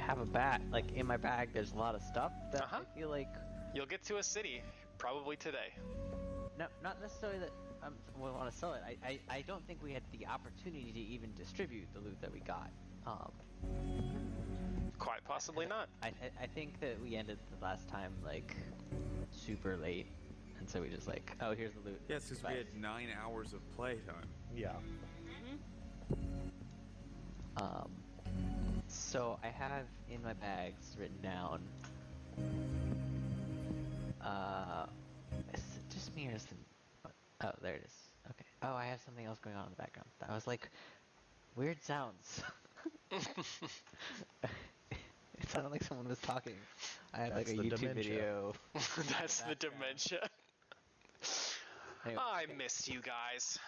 have a bag. Like, in my bag, there's a lot of stuff that I feel like... You'll get to a city, probably today. No, not necessarily that we want to sell it. I don't think we had the opportunity to even distribute the loot that we got. Quite possibly not. I think that we ended the last time, like, super late. And so we just like, oh, here's the loot. Yes, because we had 9 hours of playtime. Yeah. So I have in my bags written down. Is it just me or is it? Oh, there it is. Okay. Oh, I have something else going on in the background. I was like, weird sounds. It sounded like someone was talking. I had like a YouTube video. That's the dementia. Anyway, I missed you guys.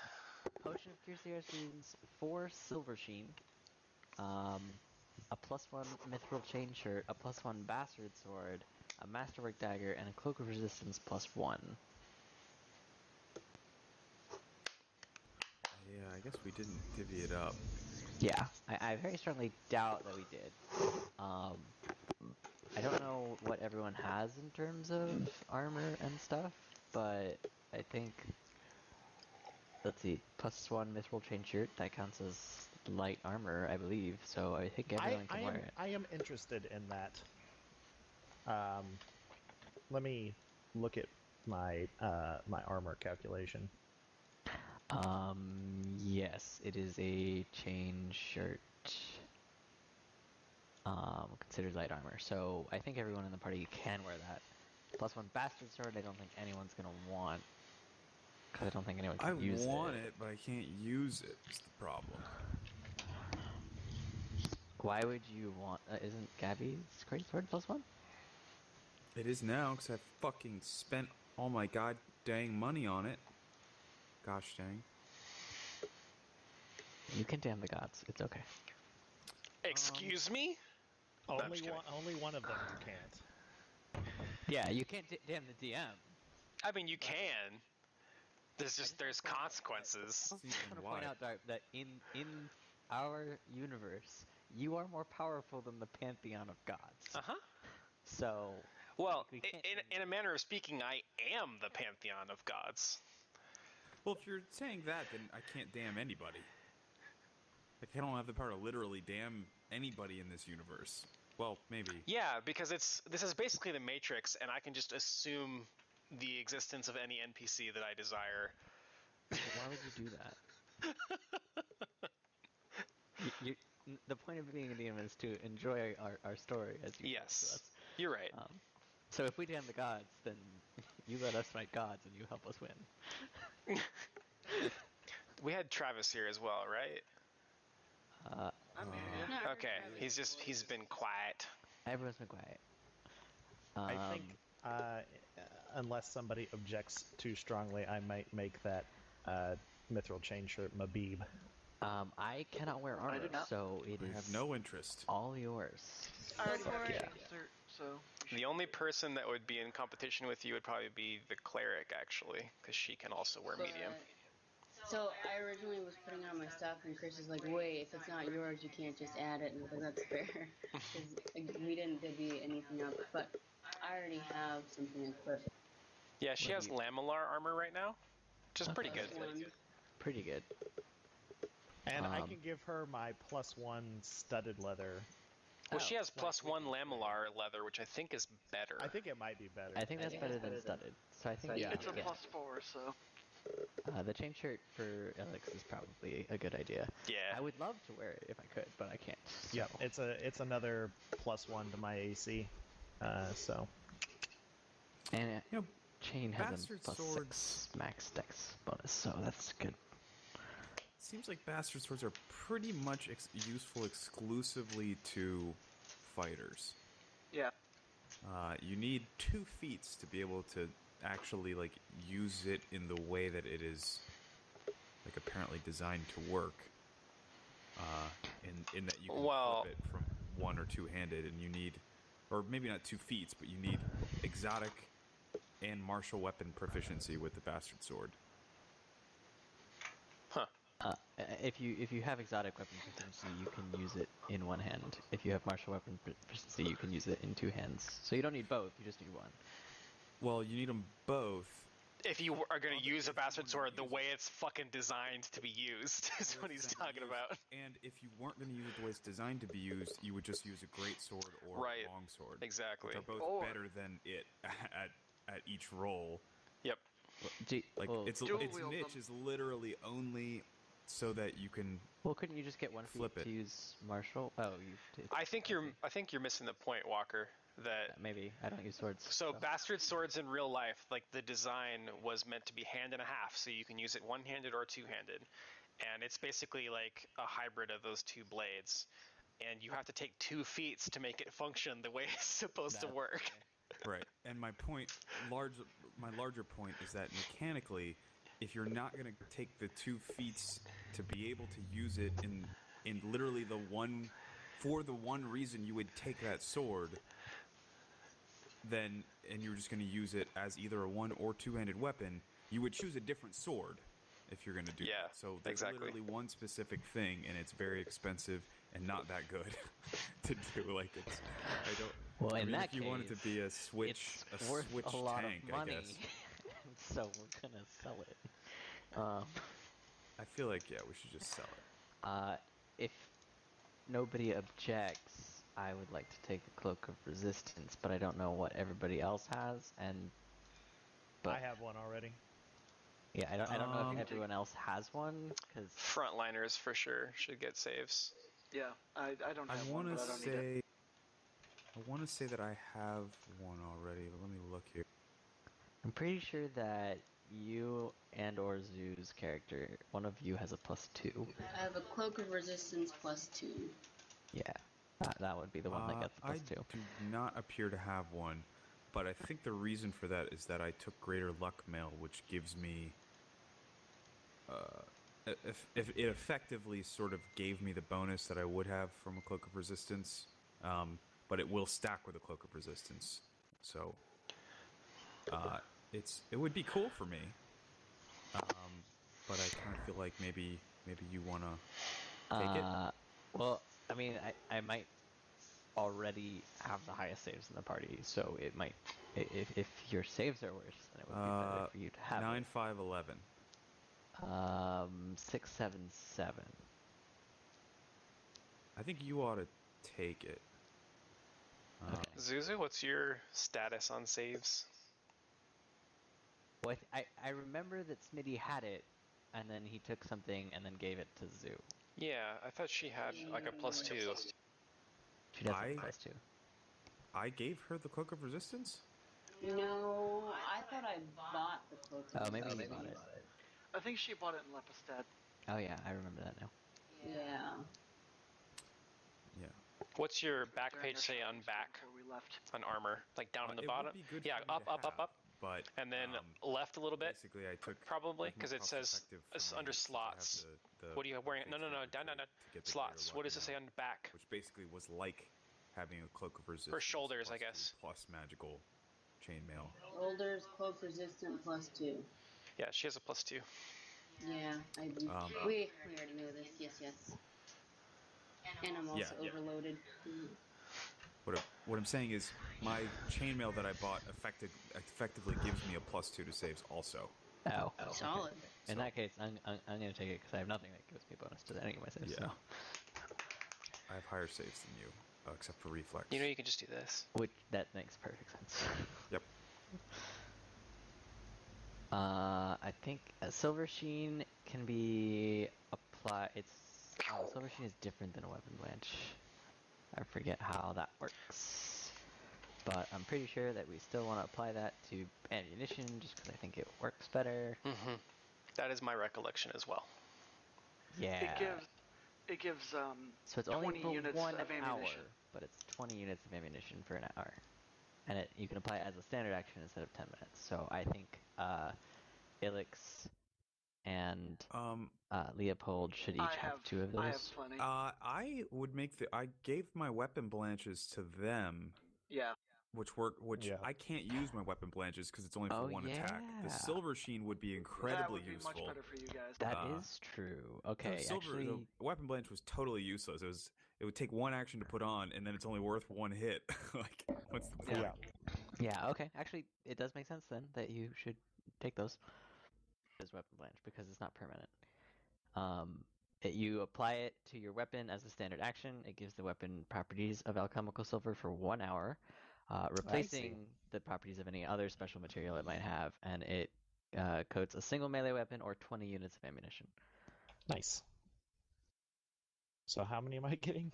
Potion of Cure Series 4 Silver Sheen. A +1 Mithril Chain Shirt, a +1 Bastard Sword, a Masterwork Dagger, and a Cloak of Resistance +1. Yeah, I guess we didn't divvy it up. Yeah, I very strongly doubt that we did. I don't know what everyone has in terms of armor and stuff, but I think... Let's see, +1 Mithril Chain Shirt, that counts as light armor, I believe, so I think everyone can wear it. I am interested in that. Let me look at my my armor calculation. Yes, it is a chain shirt. Considered light armor, so I think everyone in the party can wear that. +1 Bastard Sword, I don't think anyone's gonna want. Because I don't think anyone can use it. I want it, but I can't use it. It's the problem. Why would you want... isn't Gabby's great sword +1? It is now, because I fucking spent all my god dang money on it. Gosh dang. You can damn the gods. It's okay. Excuse me? Only one of them you can't. Yeah, you can't damn the DM. I mean, you can. There's consequences. I just want to point out, Dart, that in our universe, you are more powerful than the pantheon of gods. So... Well, in a manner of speaking, I am the pantheon of gods. Well, if you're saying that, then I can't damn anybody. Like, I don't have the power to literally damn anybody in this universe. Well, maybe. Yeah, because this is basically the Matrix, and I can just assume the existence of any NPC that I desire. Why would you do that? The point of being a DM is to enjoy our story as you Yes, to us. You're right. So if we damn the gods, then you let us fight gods and you help us win. We had Travis here as well, right? I'm here, yeah. Okay, he's been quiet. Everyone's been quiet. I think unless somebody objects too strongly, I might make that mithril chain shirt Mabib. I cannot wear armor, so it is. I have no interest. All yours. I already have a chain shirt, so... The only person that would be in competition with you would probably be the cleric, actually, because she can also wear medium. So I originally was putting on my stuff, and Chris is like, "Wait, if it's not yours, you can't just add it." And I was like, "That's fair," because we didn't divvy anything up. But I already have something equipped. Yeah, she has lamellar armor right now, which is pretty good. Pretty good. And I can give her my +1 studded leather. Well, she has +1 lamellar leather, which I think is better. I think it might be better. I think that's better than studded. So I think it's a +4, so... the chain shirt for Alex is probably a good idea. Yeah. I would love to wear it if I could, but I can't. So. Yeah, it's another +1 to my AC. So. And chain has a Bastard +6 max dex bonus, so that's good. Seems like bastard swords are pretty much useful exclusively to fighters. Yeah. You need 2 feats to be able to actually like use it in the way that it is like apparently designed to work. In that you can flip it from 1 or 2-handed, and you need, or maybe not 2 feats, but you need exotic and martial weapon proficiency with the bastard sword. Huh. If you have exotic weapon proficiency, you can use it in one hand. If you have martial weapon proficiency, you can use it in two hands. So you don't need both; you just need one. Well, you need them both. If you are going to use a bastard sword the way it's fucking designed to be used, is what he's talking about. And if you weren't going to use it the way it's designed to be used, you would just use a great sword or a long sword. Exactly. Which are both better than it at each roll. Yep. Its niche is literally only so that you can. Well, couldn't you just get one flip to use martial? Oh, you. I think you're missing the point, Walker. That maybe I don't use swords. So bastard swords in real life, like the design was meant to be hand and a half, so you can use it one-handed or two-handed, and it's basically like a hybrid of those two blades, and you have to take 2 feats to make it function the way it's supposed to work. Right, and my larger point is that mechanically, if you're not going to take the 2 feats to be able to use it in literally the one reason you would take that sword, then and you're just going to use it as either a one or two-handed weapon, you would choose a different sword if you're going to do that. So there's literally one specific thing, and it's very expensive and not that good to do. Like it's, I don't. Well, I in mean, that if you case, wanted to be a switch, it's worth switch a lot tank, of money, I guess. so we're gonna sell it. I feel like we should just sell it. If nobody objects, I would like to take a cloak of resistance, but I don't know what everybody else has, but I have one already. Yeah, I don't know if everyone else has one, because frontliners for sure should get saves. Yeah, I don't have one, but I don't need it. I want to say that I have one already, but let me look here. I'm pretty sure that you and or Zoo's character, one of you has a +2. I have a cloak of resistance +2. Yeah, that would be the one that gets the +2. I do not appear to have one, but I think the reason for that is that I took Greater Luck Mail, which gives me... if it effectively sort of gave me the bonus that I would have from a Cloak of Resistance, but it will stack with a Cloak of Resistance. So, it would be cool for me, but I kind of feel like maybe you want to take it. Well, I mean, I might already have the highest saves in the party, so it might, if your saves are worse, then it would be better for you to have 9, it. 5, 11. 6, 7, 7. I think you ought to take it. Okay. Zuzu, what's your status on saves? Well, I remember that Smitty had it, and then he took something and then gave it to Zoo. Yeah, I thought she had like a +2. She does have a +2. I gave her the Cloak of Resistance? No, I thought I bought the cloak of Maybe resistance. you bought it. I think she bought it in Lepistad. Oh yeah, I remember that now. Yeah. Yeah. What's your back page say on back? Before we left. On armor, like down on the It bottom? would be good Yeah, for me up, to up, up, have, up. But, And then left a little bit. Basically, I took Probably, it's more because it says cost-effective for it's me under to have slots. the What are you wearing? No, page down. to get the Slots. Greater What Luck does it say Mail, on the back? which basically was like having a Cloak of Resistance For shoulders, I plus guess. plus magical chainmail. Shoulders, cloak resistant +2. Yeah, she has a +2. Yeah, we already know this. Yes. And I'm also overloaded. What I'm saying is my chainmail that I bought effectively gives me a +2 to saves also. Oh. Solid. Okay. In that case, I'm gonna take it because I have nothing that gives me bonus to any of my saves. Yeah. So. I have higher saves than you, except for reflex. You know, you can just do this. Which that makes perfect sense. Yep. I think Silver Sheen can be applied. Silver Sheen is different than a weapon blanch. I forget how that works, but I'm pretty sure that we still want to apply that to ammunition, just because I think it works better. Mm-hmm. That is my recollection as well. Yeah. It gives so it's only 20 for units 1 of hour, ammunition. but it's 20 units of ammunition for an hour, and you can apply it as a standard action instead of 10 minutes. So I think Ilix and Leopold should each have 2 of those. I have plenty. I would make I gave my weapon blanches to them. Yeah. which Yeah. I can't use my weapon blanches because it's only for one attack. The silver sheen would be incredibly that would be useful. much better for you guys. That is true. Okay, the weapon blanch was totally useless. It would take one action to put on, and then it's only worth one hit. Like, what's the point? Yeah. Okay. Actually, it does make sense then that you should take those as weapon blanch because it's not permanent. You apply it to your weapon as a standard action. It gives the weapon properties of alchemical silver for 1 hour, replacing the properties of any other special material it might have, and it coats a single melee weapon or 20 units of ammunition. Nice. So how many am I getting?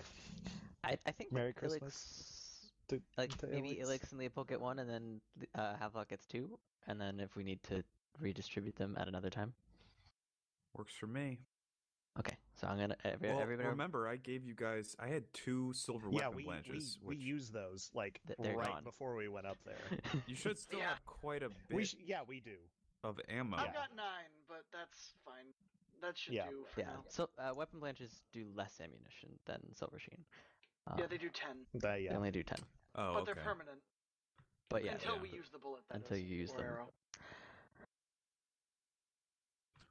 I think Merry Christmas. Maybe Ilix and Leopold get one, and then Havelock gets two, and then if we need to redistribute them at another time. Works for me. Okay, so I'm gonna. Everybody remember, I gave you guys. I had 2 silver weapon blanches. We used those right gone. before we went up there. You should still have quite a bit. We do. Of ammo. I've got 9, but that's fine. That should do for now. So weapon blanches do less ammunition than silver sheen. Yeah, they do 10. They only do 10. Oh, but they're permanent. But yeah, until we use the bullet. Until you use them. Arrow.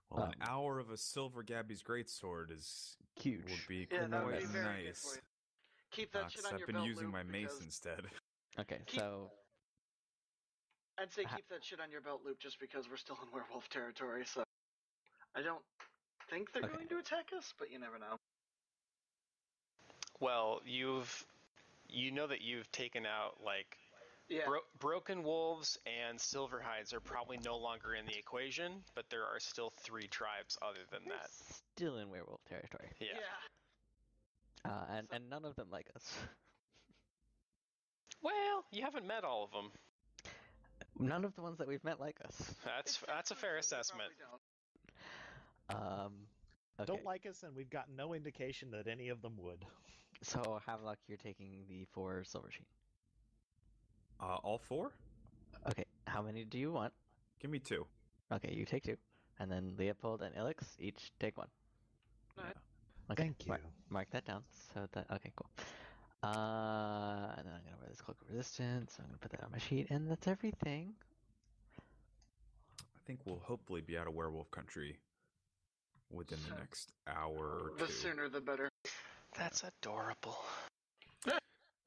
Well, an hour of a silver Gabby's greatsword is huge. Would be that would be very nice. good for you. Keep that shit on your belt. I've been using Luke, my mace instead. Okay, so I'd say keep that shit on your belt loop just because we're still in werewolf territory. So I don't think they're going to attack us, but you never know. Well, you know that you've taken out broken wolves and silverhides are probably no longer in the equation, but there are still 3 tribes other than that. Still in werewolf territory. Yeah. And none of them like us. Well, you haven't met all of them. None of the ones that we've met like us. That's a fair assessment. Okay. Don't like us, and we've got no indication that any of them would. So, Havelock, you're taking the 4 silver sheen. All 4? Okay, how many do you want? Give me 2. Okay, you take 2. And then Leopold and Ilix each take 1. Right. Okay, Thank you. Mark that down. So okay, cool. And then I'm gonna wear this cloak of resistance. So I'm gonna put that on my sheet, and that's everything. I think we'll hopefully be out of werewolf country within the next hour or 2. The sooner the better. That's adorable.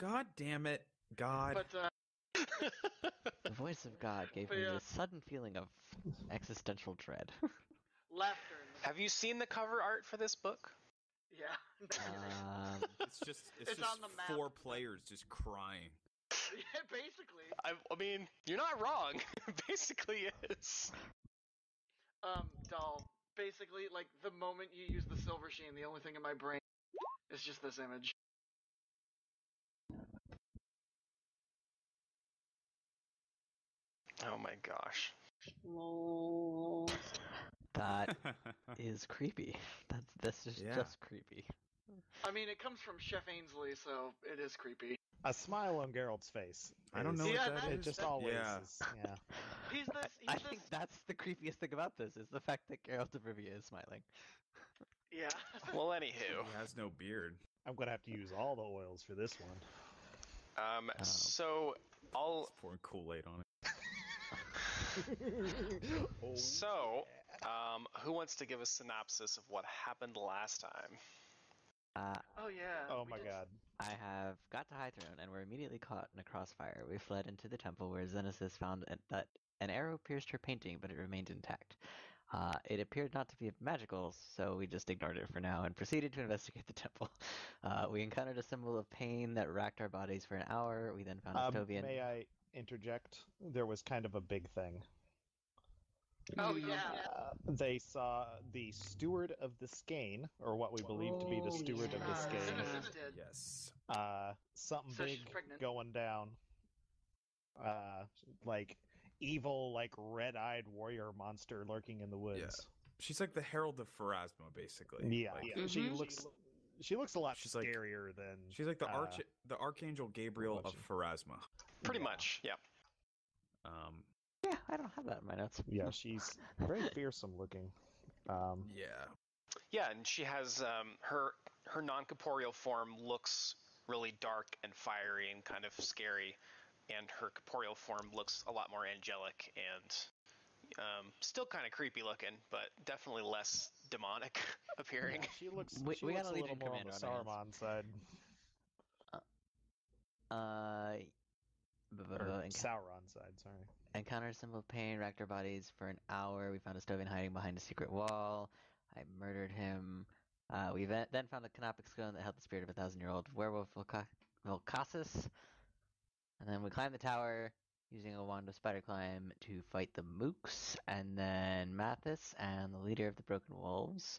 God damn it, God. But The voice of God gave me this sudden feeling of existential dread. Laughter. Have you seen the cover art for this book? Yeah. It's just on the map. 4 players just crying. Yeah, basically. I mean, you're not wrong. Basically is. Doll. Basically, like, the moment you use the silver sheen, the only thing in my brain is just this image. Oh my gosh. Oh. That is creepy. That's just creepy. I mean, it comes from Chef Ainsley, so it is creepy. A smile on Geralt's face. I don't know what that It is. just always is. Yeah. I think that's the creepiest thing about this is the fact that Geralt of Rivia is smiling. Yeah. Well, anywho. He has no beard. I'm going to have to use all the oils for this one. So I'll pouring Kool-Aid on it. Who wants to give a synopsis of what happened last time? Oh yeah. Oh my god. I have got to High Throne, and we're immediately caught in a crossfire. We fled into the temple where Xenesis found that an arrow pierced her painting, but it remained intact. It appeared not to be magical, so we just ignored it for now and proceeded to investigate the temple. We encountered a symbol of pain that racked our bodies for an hour. We then found Stovian. May I interject? There was kind of a big thing. Oh yeah. They saw the steward of the skein, or what we believe to be the steward of the skein. Xenesis did. Yes. Something So she's big pregnant. going down. Like evil, like red-eyed warrior monster lurking in the woods. Yeah. She's like the Herald of Pharasma, basically. Yeah. Like, She looks a lot She's like- scarier than. She's like the Archangel Gabriel of Pharasma. Pretty much, yeah. Yeah, I don't have that in my notes. Yeah, she's very fearsome looking. Yeah. Yeah, and she has her non-corporeal form looks really dark and fiery and kind of scary. and her corporeal form looks a lot more angelic and still kind of creepy looking, but definitely less demonic appearing. Yeah, she looks. We She got looks a a little Legion more on the commander on our Saruman side, or hands. Sauron side. Sorry. Encounter symbol of pain, racked our bodies for an hour. We found a Stovian hiding behind a secret wall. I murdered him. We then found a canopic stone that held the spirit of a 1,000-year-old werewolf Volcasus. And then we climbed the tower using a wand of spider climb to fight the mooks, and then Mathis and the leader of the Broken Wolves.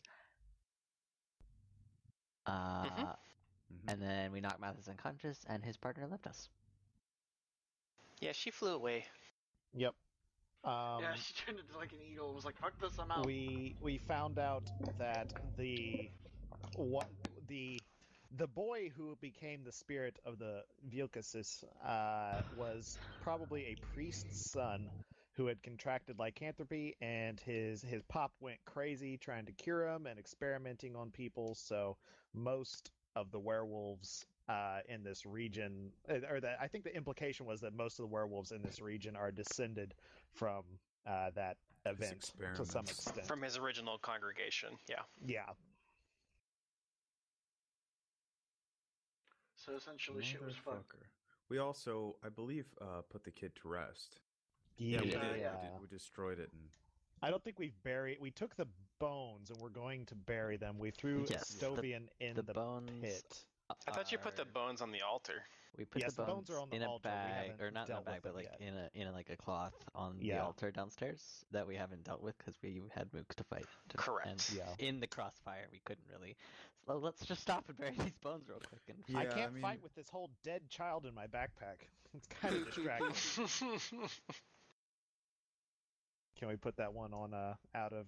And then we knocked Mathis unconscious, and his partner left us. Yeah, she flew away. Yep. Yeah, she turned into like an eagle and was like, fuck this, I'm out. We found out that the boy who became the spirit of the Vilcasis was probably a priest's son who had contracted lycanthropy, and his pop went crazy trying to cure him and experimenting on people. So most of the werewolves in this region, I think the implication was that most of the werewolves in this region are descended from that event to some extent. From his original congregation, yeah. Yeah. So essentially, shit was fucked. We also, I believe, put the kid to rest. Yeah, we we did. did. We destroyed it, and I don't think we've buried. We took the bones and we're going to bury them. We threw a Stovian in the bones pit. I thought you put the bones on the altar. We put the bones are on the in a altar. bag, or not in a bag, but like in a like a cloth on the altar downstairs that we haven't dealt with because we had mooks to fight. Correct. And in the crossfire, we couldn't really. So let's just stop and bury these bones real quick. And I can't fight with this whole dead child in my backpack. It's kind of distracting. Can we put that one on out of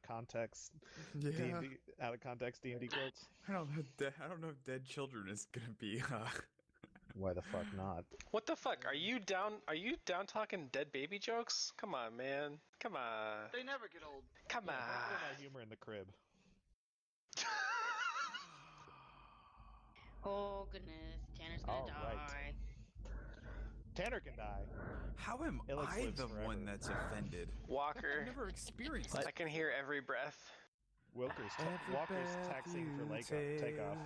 context? Yeah. D&D, out of context D&D quotes. I don't know if dead children is gonna be. Why the fuck not? What the fuck? Are you down talking dead baby jokes? Come on, man. Come on. They never get old. Come on. Don't put my humor in the crib. Oh goodness, Tanner's gonna die. Tanner can die. How am I the one that's offended? Walker. I've never experienced it. I can hear every breath. Walker's taxing for takeoff.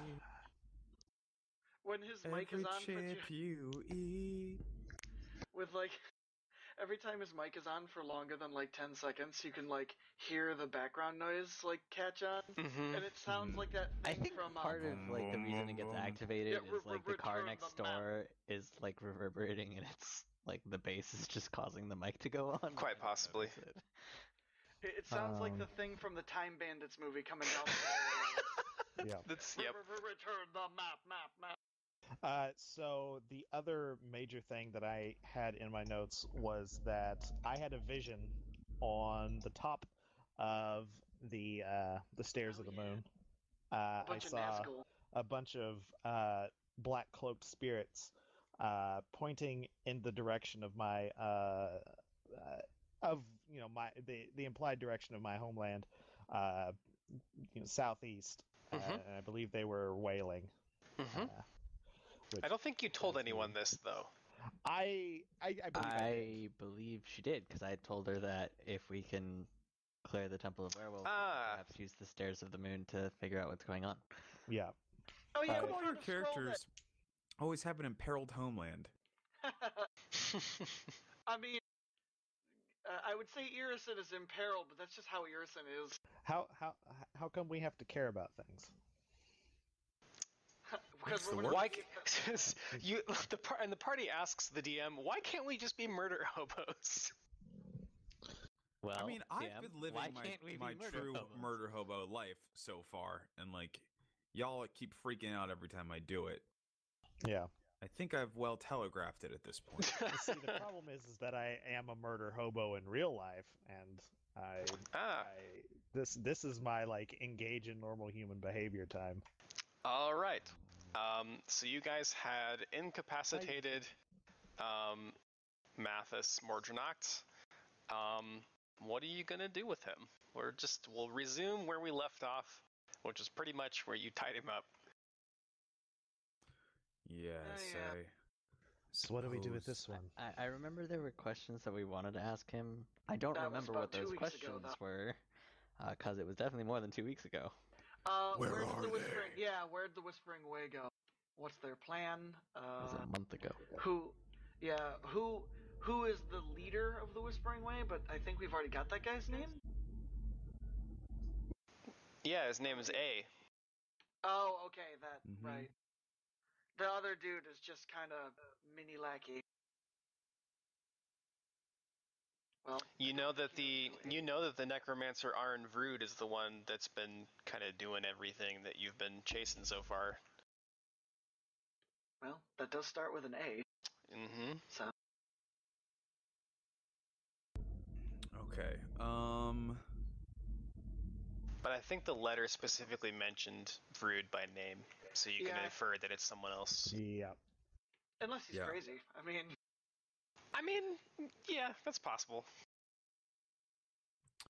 When his mic is on, you eat. with like every time his mic is on for longer than like 10 seconds, you can like hear the background noise like catch on, and it sounds like that thing I think from part of like the reason it gets activated is like the car next door is like reverberating, and it's like the bass is just causing the mic to go on. Quite possibly. It sounds like the thing from the Time Bandits movie coming down. Yeah. That's Return the map. So the other major thing that I had in my notes was that I had a vision on the top of the stairs of the moon. I saw a bunch of black cloaked spirits pointing in the direction of my the implied direction of my homeland, southeast, and I believe they were wailing. I don't think you told anyone this though. I believe she did, because I told her that if we can clear the Temple of Werewolves, perhaps use the Stairs of the Moon to figure out what's going on. Yeah. Oh yeah, all your characters always have an imperiled homeland. I mean, I would say Irison is imperiled, but that's just how Irison is. How come we have to care about things? Because the party asks the DM, why can't we just be murder hobos? Well, I mean, I've been living my true hobos? murder hobo life so far, and like y'all keep freaking out every time I do it. Yeah. I think I've well telegraphed it at this point. See, the problem is that I am a murder hobo in real life, and this is my like engage in normal human behavior time. All right. So you guys had incapacitated Mathis Mordrenacht. What are you gonna do with him? We'll resume where we left off, which is pretty much where you tied him up. Yes, So what do we do with suppose- this one? I remember there were questions that we wanted to ask him. I don't That was remember about what 2 those weeks ago, questions though. were, because it was definitely more than 2 weeks ago. Where Where'd are the Whispering? they? Yeah, where'd the Whispering Way go? What's their plan? It was a month ago. Who is the leader of the Whispering Way? But I think we've already got that guy's name. Yeah, his name is A. Oh, okay, that Mhm. right. The other dude is just kind of mini lackey. Well, You know that the necromancer Arn Vrood is the one that's been kind of doing everything that you've been chasing so far. well, that does start with an A. Mm-hmm. So Okay. But I think the letter specifically mentioned Vrood by name, so you can Yeah. infer that it's someone else. Yeah. unless he's Yeah. crazy, I mean, Yeah, that's possible.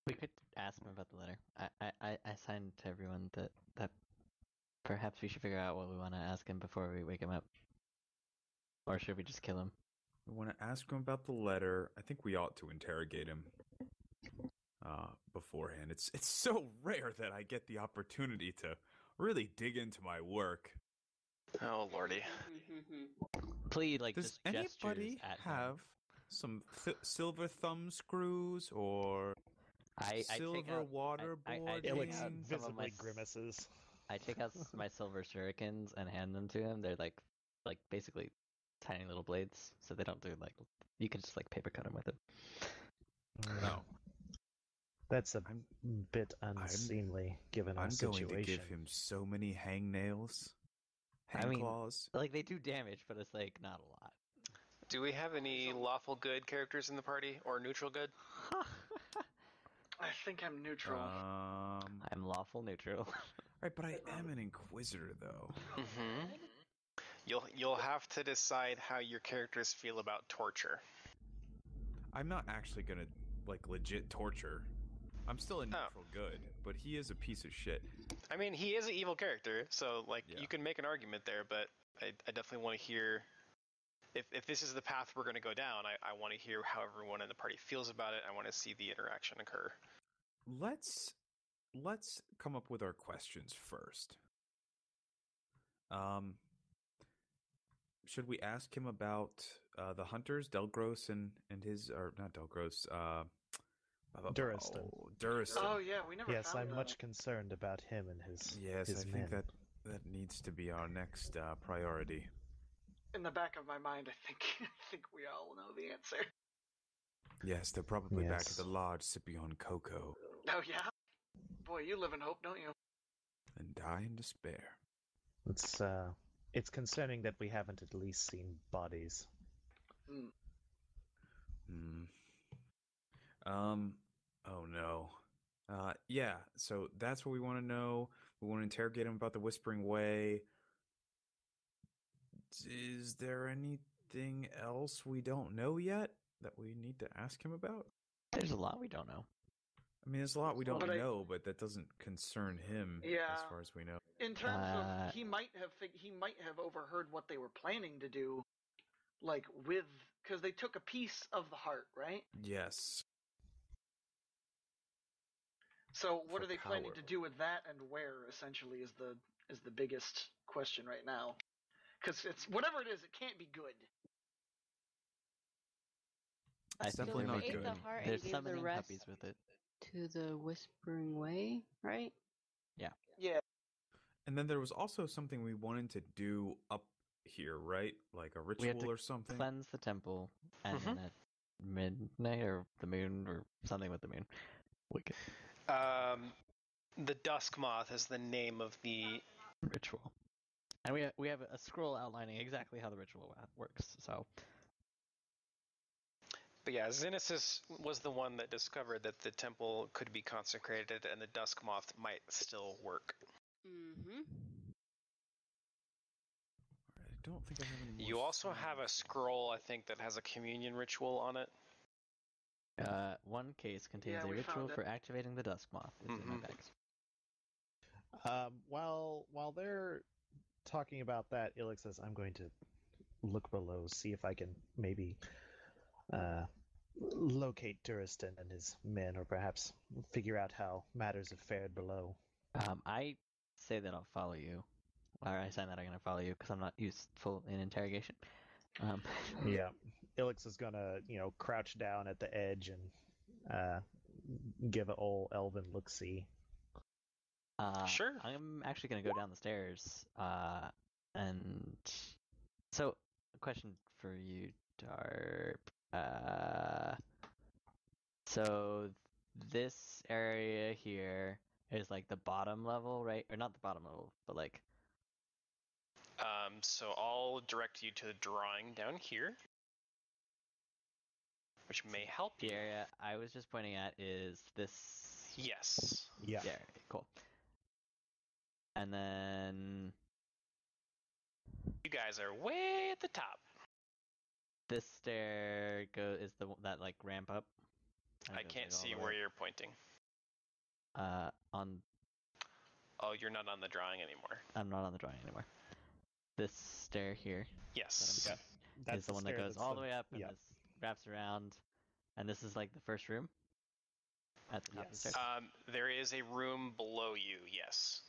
We could ask him about the letter. I signed to everyone that perhaps we should figure out what we want to ask him before we wake him up. Or should we just kill him? We want to ask him about the letter. I think we ought to interrogate him beforehand. It's so rare that I get the opportunity to really dig into my work. Oh lordy. Plead like Does just gestures anybody at him. have some silver thumb screws or I silver take out, waterboarding? Alex some of visibly my grimaces. I take out my silver shurikens and hand them to him. They're like basically tiny little blades, so they don't do like you can just like paper cut them with it. No. That's a I'm- bit unseemly given our I'm situation. going to give him so many hangnails, I mean- claws. Like they do damage, but it's like not a lot. Do we have any lawful good characters in the party, or neutral good? I think I'm neutral. I'm lawful neutral. Right, but I am an inquisitor, though. Mm-hmm. You'll have to decide how your characters feel about torture. I'm not actually gonna like legit torture. I'm still a Oh. neutral good, but he is a piece of shit. I mean, he is an evil character, so like Yeah. you can make an argument there, but I definitely want to hear if this is the path we're going to go down. I want to hear how everyone in the party feels about it. I want to see the interaction occur. Let's come up with our questions first. Should we ask him about the hunters, Delgros and his, or not Delgros, Duristan. Duristan. Oh yeah, we never Yes, found I'm that. much concerned about him and his Yes, his I men. think that needs to be our next priority. In the back of my mind, I think we all know the answer. Yes, they're probably back at Yes. the lodge sipping on cocoa Oh yeah, boy, you live in hope, don't you? and die in despair. It's concerning that we haven't at least seen bodies. Hmm. Oh no. Yeah, so that's what we want to know. We want to interrogate him about the Whispering Way. Is there anything else we don't know yet that we need to ask him about? There's a lot we don't know. I mean, there's a lot we don't But know, but that doesn't concern him Yeah. as far as we know. In terms of he might have overheard what they were planning to do, like because they took a piece of the heart, right? Yes. So what For are they planning power. to do with that, and where? Essentially, is the biggest question right now. Because it's whatever it is, it can't be good. I It's think definitely they're not ate good. the heart and There's gave the summoning rest puppies with it. to the Whispering Way, right? Yeah. And then there was also something we wanted to do up here, right? Like a We had ritual to or something. cleanse the temple, and then at midnight or the moon or something with the moon. Wicked The Dusk Moth is the name of the. ritual. And we have a scroll outlining exactly how the ritual works. So But yeah, Xenesis was the one that discovered that the temple could be consecrated and the Dusk Moth might still work. Mm-hmm. I don't think I have any more. You also have a scroll, I think, that has a communion ritual on it. one case contains Yeah, a we ritual found it. for activating the dusk moth. It's in my Mhm. bags. While they're talking about that, Ilix says, "I'm going to look below, see if I can maybe locate Duristan and his men, or perhaps figure out how matters have fared below. I say that I'll follow you. Or I say that I'm going to follow you because I'm not useful in interrogation. Yeah, Ilix is gonna, crouch down at the edge and give an old elven look-see. Sure. I'm actually going to go down the stairs. And so, a question for you, Darp. So this area here is like the bottom level, right? Or not the bottom level, but like. So I'll direct you to the drawing down here, which may help The you. area I was just pointing at is this. Yes. Yeah. Yeah, cool. And then You guys are way at the top. this stair is that like ramp up. I can't see where you're pointing. On. Oh, you're not on the drawing anymore. I'm not on the drawing anymore. This stair here. Yes. That's is the one that goes all the way up and yeah. this wraps around, and this is like the first room at the top of the Yes. stairs. There is a room below you, yes.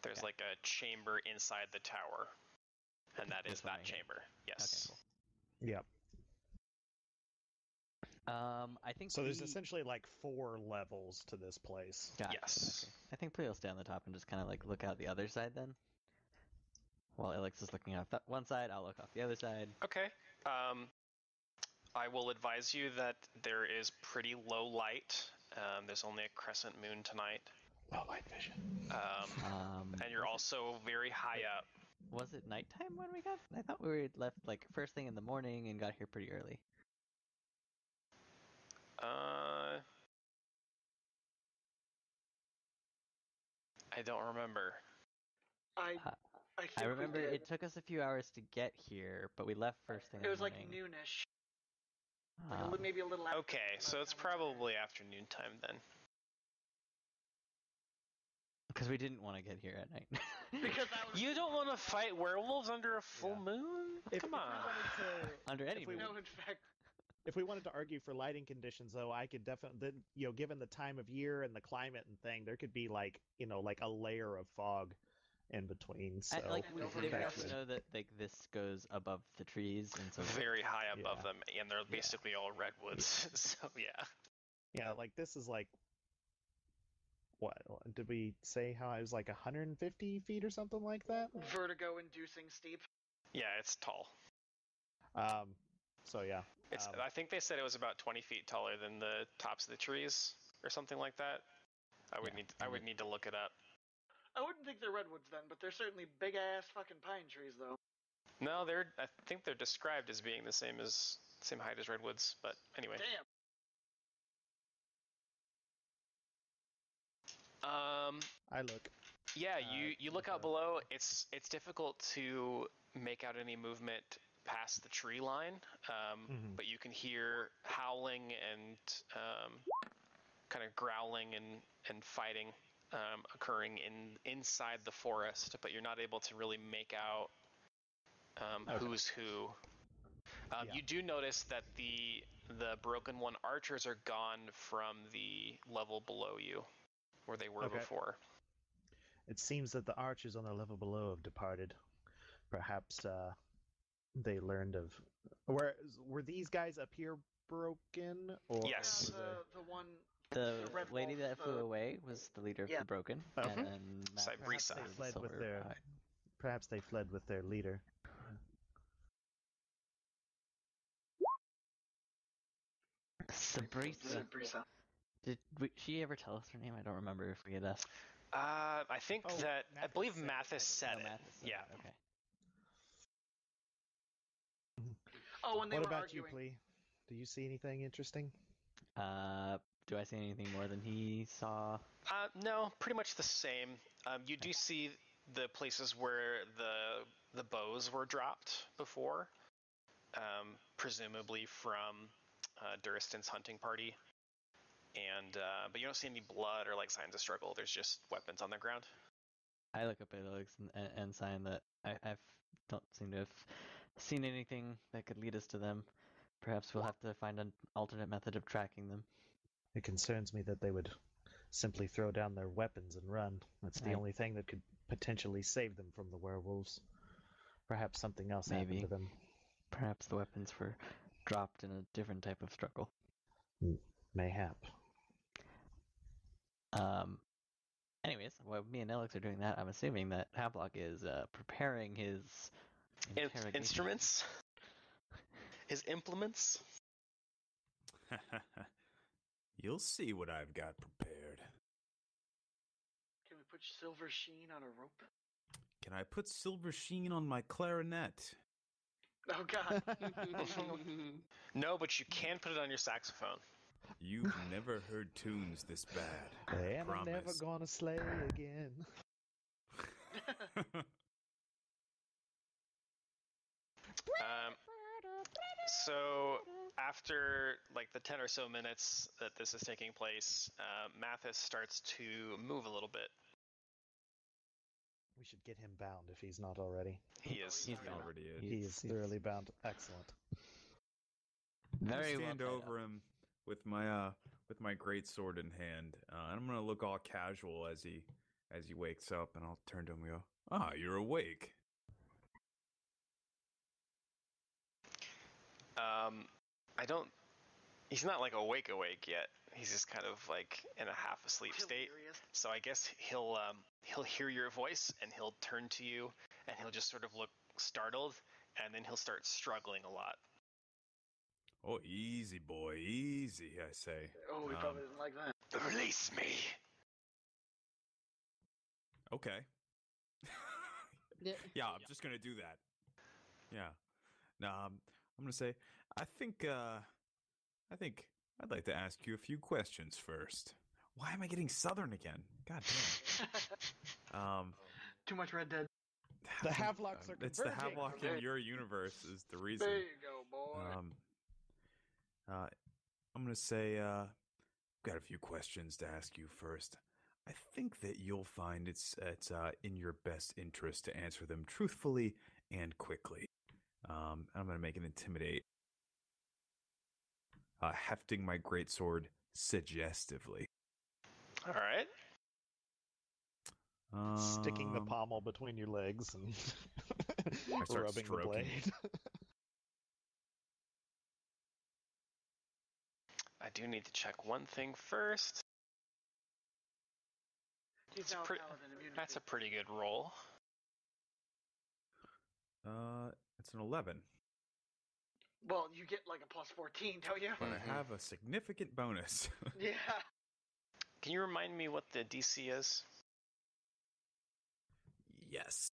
There's Okay. like a chamber inside the tower, and that This is one that right here. chamber. Yes. Okay, cool. Yeah. I think So there's essentially like 4 levels to this place. Gotcha. Yes. Okay. I think Plea will stay on the top and just kind of like look out the other side then. While Ilix is looking off that one side, I'll look off the other side. Okay. I will advise you that there is pretty low light. There's only a crescent moon tonight. Low light vision. And you're also very high up. Was it nighttime when we got? I thought we left like first thing in the morning and got here pretty early. I don't remember. I think I remember we did. it took us a few hours to get here, but we left first thing in It the was like morning. noonish. Like maybe a little after. Okay, so it's probably afternoon time then. Because we didn't want to get here at night. Because that was You don't want to fight werewolves under a full moon? Come on. Under any moon. no, in fact, If we wanted to argue for lighting conditions, though, I could definitely, given the time of year and the climate and thing, there could be like a layer of fog in between. So We also know that like this goes above the trees, and so Very high above Yeah. them, and they're basically all redwoods. So yeah. yeah, like this is like, what did we say? How it was like 150 feet or something like that. vertigo-inducing steep. Yeah, it's tall. So yeah, It's. I think they said it was about 20 feet taller than the tops of the trees, or something like that. I would need to look it up. I wouldn't think they're redwoods then, but they're certainly big-ass fucking pine trees, though. No, I think they're described as being the same height as redwoods. But anyway. Damn. I look. Yeah, you look out below. It's difficult to make out any movement past the tree line, but you can hear howling and kind of growling and fighting occurring inside the forest, but you're not able to really make out who's who. You do notice that the Broken One archers are gone from the level below you, where they were before. It seems that the archers on the level below have departed. Perhaps they learned of. Were these guys up here broken? Or Yes. The one. the Red lady Wolf, that flew away was the leader of the Broken, Okay. and Matt Cybrisa. was the Silver Eye. Perhaps they fled with their leader. Sabrisa. Did she ever tell us her name? I don't remember if we had asked. I think I believe Mathis said Mathis said it. Mathis said Yeah. it, okay. Oh, when they What were about arguing. you, Plea? Do you see anything interesting? Do I see anything more than he saw? No, pretty much the same. You do see the places where the bows were dropped before, presumably from Duristan's hunting party, and but you don't see any blood or like signs of struggle. There's just weapons on the ground. I look up at Alex and sign that I don't seem to have seen anything that could lead us to them. Perhaps we'll have to find an alternate method of tracking them. It concerns me that they would simply throw down their weapons and run. That's the only thing that could potentially save them from the werewolves. Perhaps something else happened to them. Perhaps the weapons were dropped in a different type of struggle. Mayhap. Anyways, while me and Alex are doing that, I'm assuming that Havelock is preparing his instruments, his implements. You'll see what I've got prepared. Can we put silver sheen on a rope? Can I put silver sheen on my clarinet? Oh, God. No, but you can put it on your saxophone. You've never heard tunes this bad. And I'm never gonna slay again. So after like the 10 or so minutes that this is taking place, Mathis starts to move a little bit. We should get him bound if he's not already. He is. He's already is. He is thoroughly bound. Excellent. Very stand well over him with my great sword in hand, and I'm gonna look all casual as he wakes up, and I'll turn to him and go, "Ah, you're awake." I don't. He's not like awake yet. He's just kind of like in a half asleep state. So I guess he'll hear your voice and he'll turn to you and he'll just sort of look startled and then he'll start struggling a lot. Oh, easy, boy, easy, I say. Oh, we probably didn't like that. Release me. Okay. Yeah, I'm just gonna do that. Yeah. No, I'm gonna say, I think I'd like to ask you a few questions first. Why am I getting Southern again? God damn. Too much Red Dead. The Havelocks are converging. It's the Havelock in your universe is the reason. There you go, boy. I'm gonna say, got a few questions to ask you first. I think that you'll find it's in your best interest to answer them truthfully and quickly. I'm gonna make an intimidate. Hefting my greatsword suggestively. All right. Sticking the pommel between your legs and rubbing the blade. I do need to check one thing first. That's a pretty good roll. It's an 11. Well, you get like a plus 14, don't you? But I have a significant bonus. Yeah. Can you remind me what the DC is? Yes.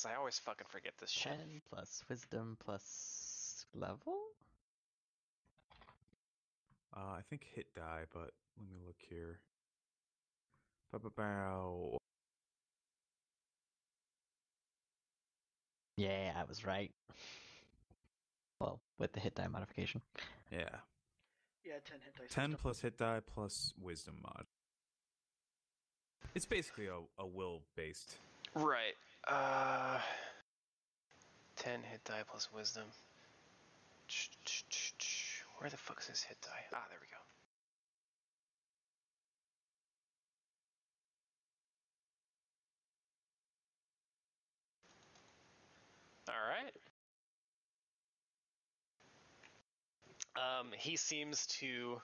I always fucking forget this shit. 10 plus wisdom plus level? I think hit die, but let me look here. Ba-ba-bow. Yeah, I was right. Well, with the hit die modification. Yeah. Yeah, 10 hit dice. 10 plus hit die plus wisdom mod. It's basically a will-based. Right. 10 hit die plus wisdom. Where the fuck is this hit die? Ah, there we go. All right. He seems to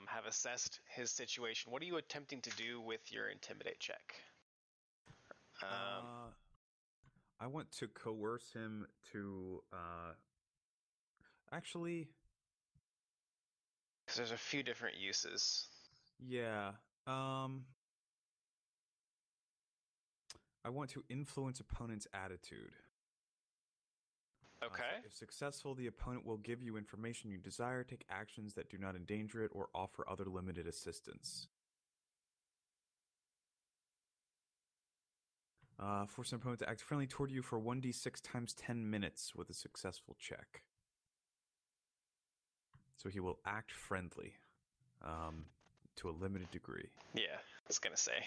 have assessed his situation. What are you attempting to do with your intimidate check? I want to coerce him to actually, because there's a few different uses. Yeah. I want to influence opponent's attitude. Okay. If successful, the opponent will give you information you desire, take actions that do not endanger it, or offer other limited assistance. Force an opponent to act friendly toward you for 1d6 times 10 minutes with a successful check. So he will act friendly to a limited degree. Yeah, I was gonna say.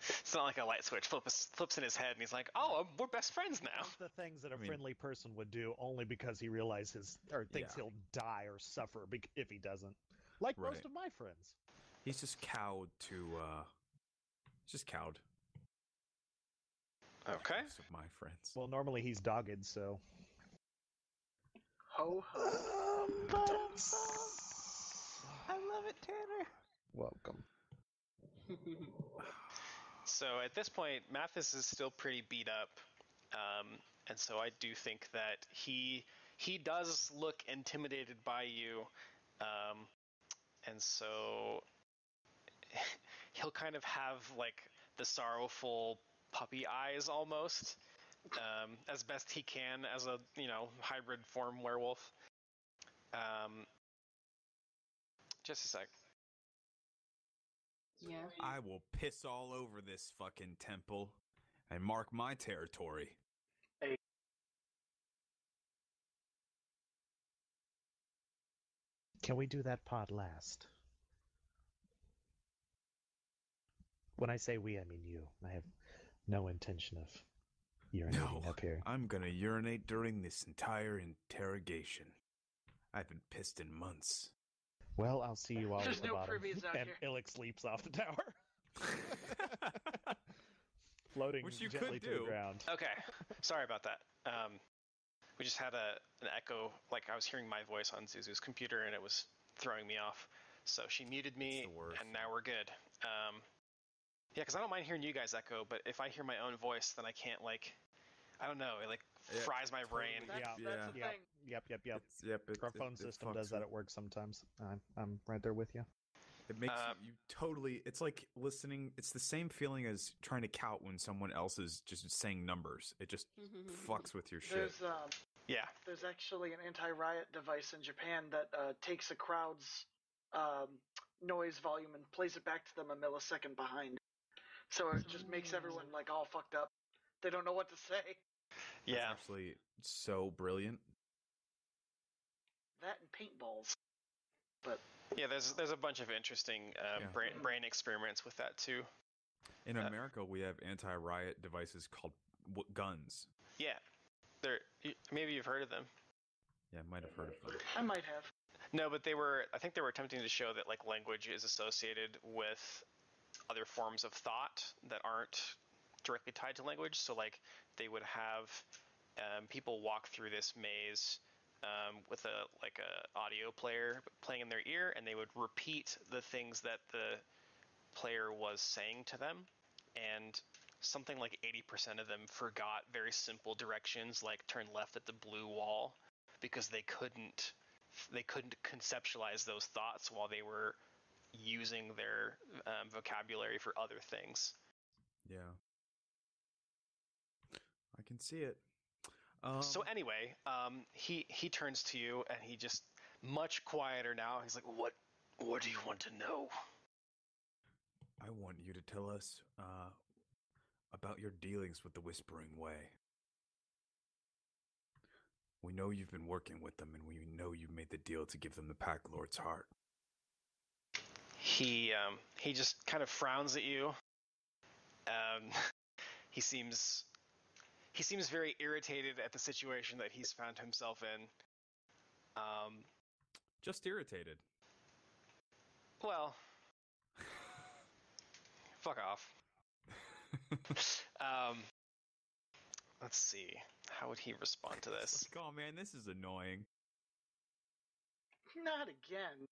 It's not like a light switch flips in his head, and he's like, "Oh, we're best friends now." Does the things that a friendly person would do only because he realizes or thinks he'll die or suffer if he doesn't. Like most of my friends. He's just cowed to. He's just cowed. Okay. Most of my friends. Well, normally he's dogged, so. Ho ho. I love it, Tanner. Welcome. So at this point, Mathis is still pretty beat up, and so I do think that he does look intimidated by you, and so he'll kind of have like the sorrowful puppy eyes almost, as best he can as a hybrid form werewolf. Just a sec. Yeah. I will piss all over this fucking temple and mark my territory. Can we do that pod last? When I say we, I mean you. I have no intention of urinating up here. I'm gonna urinate during this entire interrogation. I haven't pissed in months. Well, I'll see you all There's at the no bottom. privies out And here. Illick leaps off the tower. Floating Which you gently could to the do. ground. Okay, sorry about that. We just had an echo, like I was hearing my voice on Zuzu's computer and it was throwing me off. So she muted me, It's the worst. and now we're good. Yeah, because I don't mind hearing you guys echo, but if I hear my own voice, then I can't, I don't know, it fries my brain. That's the thing. Yep. Our phone system does that at work sometimes. I'm right there with you. It makes you totally. It's like listening. It's the same feeling as trying to count when someone else is just saying numbers. It just fucks with your shit. There's actually an anti-riot device in Japan that takes a crowd's noise volume and plays it back to them a millisecond behind. So it just makes everyone all fucked up. They don't know what to say. Yeah, That's actually so brilliant. That and paintballs. But yeah. There's a bunch of interesting brain experiments with that too. In America, we have anti-riot devices called guns. Yeah, maybe you've heard of them. Yeah, I might have heard of them. I might have. No, but I think they were attempting to show that language is associated with other forms of thought that aren't directly tied to language. So they would have people walk through this maze with a audio player playing in their ear, and they would repeat the things that the player was saying to them, and something like 80% of them forgot very simple directions like turn left at the blue wall, because they couldn't conceptualize those thoughts while they were using their vocabulary for other things. Yeah, I can see it. So anyway, he turns to you and he just much quieter now. He's like, "What do you want to know?" I want you to tell us about your dealings with the Whispering Way. We know you've been working with them, and we know you made the deal to give them the Pack Lord's heart. He just kind of frowns at you. He seems very irritated at the situation that he's found himself in. Just irritated. Well, fuck off. Let's see. How would he respond to this? Oh man, this is annoying. Not again.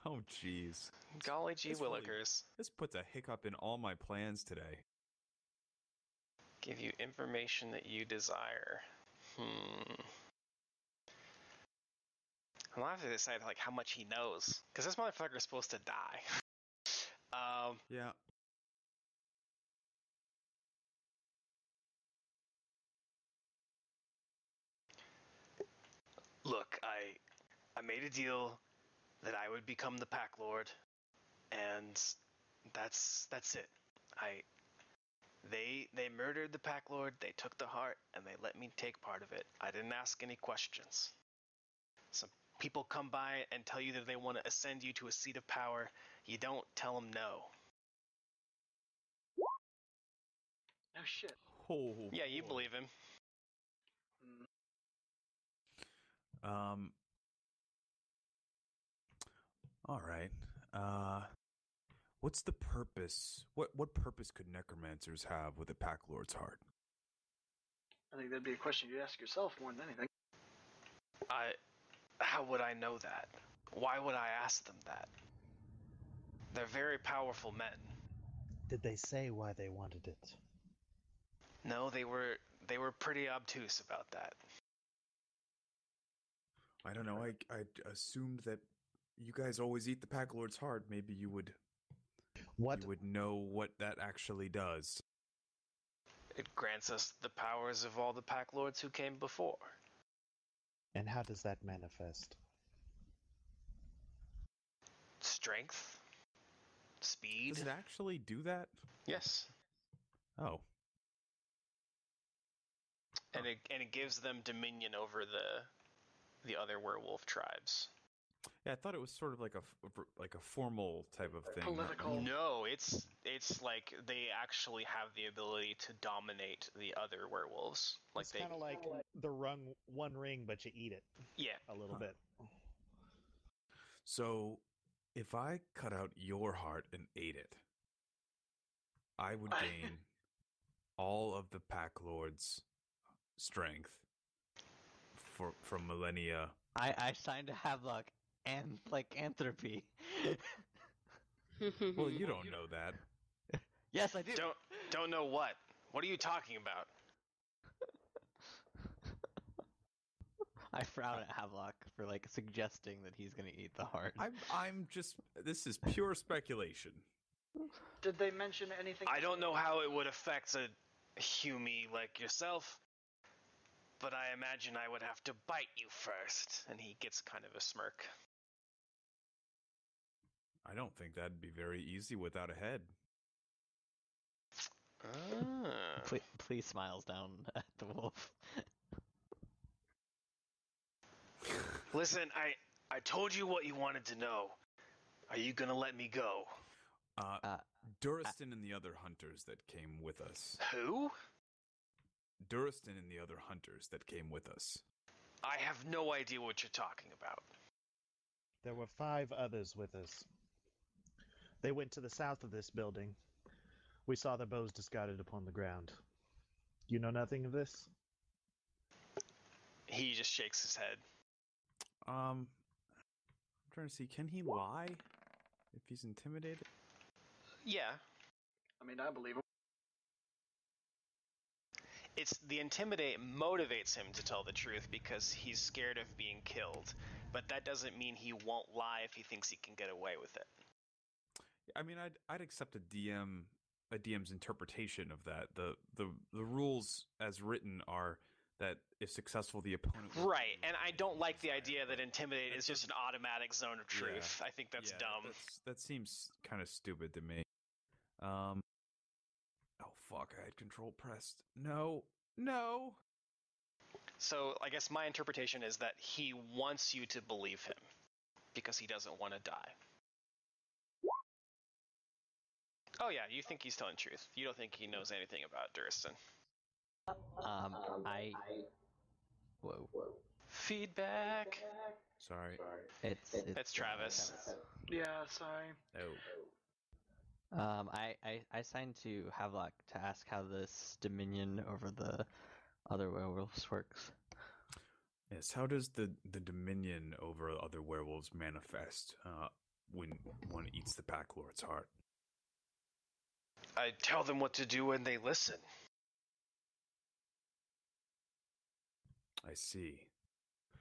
Oh jeez. Golly gee willikers. This puts a hiccup in all my plans today. Give you information that you desire. I'll have to decide how much he knows, because this motherfucker is supposed to die. Yeah. Look, I made a deal that I would become the Pack Lord, and that's it. They murdered the Pack Lord, they took the heart, and they let me take part of it. I didn't ask any questions. Some people come by and tell you that they want to ascend you to a seat of power. You don't tell them no. No shit. Oh, Yeah, you boy. believe him. Mm. All right. What's the purpose? What purpose could necromancers have with a pack lord's heart? I think that'd be a question you'd ask yourself more than anything. How would I know that? Why would I ask them that? They're very powerful men. Did they say why they wanted it? No, they were pretty obtuse about that. I don't know. I assumed that you guys always eat the pack lord's heart. Maybe you would know what that actually does. It grants us the powers of all the pack lords who came before. And how does that manifest? Strength, speed. Does it actually do that? Yes, Oh. and it gives them dominion over the other werewolf tribes. Yeah, I thought it was sort of like a formal type of thing. Political. No, it's like they actually have the ability to dominate the other werewolves. Like It's kind of like the One Ring, but you eat it. Yeah. A little bit. So, if I cut out your heart and ate it, I would gain all of the pack lord's strength from millennia. I signed to Havelock and lycanthropy. Well, you don't know that. Yes, I do. Don't know what. What are you talking about? I frown at Havelock for suggesting that he's gonna eat the heart. I'm just. This is pure speculation. Did they mention anything? I don't know how it would affect a humie like yourself, but I imagine I would have to bite you first. And he gets kind of a smirk. I don't think that'd be very easy without a head. Please smiles down at the wolf. Listen, I told you what you wanted to know. Are you gonna let me go? Duristan and the other hunters that came with us. Who? Duristan and the other hunters that came with us. I have no idea what you're talking about. There were 5 others with us. They went to the south of this building. We saw their bows discarded upon the ground. You know nothing of this? He just shakes his head. I'm trying to see, can he lie if he's intimidated? Yeah. I mean, I believe him. It's the intimidate motivates him to tell the truth because he's scared of being killed. But that doesn't mean he won't lie if he thinks he can get away with it. I mean, I'd accept a DM's interpretation of that. The rules as written are that if successful, the opponent will Right, and I don't like the idea that intimidate is just an automatic zone of truth. Yeah. I think that's dumb. That seems kind of stupid to me. Oh fuck! I had control pressed. No. So I guess my interpretation is that he wants you to believe him because he doesn't want to die. Oh yeah, you think he's telling the truth. You don't think he knows anything about Duristan. Whoa. Feedback. Sorry. That's Travis. Yeah, sorry. Oh. I signed to Havelock to ask how this dominion over the other werewolves works. Yes. How does the dominion over other werewolves manifest when one eats the pack lord's heart? I tell them what to do when they listen. I see.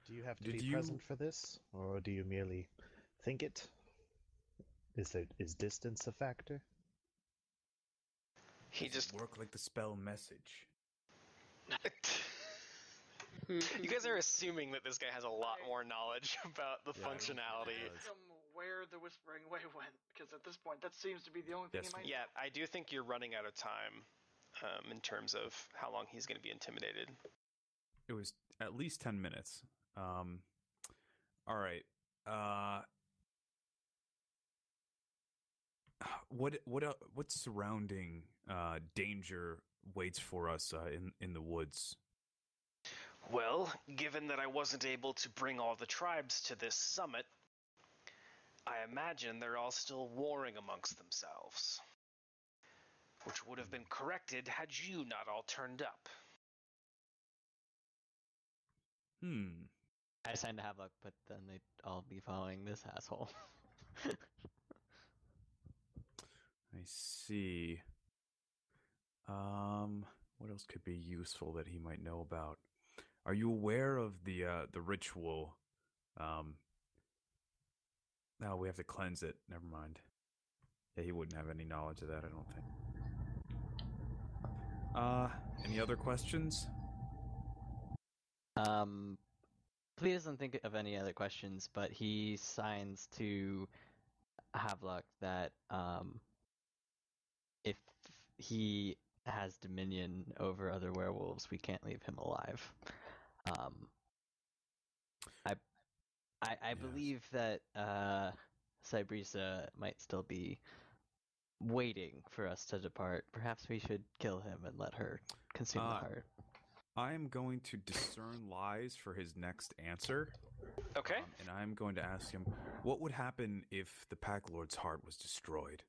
Do you have to be present for this, or do you merely think it? Is distance a factor? He Does just it work like the spell message. You guys are assuming that this guy has a lot more knowledge about the functionality. From where the Whispering Way went, because at this point, that seems to be the only thing Yes, in my Yeah, I do think you're running out of time in terms of how long he's going to be intimidated. It was at least 10 minutes. All right. What's surrounding danger waits for us in the woods? Well, given that I wasn't able to bring all the tribes to this summit, I imagine they're all still warring amongst themselves. Which would have been corrected had you not all turned up. I signed to have luck, but then they'd all be following this asshole. I see. What else could be useful that he might know about? Are you aware of the ritual? No, we have to cleanse it. Never mind. Yeah, he wouldn't have any knowledge of that, I don't think. Any other questions? Plee doesn't think of any other questions, but he signs to Havelock that if he has dominion over other werewolves, we can't leave him alive. I Yes. believe that Cybrisa might still be waiting for us to depart. Perhaps we should kill him and let her consume the heart. I am going to discern lies for his next answer. Okay. And I'm going to ask him, what would happen if the Pack Lord's heart was destroyed?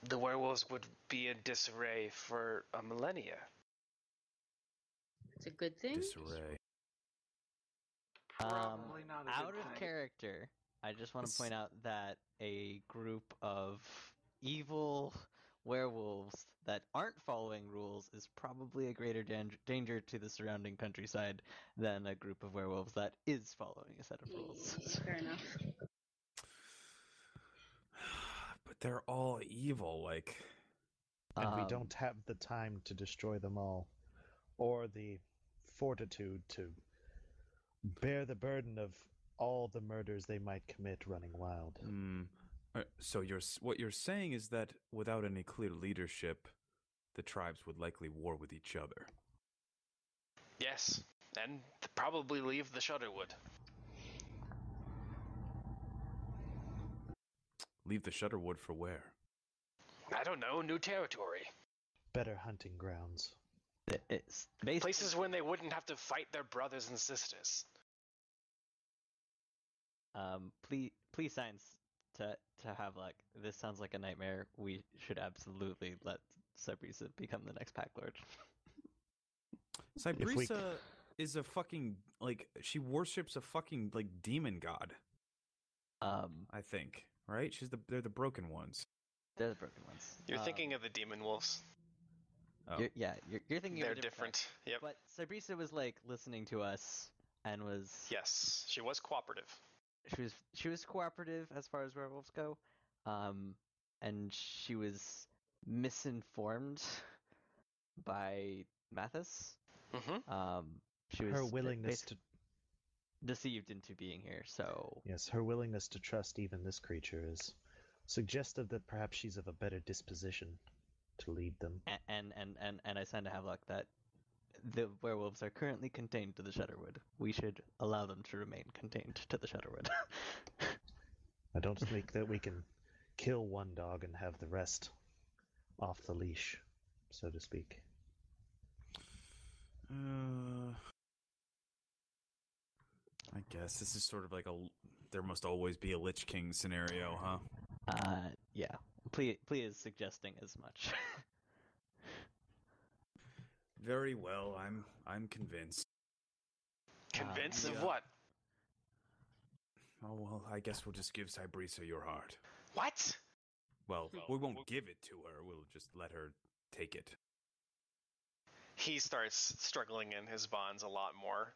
The werewolves would be in disarray for a millennia. It's a good thing. Disarray. Probably not a Out good of thing. character, I just want to point out that a group of evil werewolves that aren't following rules is probably a greater danger to the surrounding countryside than a group of werewolves that is following a set of rules. Fair enough. But they're all evil, like... And we don't have the time to destroy them all, or the fortitude to bear the burden of all the murders they might commit running wild. So what you're saying is that without any clear leadership, the tribes would likely war with each other. Yes, and probably leave the Shudderwood. Leave the Shudderwood for where? I don't know, new territory. Better hunting grounds. It's basically Places when they wouldn't have to fight their brothers and sisters. please signs to have like this sounds like a nightmare. We should absolutely let Cybrisa become the next Pack Lord. Cybrisa is a fucking, like, she worships a fucking, like, demon god. I think, right? They're the broken ones. They're the broken ones. You're thinking of the demon wolves. Oh. You're thinking They're of a different. different. Yep. But Cybrisa was like listening to us and was Yes, she was cooperative. she was cooperative as far as werewolves go, and she was misinformed by Mathis. Mm-hmm. She was Her willingness to deceived into being here. So yes, her willingness to trust even this creature is suggestive that perhaps she's of a better disposition to lead them. and I send to Havelock that the werewolves are currently contained to the Shudderwood. We should allow them to remain contained to the Shudderwood. I don't think that we can kill one dog and have the rest off the leash, so to speak. I guess this is sort of like there must always be a Lich King scenario, huh? Yeah. Plea is suggesting as much. Very well, I'm convinced. Convinced of yeah. what? Oh well, I guess we'll just give Cybrisa your heart. What? Well, we won't give it to her. We'll just let her take it. He starts struggling in his bonds a lot more.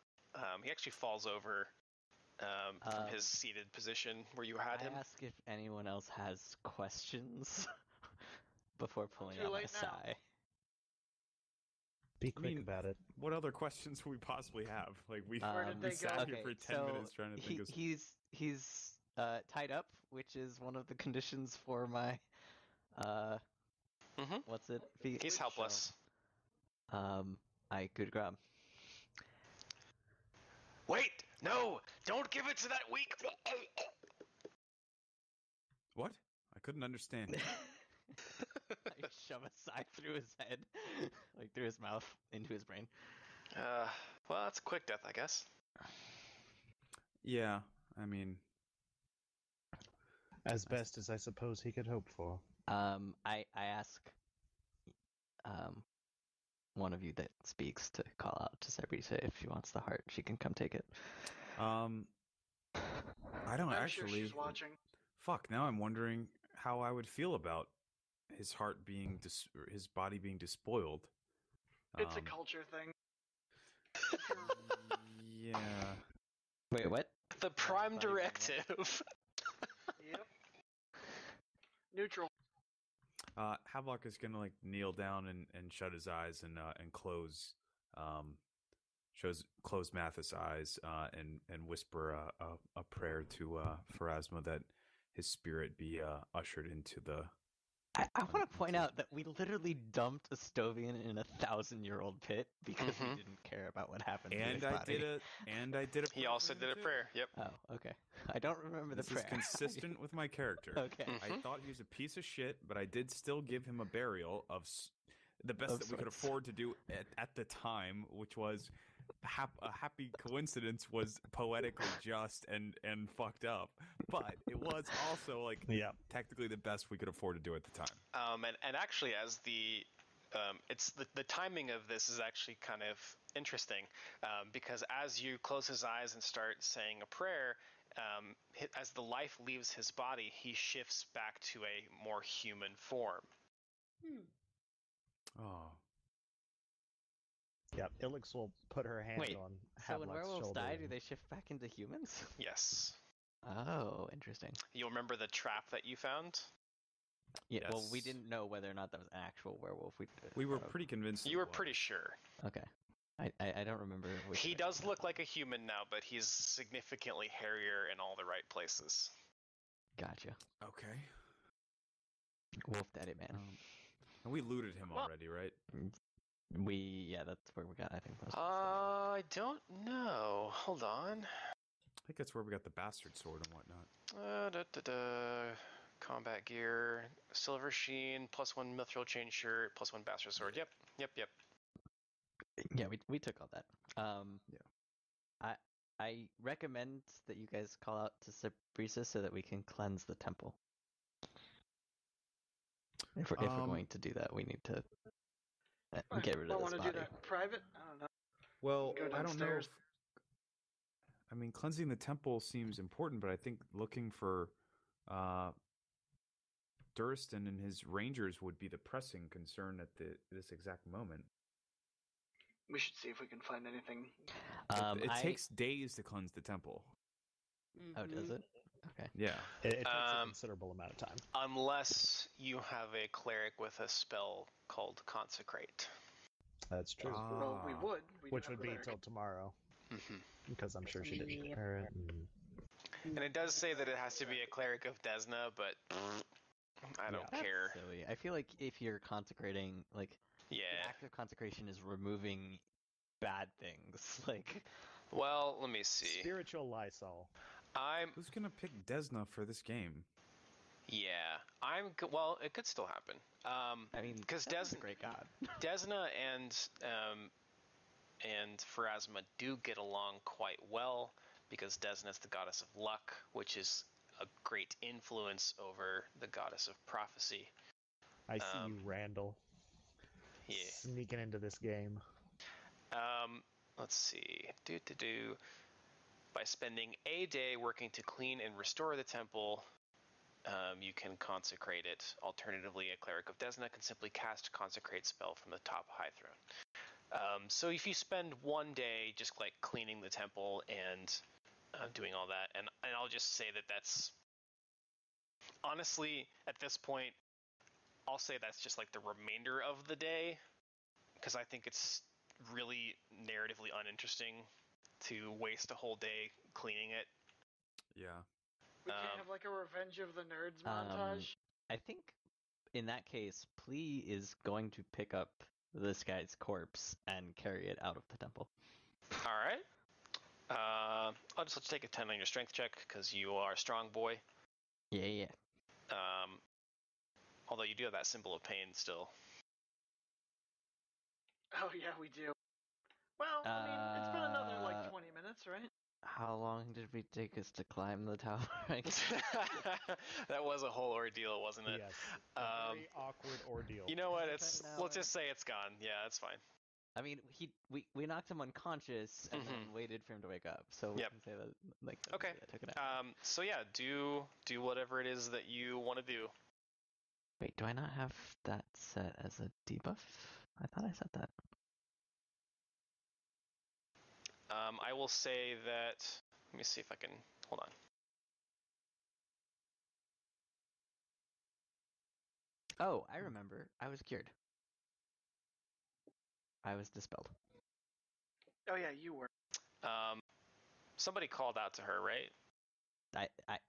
He actually falls over from his seated position where you had him. I ask if anyone else has questions before pulling Too out my late now. sai. Be quick about it. What other questions would we possibly have? Like we Where did they sat go? here for 10 minutes trying to think of. He's tied up, which is one of the conditions for my Mm-hmm. what's it? Feat. He's helpless. I could grab. Wait! No! Don't give it to that weak... What? I couldn't understand. I shove a scythe through his head, like through his mouth into his brain. Well, that's a quick death, I guess. Yeah, I mean, As best as I suppose he could hope for. I ask one of you that speaks to call out to Sabrisa if she wants the heart. She can come take it. I don't I'm actually. sure she's watching. Fuck. Now I'm wondering how I would feel about his heart being his body being despoiled. It's a culture thing. Yeah. Wait, what? The Prime Directive. Yep. Neutral. Havelock is gonna like kneel down and shut his eyes and close close Mathis' eyes and whisper a prayer to Pharasma that his spirit be ushered into the. I want to point out that we literally dumped Estovian in a 1,000-year-old pit because we didn't care about what happened to his body. I did a. He also did a prayer. Yep. Oh, okay. I don't remember the prayer. This is consistent with my character. Okay. I thought he was a piece of shit, but I did still give him a burial of the best that we could afford to do at the time, which was a happy coincidence was poetically just and fucked up, but it was also like technically the best we could afford to do at the time. And actually, as it's the timing of this is actually kind of interesting because as you close his eyes and start saying a prayer, as the life leaves his body, he shifts back to a more human form. Oh. Yeah, Ilix will put her hand on so Havelock's when werewolves shoulder. die, do they shift back into humans? Yes. Oh, interesting. You'll remember the trap that you found? Yeah, Yes. well, we didn't know whether or not that was an actual werewolf. We were pretty convinced. You were pretty sure. Okay. I don't remember which. He does look like a human now, but he's significantly hairier in all the right places. Gotcha. Okay. Wolf daddy man. And we looted him already, right? That's where we got, I think. I don't know. Hold on. I think that's where we got the bastard sword and whatnot. Combat gear, silver sheen, +1 mithril chain shirt, +1 bastard sword. Yep. Yeah, we took all that. Yeah. I recommend that you guys call out to Sabrisa so that we can cleanse the temple. If we're going to do that, we need to get rid of this body. I want to do that in private. I don't know. Well, Go I don't know. downstairs. I mean, cleansing the temple seems important, but I think looking for Duristan and his rangers would be the pressing concern at this exact moment. We should see if we can find anything. It takes days to cleanse the temple. Oh, does it? Okay. Yeah. It takes a considerable amount of time. Unless you have a cleric with a spell called Consecrate. That's true. Well, we would. Which would be until tomorrow. Because I'm sure she didn't prepare it. And it does say that it has to be a cleric of Desna, but I don't care. That's silly. I feel like if you're consecrating, like, the act of consecration is removing bad things. Like, well, let me see. Spiritual Lysol. Who's gonna pick Desna for this game? Yeah, well, it could still happen. I mean, because Desna's a great god. Desna and Pharasma do get along quite well because Desna is the goddess of luck, which is a great influence over the goddess of prophecy. I see you, Randall. Yeah. Sneaking into this game. Let's see. By spending a day working to clean and restore the temple, you can consecrate it. Alternatively, a cleric of Desna can simply cast consecrate spell from the top high throne. So if you spend one day just like cleaning the temple and doing all that, and I'll just say that's honestly at this point, I'll say that's just like the remainder of the day, because I think it's really narratively uninteresting to waste a whole day cleaning it. Yeah. We can't have like a Revenge of the Nerds montage. I think in that case, Plea is going to pick up this guy's corpse and carry it out of the temple. All right. I'll just let you take a 10 on your strength check because you are a strong boy. Yeah. Although you do have that symbol of pain still. Oh yeah, we do. Well, I mean, it's been another like 20 minutes, right? How long did we take us to climb the tower? That was a whole ordeal, wasn't it? Yes, a very awkward ordeal. You know what? It's been an Let's hour. just say it's gone. Yeah, that's fine. I mean, we knocked him unconscious and then waited for him to wake up. So we Yep. can say that like Okay. yeah, took an hour. So yeah, do whatever it is that you want to do. Wait, do I not have that set as a debuff? I thought I set that. I will say that. Let me see if I can. Hold on. Oh, I remember. I was cured. I was dispelled. Oh yeah, you were. Somebody called out to her, right?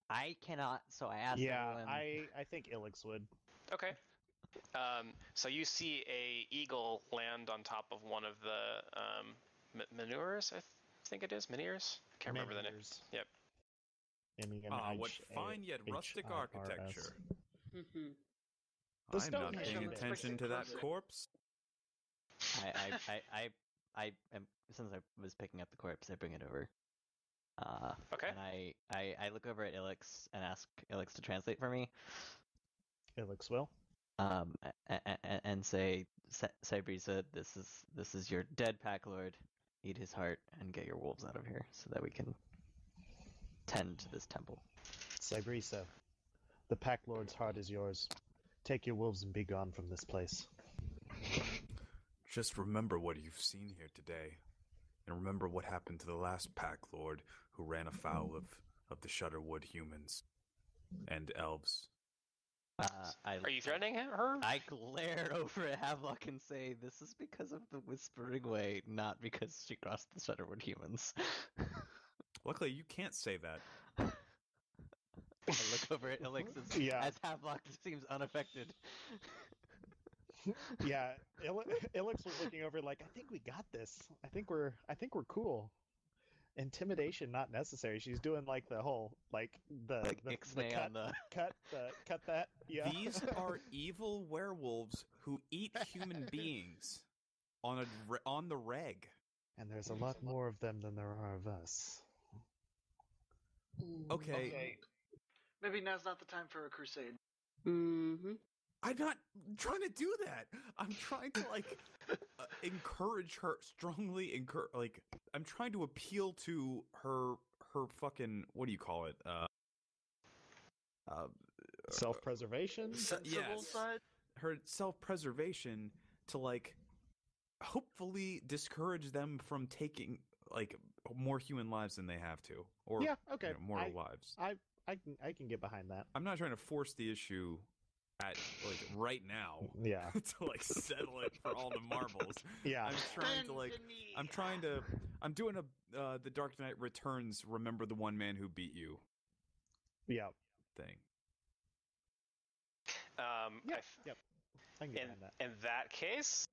I cannot, so I asked Yeah, everyone. I think Ilix would. Okay. So you see a eagle land on top of one of the manures, I think it is. Menhirs? Can't remember the name. Menhirs. Yep. What fine yet rustic architecture. Mhm. The I'm not stone paying hand. attention to that corpse. I am, since I was picking up the corpse, I bring it over. Okay. And I look over at Ilix and ask Ilix to translate for me. Ilix will. And say, Cybrisa, this is your dead pack lord. Eat his heart and get your wolves out of here so that we can tend to this temple. Cybrisa, the Pack Lord's heart is yours. Take your wolves and be gone from this place. Just remember what you've seen here today, and remember what happened to the last Pack Lord who ran afoul of the Shutterwood humans and elves. Are you threatening her? I glare over at Havelock and say, "This is because of the Whispering Way, not because she crossed the Shutterwood humans." Luckily, you can't say that. I look over at Ilix as Havelock seems unaffected. Yeah, Ilix was looking over like, I think we got this. I think we're cool. Intimidation not necessary. She's doing like the whole like the Ixnay cut, on the cut that. Yeah. These are evil werewolves who eat human beings on the reg. And there's a lot more of them than there are of us. Okay. Maybe now's not the time for a crusade. Mm-hmm. I'm not trying to do that. I'm trying to encourage her strongly. I'm trying to appeal to her fucking, what do you call it? Self-preservation. Sensible side. Her self-preservation to hopefully discourage them from taking more human lives than they have to, or yeah, okay, mortal lives. I can get behind that. I'm not trying to force the issue at right now. Yeah. To settle it for all the marbles. Yeah. I'm doing the Dark Knight Returns, remember the one man who beat you. Yeah. Thing. Yep. I can get behind that. In that case,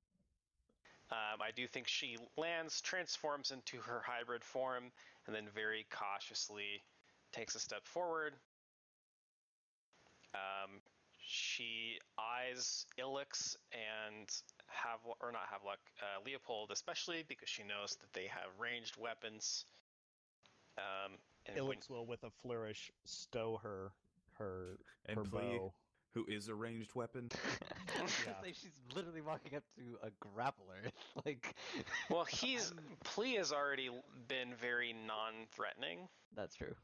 I do think she lands, transforms into her hybrid form, and then very cautiously takes a step forward. She eyes Ilix and Leopold, especially because she knows that they have ranged weapons. And Ilix will, with a flourish, stow her bow. Who is a ranged weapon? She's literally walking up to a grappler. Well, Plee has already been very non-threatening. That's true.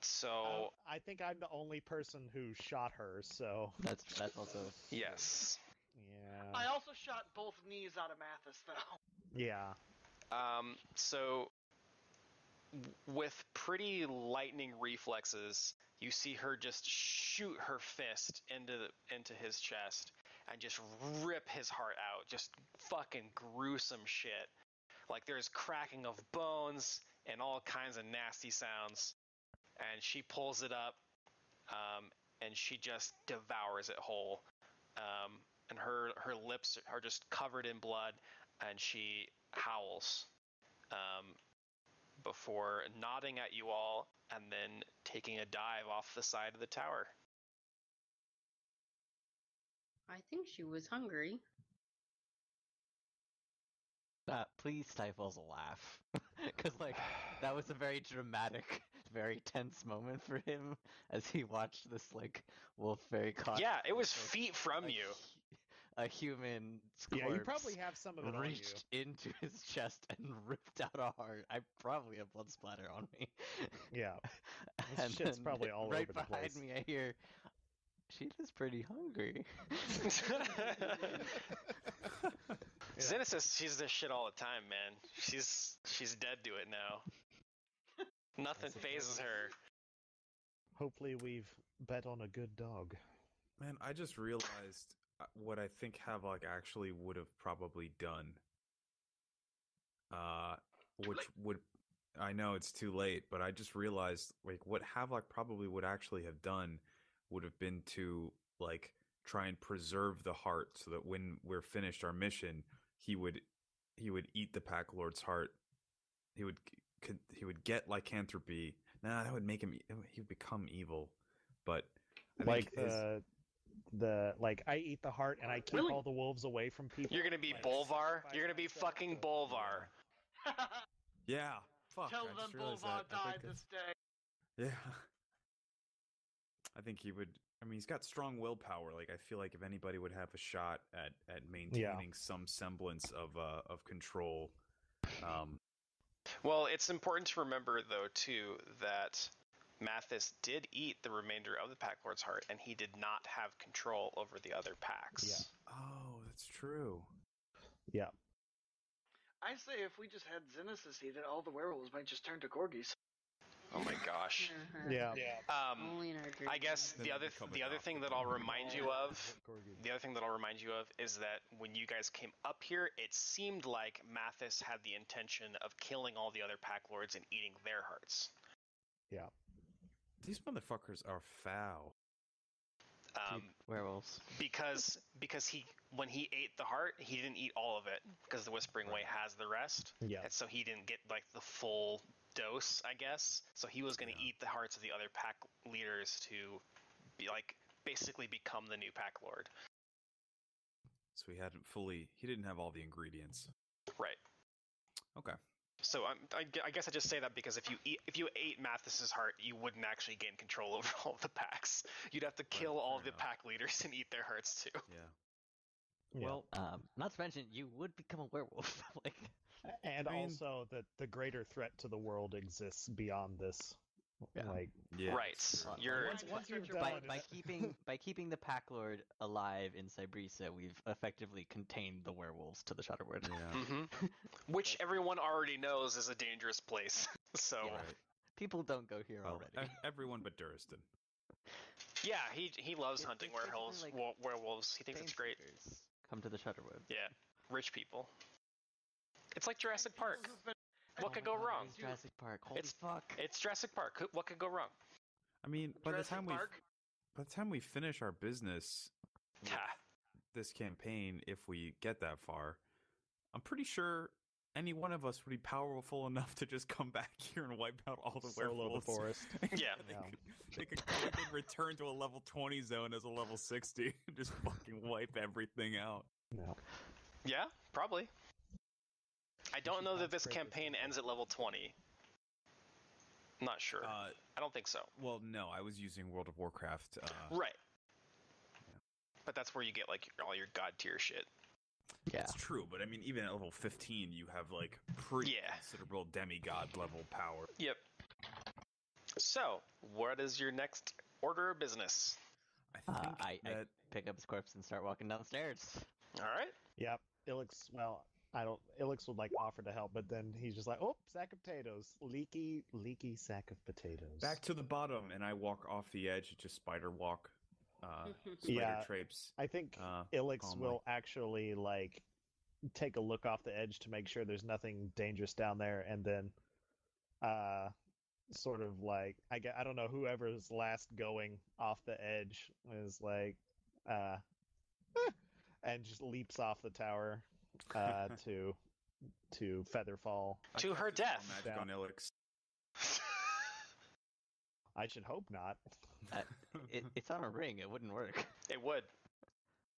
So I think I'm the only person who shot her. So that's also yes. Yeah. I also shot both knees out of Mathis, though. Yeah. So with pretty lightning reflexes, you see her just shoot her fist into his chest and just rip his heart out. Just fucking gruesome shit. There's cracking of bones and all kinds of nasty sounds. And she pulls it up, and she just devours it whole. And her lips are just covered in blood, and she howls. Before nodding at you all and then taking a dive off the side of the tower. I think she was hungry. Please stifles a laugh, because like that was a very dramatic, very tense moment for him as he watched this like wolf very caught. Yeah, it was feet from a, you. A human corpse Yeah, you probably have some of it on you. reached into his chest and ripped out a heart. I probably have blood splatter on me. Yeah. This And shit's then probably all right over the behind place. me, I hear she is pretty hungry. Zenith says she's this shit all the time, man. She's dead to it now. Nothing phases her. Hopefully we've bet on a good dog. Man, I just realized what I think Havelock actually would have probably done. Which would, I know it's too late, but I just realized like what Havelock probably would actually have done would have been to like try and preserve the heart so that when we're finished our mission, he would eat the Pack Lord's heart. He would get lycanthropy. Nah, that would make him. He would become evil. But I Like think the like I eat the heart and I keep all the wolves away from people. You're gonna be Like, Bolvar. sacrifice You're gonna be myself fucking to- Bolvar. yeah. Fuck. Tell I them just realized Bolvar that. I died think this day. Yeah. I think he would. I mean, he's got strong willpower. Like, I feel like if anybody would have a shot at maintaining some semblance of control. Well, it's important to remember, though, too, that Mathis did eat the remainder of the Pack Lord's heart, and he did not have control over the other packs. Yeah. Oh, that's true. Yeah. I say if we just had Xenesis eat it, all the werewolves might just turn to corgis. Oh my gosh. Yeah. Only in our dreams. I guess Then the they other become thing adopted. that I'll remind you of, is that when you guys came up here, it seemed like Mathis had the intention of killing all the other Pack Lords and eating their hearts. Yeah. These motherfuckers are foul. Werewolves. Because he, when he ate the heart, he didn't eat all of it because the Whispering Way has the rest. Yeah. And so he didn't get like the full dose, I guess. So he was going to eat the hearts of the other pack leaders to be like basically become the new Pack Lord. So he didn't have all the ingredients. Right. Okay. So I guess I just say that because if you ate Mathis's heart, you wouldn't actually gain control over all the packs. You'd have to kill all the pack leaders and eat their hearts too. Yeah. Well, not to mention you would become a werewolf. Like, and I mean- also that the greater threat to the world exists beyond this. Yeah. Like, Yeah. Right. You're once you've by done keeping the Pack Lord alive in Cybrisa, we've effectively contained the werewolves to the Shudderwood. Yeah. which everyone already knows is a dangerous place. So Yeah. Right. People don't go here Well, already. everyone but Duristan. yeah, he loves It's hunting basically werewolves. like Werewolves. He thinks it's great. Painseekers come to the Shudderwood. Yeah, rich people. It's like Jurassic Park. People who've been- What could go wrong? It's Jurassic Park. Holy It's- fuck. It's Jurassic Park. What could go wrong? I mean, by the Jurassic Park? time we finish our business, Ha. this campaign, if we get that far, I'm pretty sure any one of us would be powerful enough to just come back here and wipe out all the solo the werewolves. forest. Yeah. They could return to a level 20 zone as a level 60 and just fucking wipe everything out. No. Yeah, probably. I don't know that this consecrate this campaign thing. ends at level 20. Not sure. I don't think so. Well, no, I was using World of Warcraft. Right. Yeah. But that's where you get like all your god tier shit. Yeah. It's true, but I mean, even at level 15, you have like pretty considerable demigod level power. Yep. So, what is your next order of business? I think I that pick up his corpse and start walking downstairs. All right. Yep. Ilix, well, Ilix would like offer to help, but then he's just like, oh, sack of potatoes. Leaky sack of potatoes. back to the bottom, and I walk off the edge, just spider walk, spider Yeah. traipse. I think Uh, Ilix calmly. will actually like take a look off the edge to make sure there's nothing dangerous down there, and then sort of like I don't know, whoever's last going off the edge is like and just leaps off the tower to Featherfall. To her death. Magic Down. on Ilix. I should hope not. It's on a ring. It wouldn't work. It would.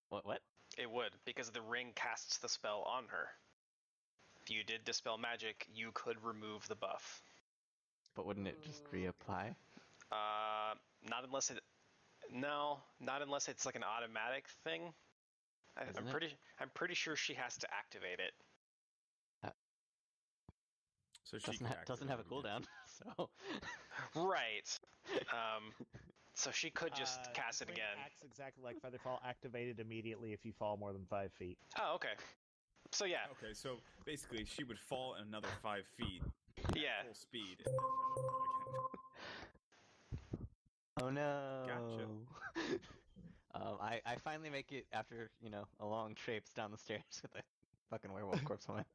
What? It would, because the ring casts the spell on her. If you did Dispel Magic, you could remove the buff. But wouldn't it just reapply? Not unless it... No, not unless it's like an automatic thing. Isn't it? I'm pretty sure she has to activate it. So she Doesn't have a cooldown, so... Right. So she could just cast it Ring again. acts exactly like Featherfall, activated immediately if you fall more than 5 feet. Oh, okay. So yeah. Okay, so basically she would fall another 5 feet Yeah. full speed and then Featherfall again. Oh no! Gotcha. I finally make it after, a long traipse down the stairs with a fucking werewolf corpse on it.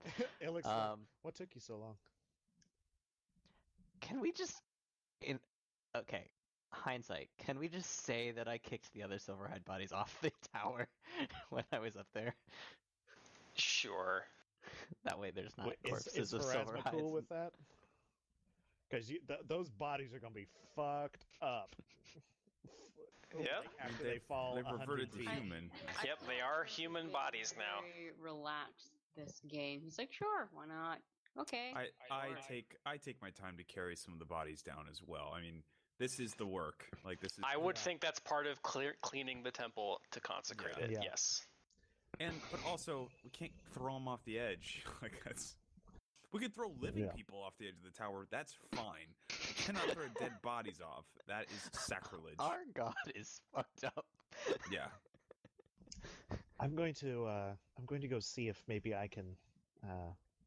Alex, what took you so long? Can we just... Okay, hindsight, can we just say that I kicked the other silverhide bodies off the tower when I was up there? Sure. That way there's not Is corpses of Pharasma silverhides. cool with that? Because those bodies are going to be fucked up. Yep. After they fall They've 100 reverted to feet. human. Yep, they are human bodies now. Very relaxed this game. He's like, sure, why not? Okay. I take my time to carry some of the bodies down as well. I mean, this is the work. Like this is. I would think that's part of cleaning the temple to consecrate it. Yeah. Yes. But also we can't throw them off the edge. Like that's. We could throw living people off the edge of the tower. That's fine. We cannot throw dead bodies off. That is sacrilege. Our god is fucked up. Yeah. I'm going to go see if maybe I can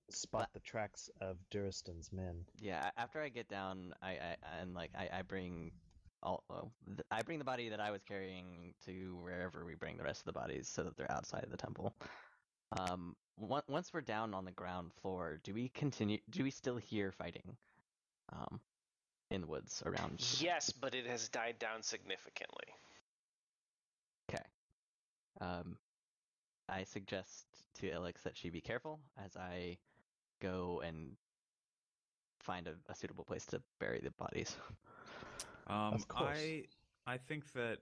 spot the tracks of Duristan's men. Yeah, after I get down, I bring I bring the body that I was carrying to wherever we bring the rest of the bodies, so that they're outside of the temple. Once we're down on the ground floor, do we still hear fighting in the woods around? Yes, but it has died down significantly. Okay. I suggest to Ilix that she be careful as I go and find a suitable place to bury the bodies. Of course. I think that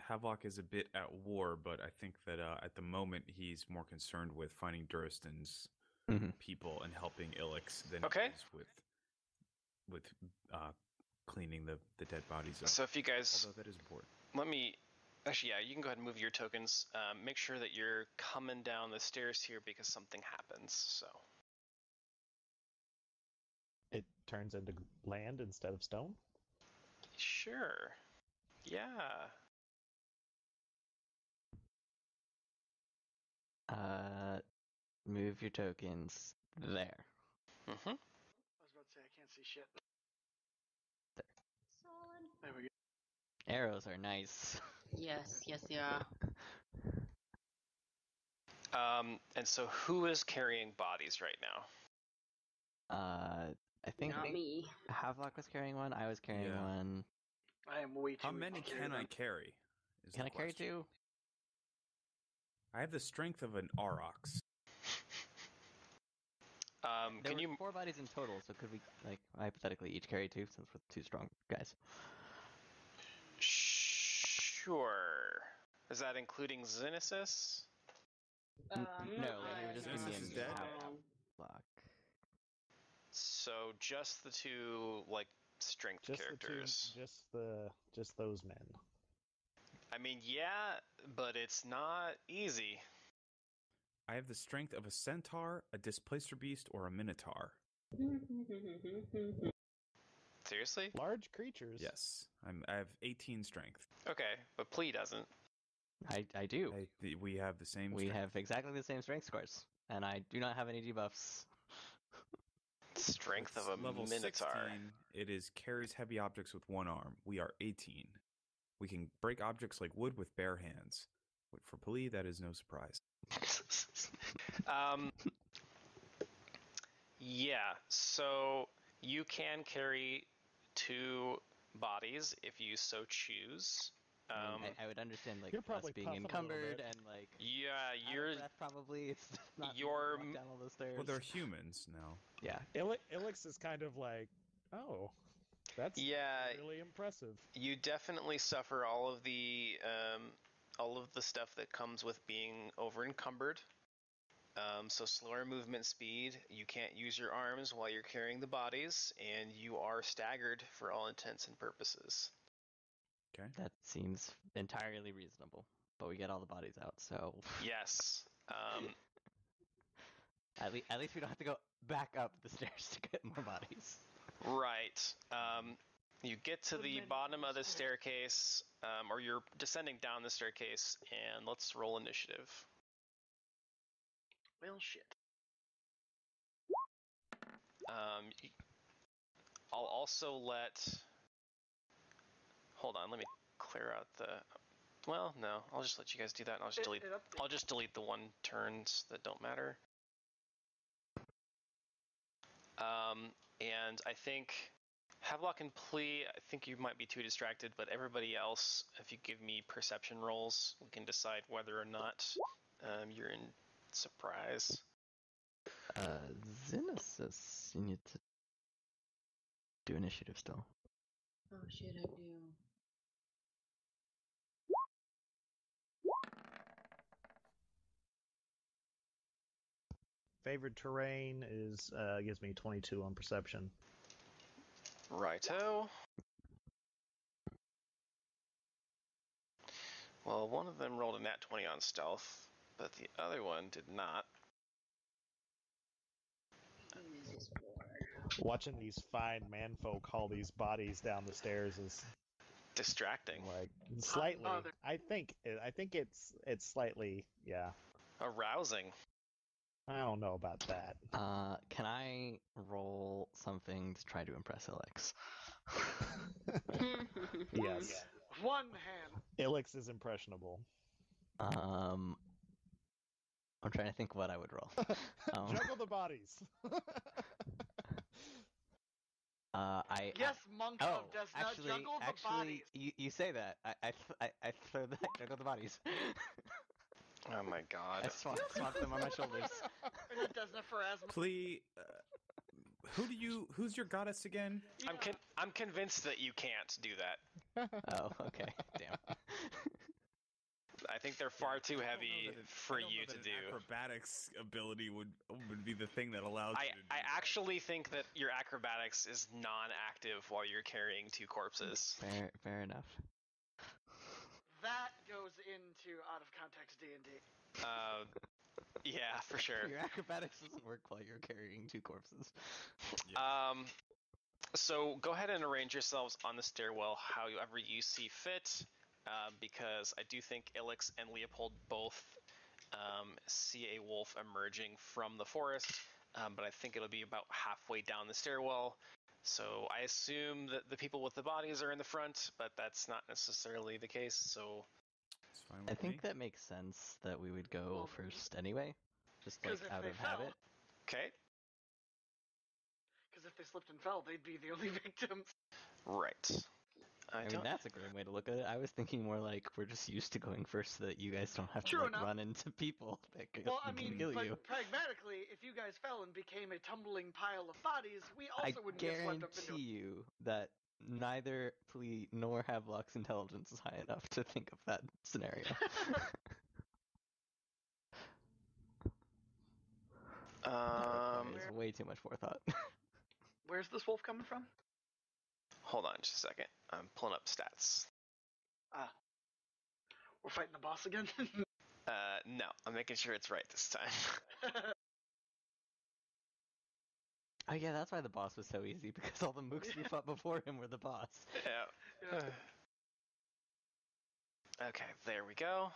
Havelock is a bit at war, but I think that at the moment he's more concerned with finding Duristan's people and helping Ilix than he is with cleaning the dead bodies up. So if you guys... Although that is important. Let me... Actually, yeah, you can go ahead and move your tokens. Make sure that you're coming down the stairs here because something happens, so... It turns into land instead of stone? Sure. Yeah. Move your tokens there. Mm-hmm. I was about to say I can't see shit. Solid. There we go. Arrows are nice. Yes, they are. And so who is carrying bodies right now? I think Not me. Havelock was carrying one. I was carrying one. I am way too How weak many to carry can I them. carry? Can I carry two? I have the strength of an aurochs. There Can were you... 4 bodies in total, so could we, hypothetically each carry 2 since we're 2 strong guys? Sure. Is that including Xenesis? No, we were just Xenesis being is dead? Havelock. So just the 2, strength characters. Just those men. I mean, yeah, but it's not easy. I have the strength of a centaur, a displacer beast, or a minotaur. Seriously? Large creatures. Yes, I have 18 strength. Okay, but Plea doesn't. I do. We have the same. We strength. have exactly the same strength scores, and I do not have any debuffs. Strength of a level Minotaur. 16, it is carries heavy objects with one arm. We are 18. We can break objects like wood with bare hands. For Pali, that is no surprise. Yeah, so you can carry 2 bodies if you so choose. I would understand You're us probably being puffing a little encumbered bit. and yeah, out of you're breath probably. It's not You're- walk down all those stairs. Well, they're humans now. Yeah. Ilix is kind of like, oh, that's yeah, really impressive. you definitely suffer all of the all of the stuff that comes with being over encumbered. So slower movement speed, you can't use your arms while you're carrying the bodies, and you are staggered for all intents and purposes. Okay. That seems entirely reasonable, but we get all the bodies out, so Yes. at least we don't have to go back up the stairs to get more bodies. Right. You get to the bottom of the staircase, or you're descending down the staircase, and let's roll initiative. Well, shit. I'll also let... Hold on, let me clear out the... Well, no, I'll just let you guys do that, and I'll just delete the one turns that don't matter. And I think Havelock and Plea, I think you might be too distracted, but everybody else, if you give me perception rolls, we can decide whether or not you're in surprise. Xenesis, you need to do initiative still. Oh shit, I do. Favored terrain is gives me 22 on perception. Righto. Well, one of them rolled a nat 20 on stealth, but the other one did not. This is 4. Watching these fine manfolk haul these bodies down the stairs is Distracting. like slightly. Unbothered. I think it's slightly, yeah. Arousing. I don't know about that. Can I roll something to try to impress Alex? Yes. One hand. Ilix is impressionable. I'm trying to think what I would roll. Juggle the bodies. Yes, monk of Desna, juggle the bodies. You say that. I throw that, juggle the bodies. Oh my I god. swap them on my shoulders. Desna for asthma. Plea, who's your goddess again? I'm convinced that you can't do that. Oh, okay. Damn. I think they're far too heavy for you to do. Acrobatics ability would be the thing that allows you to do I that. actually think that your acrobatics is non-active while you're carrying two corpses. Fair enough. That goes into out of context D&D. Yeah, for sure. Your acrobatics doesn't work while you're carrying two corpses. So go ahead and arrange yourselves on the stairwell however you see fit, because I do think Ilix and Leopold both see a wolf emerging from the forest, but I think it'll be about halfway down the stairwell. So I assume that the people with the bodies are in the front, but that's not necessarily the case, so... It's fine with I think me. that makes sense that we would go first anyway, just like 'Cause if out they of fell- habit. Okay. Because if they slipped and fell, they'd be the only victims. Right. I mean, that's a great way to look at it. I was thinking more like we're just used to going first so that you guys don't have True to enough. run into people that Well, I can mean, kill but you. pragmatically, if you guys fell and became a tumbling pile of bodies, we also I wouldn't get swept up into guarantee you that neither Plea nor Havelock's intelligence is high enough to think of that scenario. That requires way too much forethought. Where's this wolf coming from? Hold on just a second. I'm pulling up stats. Ah. We're fighting the boss again? No, I'm making sure it's right this time. Oh yeah, that's why the boss was so easy, because all the mooks we fought before him were the boss. Yeah. Okay, there we go.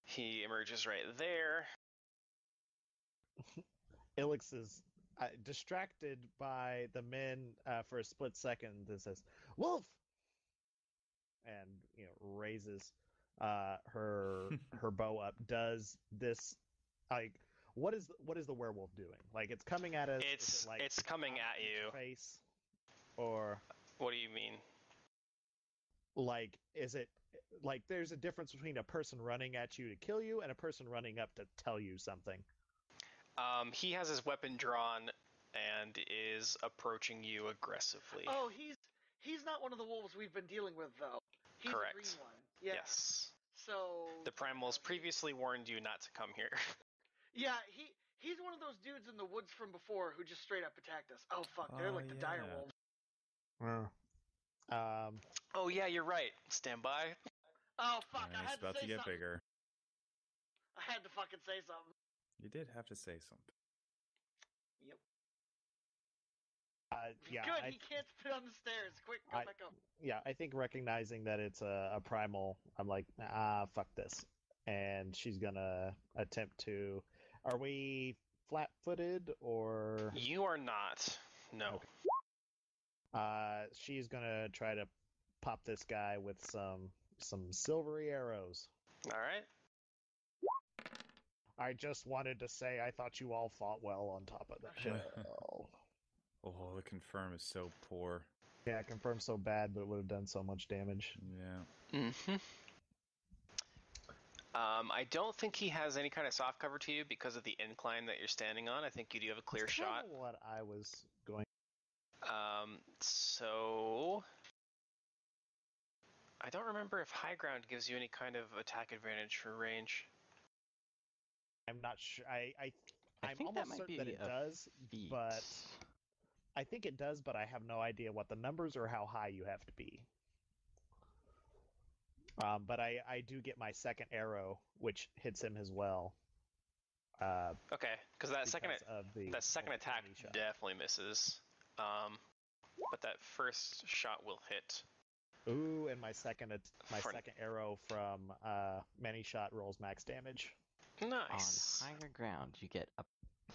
He emerges right there. Ilix is distracted by the men for a split second that says, "Wolf!" and raises her bow up. Does this like what is the werewolf doing? Like it's coming at us. It's coming at you. Face, or what do you mean? Like is it like there's a difference between a person running at you to kill you and a person running up to tell you something? He has his weapon drawn and is approaching you aggressively. Oh, he's not one of the wolves we've been dealing with, though. He's Correct. a green one. Yeah. Yes. So The primals previously warned you not to come here. yeah, he's one of those dudes in the woods from before who just straight up attacked us. Oh fuck, they're like the dire yeah. wolves. Oh yeah, you're right. Stand by. Oh fuck, I It's had to about say to get something. bigger. I had to fucking say something. You did have to say something. Yep. Yeah. Good, he can't spit on the stairs. Quick, go back up. Yeah, I think recognizing that it's a primal, I'm like, fuck this. And she's gonna attempt to. Are we flat-footed or? You are not. No. Okay. She's gonna try to pop this guy with some silvery arrows. All right. I just wanted to say I thought you all fought well on top of that. Well, Oh, the confirm is so poor. yeah, confirmed so bad, but it would have done so much damage. Yeah. Mm-hmm. I don't think he has any kind of soft cover to you because of the incline that you're standing on. I think you do have a clear That's shot. kinda what I was going. So I don't remember if high ground gives you any kind of attack advantage for range. I'm not sure. I'm think that almost might certain be that it a does, feat. but I think it does, but I have no idea what the numbers or how high you have to be. But I do get my second arrow, which hits him as well. Okay, because that second attack mini shot. definitely misses. But that first shot will hit. Ooh, and my second For- second arrow from many shot rolls max damage. Nice. On higher ground, you get a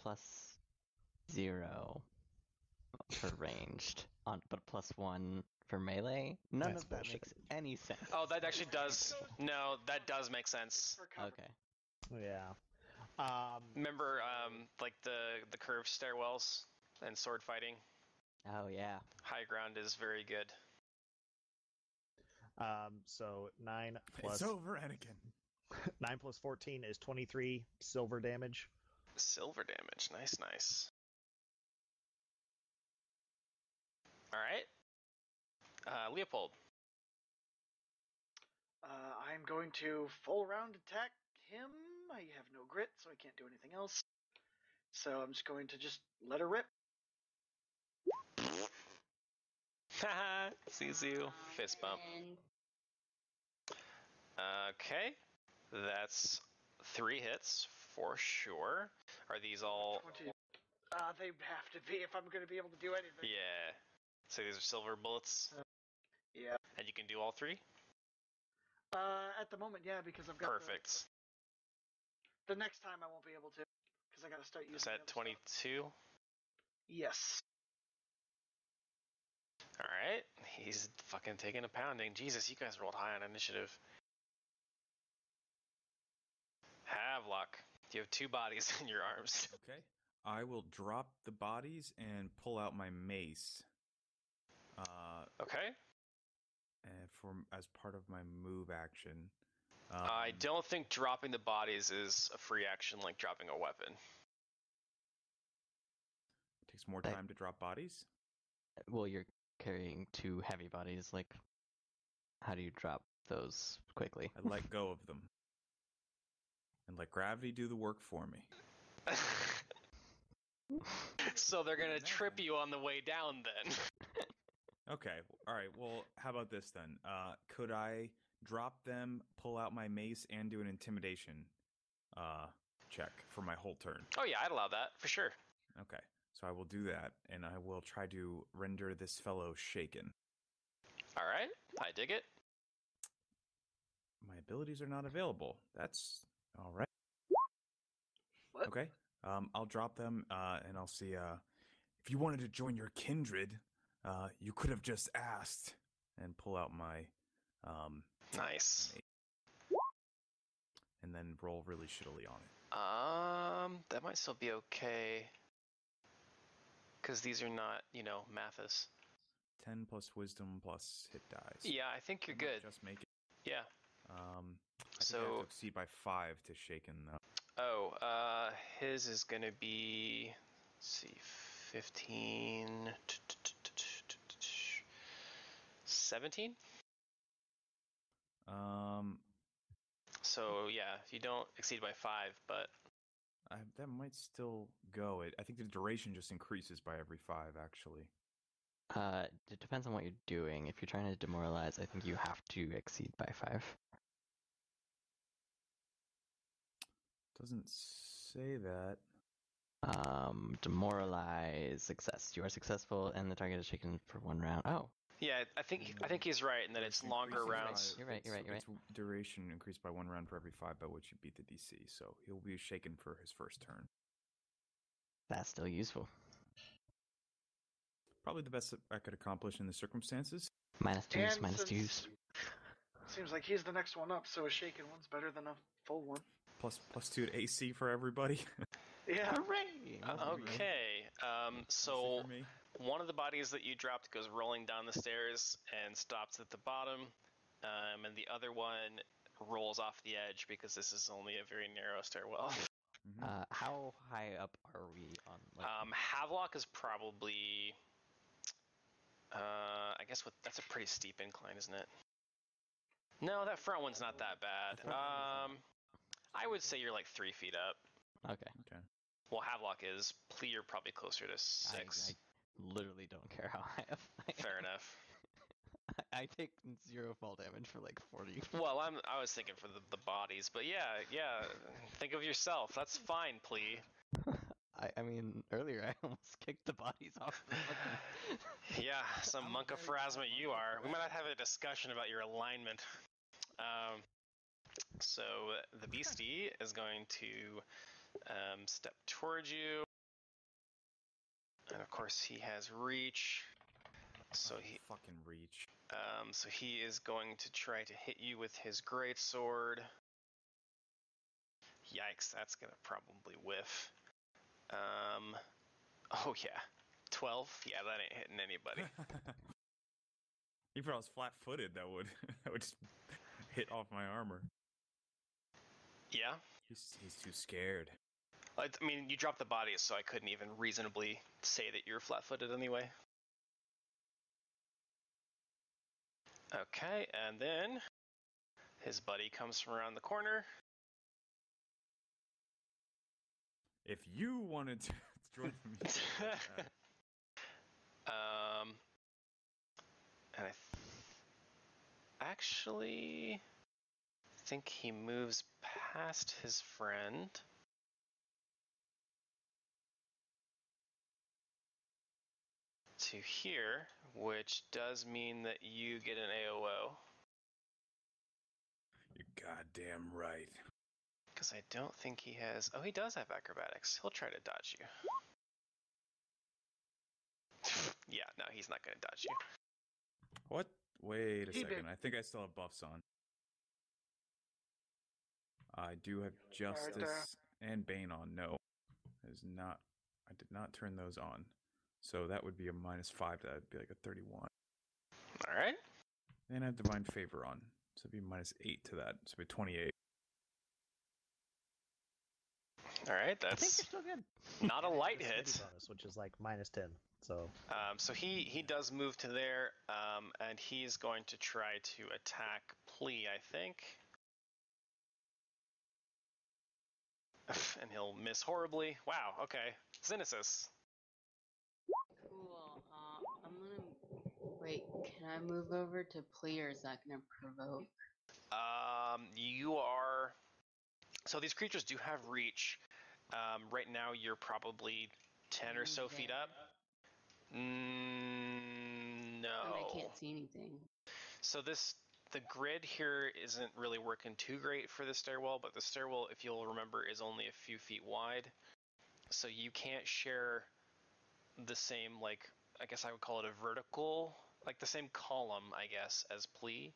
+0 for ranged, but +1 for melee. None That's of that bullshit. makes any sense. Oh, that actually does. No, that does make sense. For cover. Okay. Yeah. Remember, like the curved stairwells and sword fighting? Oh yeah. High ground is very good. So 9 plus It's over, Anakin. 9 plus 14 is 23 silver damage. Silver damage. Nice, nice. All right. Leopold. I'm going to full round attack him. I have no grit, so I can't do anything else. So I'm just going to let her rip. Haha, sees you. Fist bump. And Okay. That's 3 hits for sure. Are these all... 20. They have to be if I'm going to be able to do anything. Yeah. So these are silver bullets? Yeah. And you can do all 3? At the moment, yeah, because I've got Perfect. The next time I won't be able to, because I got to start using. Is that 22? Yes. Alright. He's fucking taking a pounding. Jesus, you guys rolled high on initiative. Havelock. You have 2 bodies in your arms. Okay. I will drop the bodies and pull out my mace. Okay. And as part of my move action. I don't think dropping the bodies is a free action like dropping a weapon. It takes more time to drop bodies. Well, you're carrying 2 heavy bodies. Like, how do you drop those quickly? I let go of them. And let gravity do the work for me. So they're gonna trip you on the way down then. Okay. All right. Well, how about this then? Could I drop them, pull out my mace, and do an intimidation check for my whole turn? Oh yeah, I'd allow that for sure. Okay. So I will do that, and I will try to render this fellow shaken. All right, I dig it. My abilities are not available. That's all right. What? Okay. I'll drop them, and I'll see. If you wanted to join your kindred, you could have just asked, and pull out my. Nice. And then roll really shittily on it. That might still be okay. Because these are not, Mathis. 10 plus wisdom plus hit dice. Yeah, I think you're I might good. Just make it. Yeah. I think I So- have to exceed by 5 to shaken though. Oh, his is gonna be, let's see, 15, 17? So yeah, if you don't exceed by 5, but That might still go. I think the duration just increases by every 5, actually. It depends on what you're doing. If you're trying to demoralize, I think you have to exceed by 5. Doesn't say that. Demoralize, success. You are successful, and the target is shaken for 1 round. Oh, yeah, I think he's right in that it's longer Increases rounds. by- You're right, you're right, you're Its duration increased by 1 round for every 5 by which you beat the DC, so he'll be shaken for his first turn. that's still useful. Probably the best that I could accomplish in the circumstances. Minus 2s, And minus since 2s. seems like he's the next one up, so a shaken one's better than a full one. Plus 2 to AC for everybody. Yeah. Hooray! Okay, AC so for me. one of the bodies that you dropped goes rolling down the stairs and stops at the bottom, and the other one rolls off the edge because this is only a very narrow stairwell. How high up are we on? Like, Havelock is probably, I guess that's a pretty steep incline, isn't it? No, that front one's not that bad. I would say you're like 3 feet up. okay. Okay. Well, Havelock is. Plea, you're probably closer to 6. I literally don't care how high up I am. Fair enough. I take 0 fall damage for like 40. Well, I was thinking for the bodies, but yeah. Think of yourself. That's fine, Plea. I mean, earlier I almost kicked the bodies off the fucking... Yeah, some monk of Pharasma you are. We might have a discussion about your alignment. So the beastie is going to step towards you, and of course he has reach. So he fucking reach. so he is going to try to hit you with his greatsword. Yikes, that's gonna probably whiff. Oh yeah, 12. Yeah, that ain't hitting anybody. Even if I was flat-footed, that would just hit off my armor. Yeah. He's too scared. I mean, you dropped the bodies, so I couldn't even reasonably say that you're flat-footed anyway. Okay, and then his buddy comes from around the corner. If you wanted to join me, And I actually think he moves past his friend. To here, which does mean that you get an AOO. you're goddamn right. Because I don't think he has... Oh, he does have acrobatics. He'll try to dodge you. Yeah, no, he's not going to dodge you. What? Wait a He second. did. I think I still have buffs on. I do have Justice and Bane on. No, is not. I did not turn those on. So that would be a -5. That would be like a 31. All right. And I have Divine Favor on. So it'd be -8 to that. So it'd be 28. All right, I think that's you're still good. not a light The hit. steady bonus, which is like -10. So So he does move to there, and he's going to try to attack Plea, I think. And he'll miss horribly. Wow, okay. Xenesis. Cool. I'm gonna wait. Can I move over to plea, or is that gonna provoke? You are... So these creatures do have reach. Right now you're probably 10 or so feet up. No. And I can't see anything. So the grid here isn't really working too great for the stairwell, but the stairwell, if you'll remember, is only a few feet wide. So you can't share the same, like, I guess I would call it a vertical, like the same column, I guess, as Plea.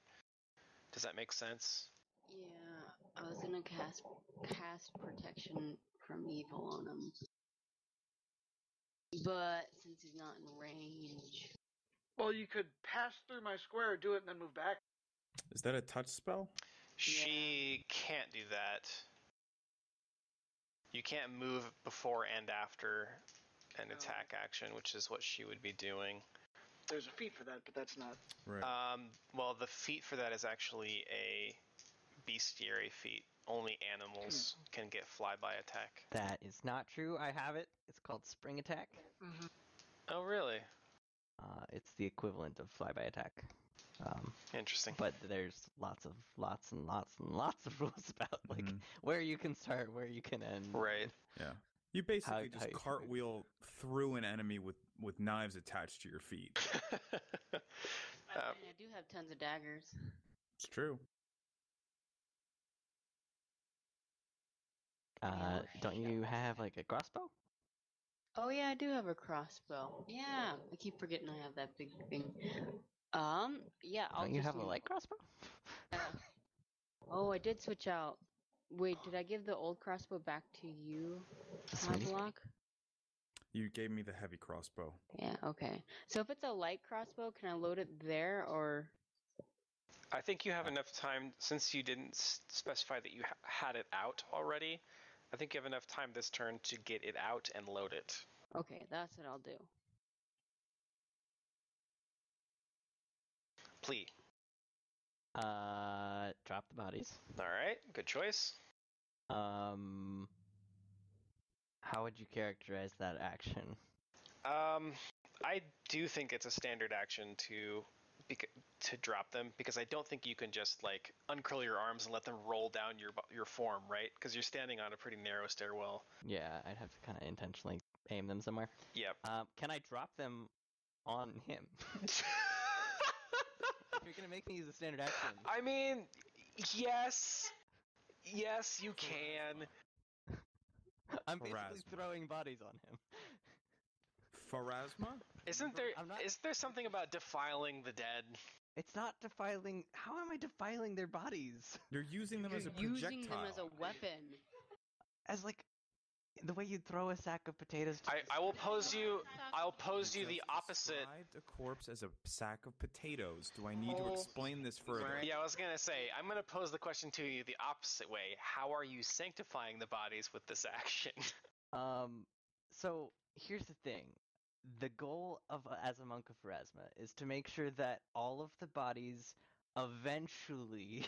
Does that make sense? Yeah, I was gonna cast protection from evil on him, but since he's not in range, Well, you could pass through my square, do it, and then move back. Is that a touch spell? She can't do that. You can't move before and after an attack action, which is what she would be doing. There's a feat for that, but that's not. Right. Well, the feat for that is actually a bestiary feat. Only animals can get flyby attack. That is not true. I have it. It's called spring attack. Oh, really? It's the equivalent of flyby attack. Interesting. But there's lots and lots of rules about like where you can start, where you can end. Right. Yeah. You basically How just you cartwheel through an enemy with knives attached to your feet. I do have tons of daggers. It's true. Don't you have like a crossbow? Oh yeah, I do have a crossbow. Yeah, I keep forgetting I have that big thing. Yeah, I'll Don't you just have a light crossbow? Oh, I did switch out. Wait, did I give the old crossbow back to you, Block? You gave me the heavy crossbow. Yeah, okay. So if it's a light crossbow, can I load it there, or? I think you have enough time, since you didn't specify that you had it out already, I think you have enough time this turn to get it out and load it. Okay, that's what I'll do. Plea. Drop the bodies. Alright, good choice. How would you characterize that action? I do think it's a standard action to drop them, because I don't think you can just like uncurl your arms and let them roll down your form, right? Because you're standing on a pretty narrow stairwell. Yeah, I'd have to kind of intentionally aim them somewhere. Yep. Can I drop them on him? If you're gonna make me use a standard action. I mean, yes, you can. I'm basically throwing bodies on him. Pharasma? Isn't there something about defiling the dead? It's not defiling. How am I defiling their bodies? You're using them as a projectile. Using them as a weapon. As like the way you'd throw a sack of potatoes. I'll pose you the opposite. Described a corpse as a sack of potatoes. Do I need to explain this further? Yeah, I was gonna say, I'm gonna pose the question to you the opposite way. How are you sanctifying the bodies with this action? So here's the thing. The goal of as a monk of Pharasma is to make sure that all of the bodies eventually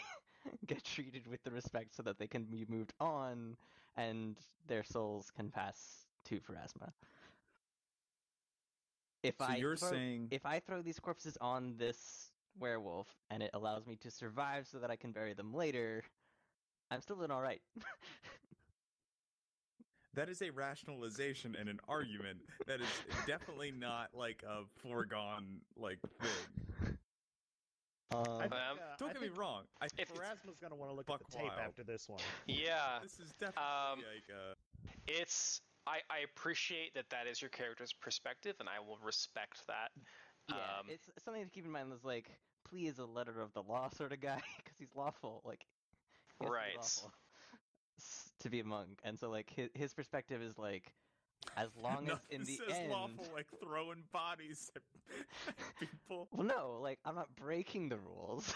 get treated with the respect so that they can be moved on and their souls can pass to Pharasma. If I throw these corpses on this werewolf and it allows me to survive so that I can bury them later, I'm still doing all right. That is a rationalization and an argument. That is definitely not like a foregone like thing. Don't get me wrong. I think Pharasma's gonna want to look at the tape after this one. Yeah. This is definitely I appreciate that is your character's perspective, and I will respect that. Yeah, it's something to keep in mind. Is like, Plea is a letter of the law sort of guy because he's lawful. Like, he has to be lawful to be a monk, and so like his perspective is like, as long as in the end, lawful like throwing bodies at people. Well, no, like I'm not breaking the rules.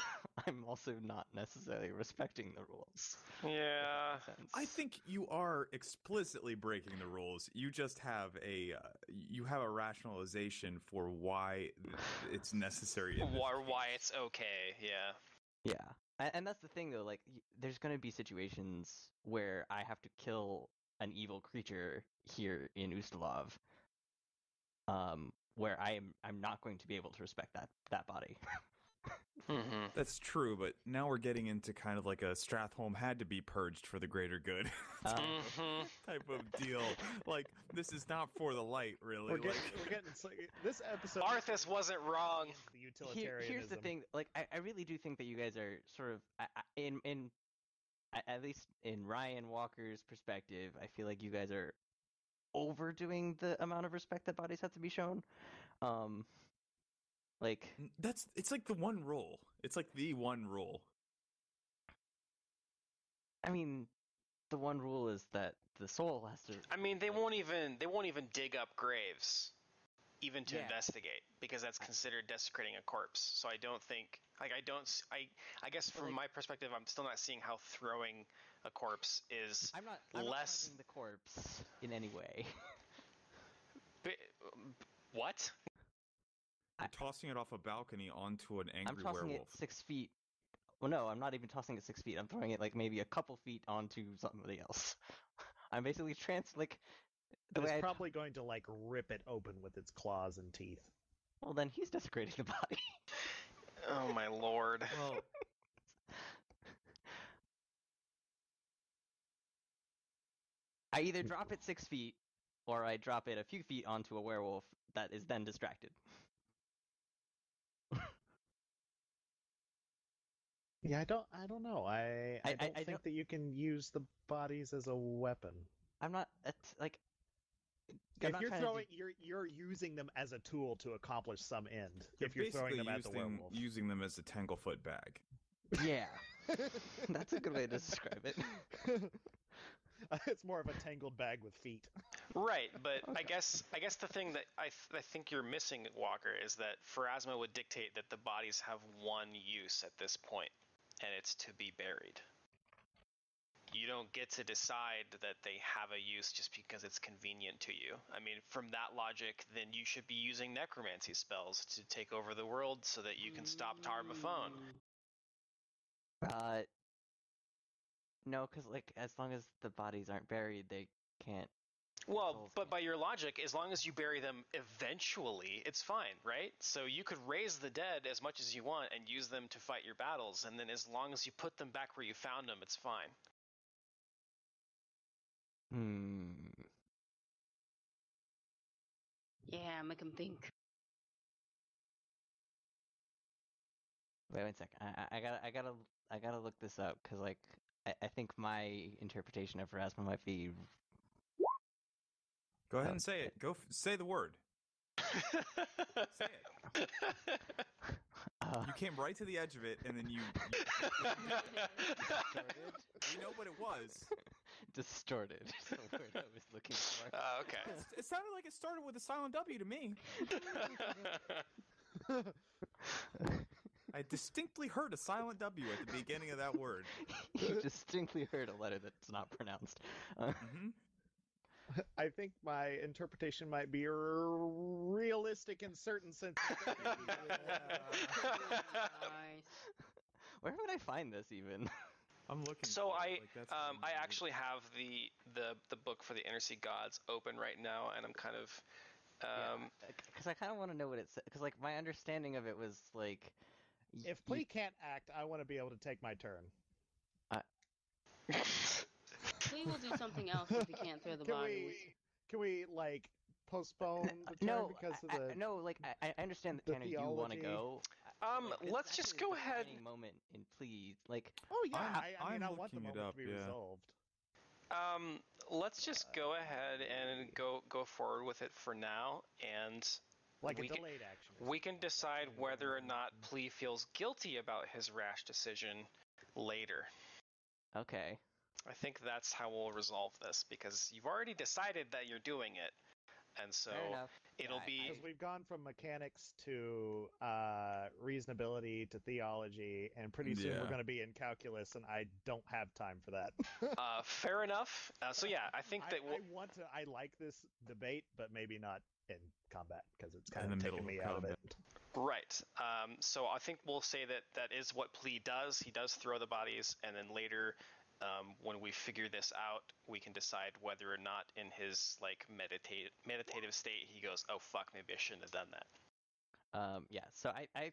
I'm also not necessarily respecting the rules. Yeah, I think you are explicitly breaking the rules. You just have a rationalization for why it's necessary. Or why it's okay. Yeah. Yeah. And that's the thing, though. Like, there's going to be situations where I have to kill an evil creature here in Ustalov, where I'm not going to be able to respect that body. Mm-hmm. That's true, but now we're getting into kind of like a Strathholm had to be purged for the greater good type of deal. Like, this is not for the light, really. We're getting this episode. Arthas wasn't wrong. The utilitarianism. Here's the thing. Like, I really do think that you guys are sort of in at least in Ryan Walker's perspective, I feel like you guys are overdoing the amount of respect that bodies have to be shown. Like it's like the one rule. It's like the one rule. I mean, the one rule is that the soul has to. I mean, they won't even dig up graves, even to investigate, because that's considered desecrating a corpse. So I don't think, I guess from my perspective, I'm still not seeing how throwing a corpse is I'm not less harming the corpse in any way. What? I'm tossing it off a balcony onto an angry I'm tossing werewolf. it 6 feet Well, no, I'm not even tossing it 6 feet. I'm throwing it like maybe a couple feet onto somebody else. I'm basically the But way it's I. probably going to like rip it open with its claws and teeth. Well, then he's desecrating the body. Oh my lord. Well, I either drop it 6 feet, or I drop it a few feet onto a werewolf that is then distracted. Yeah, I don't know. I I don't think don't- that you can use the bodies as a weapon. I'm not like. I'm If not you're trying to throwing, you're using them as a tool to accomplish some end. you're if you're throwing basically them at the werewolf. using them as a tanglefoot bag. Yeah, that's a good way to describe it. It's more of a tangled bag with feet. Right, but Okay. I guess the thing that I think you're missing, Walker, is that Pharasma would dictate that the bodies have one use at this point, and it's to be buried. You don't get to decide that they have a use just because it's convenient to you. I mean, from that logic, then you should be using necromancy spells to take over the world so that you can stop Tarbaphone. No, because like as long as the bodies aren't buried, they can't. Well, Souls but can't. by your logic, as long as you bury them eventually, it's fine, right? So you could raise the dead as much as you want and use them to fight your battles, and then as long as you put them back where you found them, it's fine. Yeah, make him think. Wait one second. I gotta look this up because like I think my interpretation of Pharasma might be. Go ahead and say it. Say the word. Say it. You came right to the edge of it, and then you Distorted. we know what it was. Distorted is the word I was looking for. Okay. It sounded like it started with a silent W to me. I distinctly heard a silent W at the beginning of that word. You distinctly heard a letter that's not pronounced. Mm-hmm. I think my interpretation might be realistic in certain senses. Nice. Where would I find this even? I'm looking. So for it. I Like, that's I actually have the book for the Inner Sea Gods open right now, and I'm kind of Because I kind of want to know what it says. Because like my understanding of it was like, If Plea can't act, I want to be able to take my turn. We will do something else if we can't throw the bodies. Can we like postpone the turn no, because of the no, like I understand that the Tanner, you want to theology? go. Like, this let's actually just is go a ahead. defining moment in please, like. Oh yeah, I mean I'm I want the looking it moment up, to be yeah. resolved. Let's just go ahead and go forward with it for now, and Like we a delayed action. we can decide whether or not Plea feels guilty about his rash decision later. Okay. I think that's how we'll resolve this, because you've already decided that you're doing it, and Fair so enough. it'll Yeah, be Because we've gone from mechanics to reasonability to theology, and pretty soon Yeah. we're going to be in calculus, and I don't have time for that. fair enough. So yeah, I think that I like this debate, but maybe not in combat because it's In kind the of middle taking of me out of combat. it. right. So I think we'll say that is what Plea does. He does throw the bodies, and then later, when we figure this out, we can decide whether or not in his like meditative state he goes, oh fuck, maybe I shouldn't have done that. Yeah. So I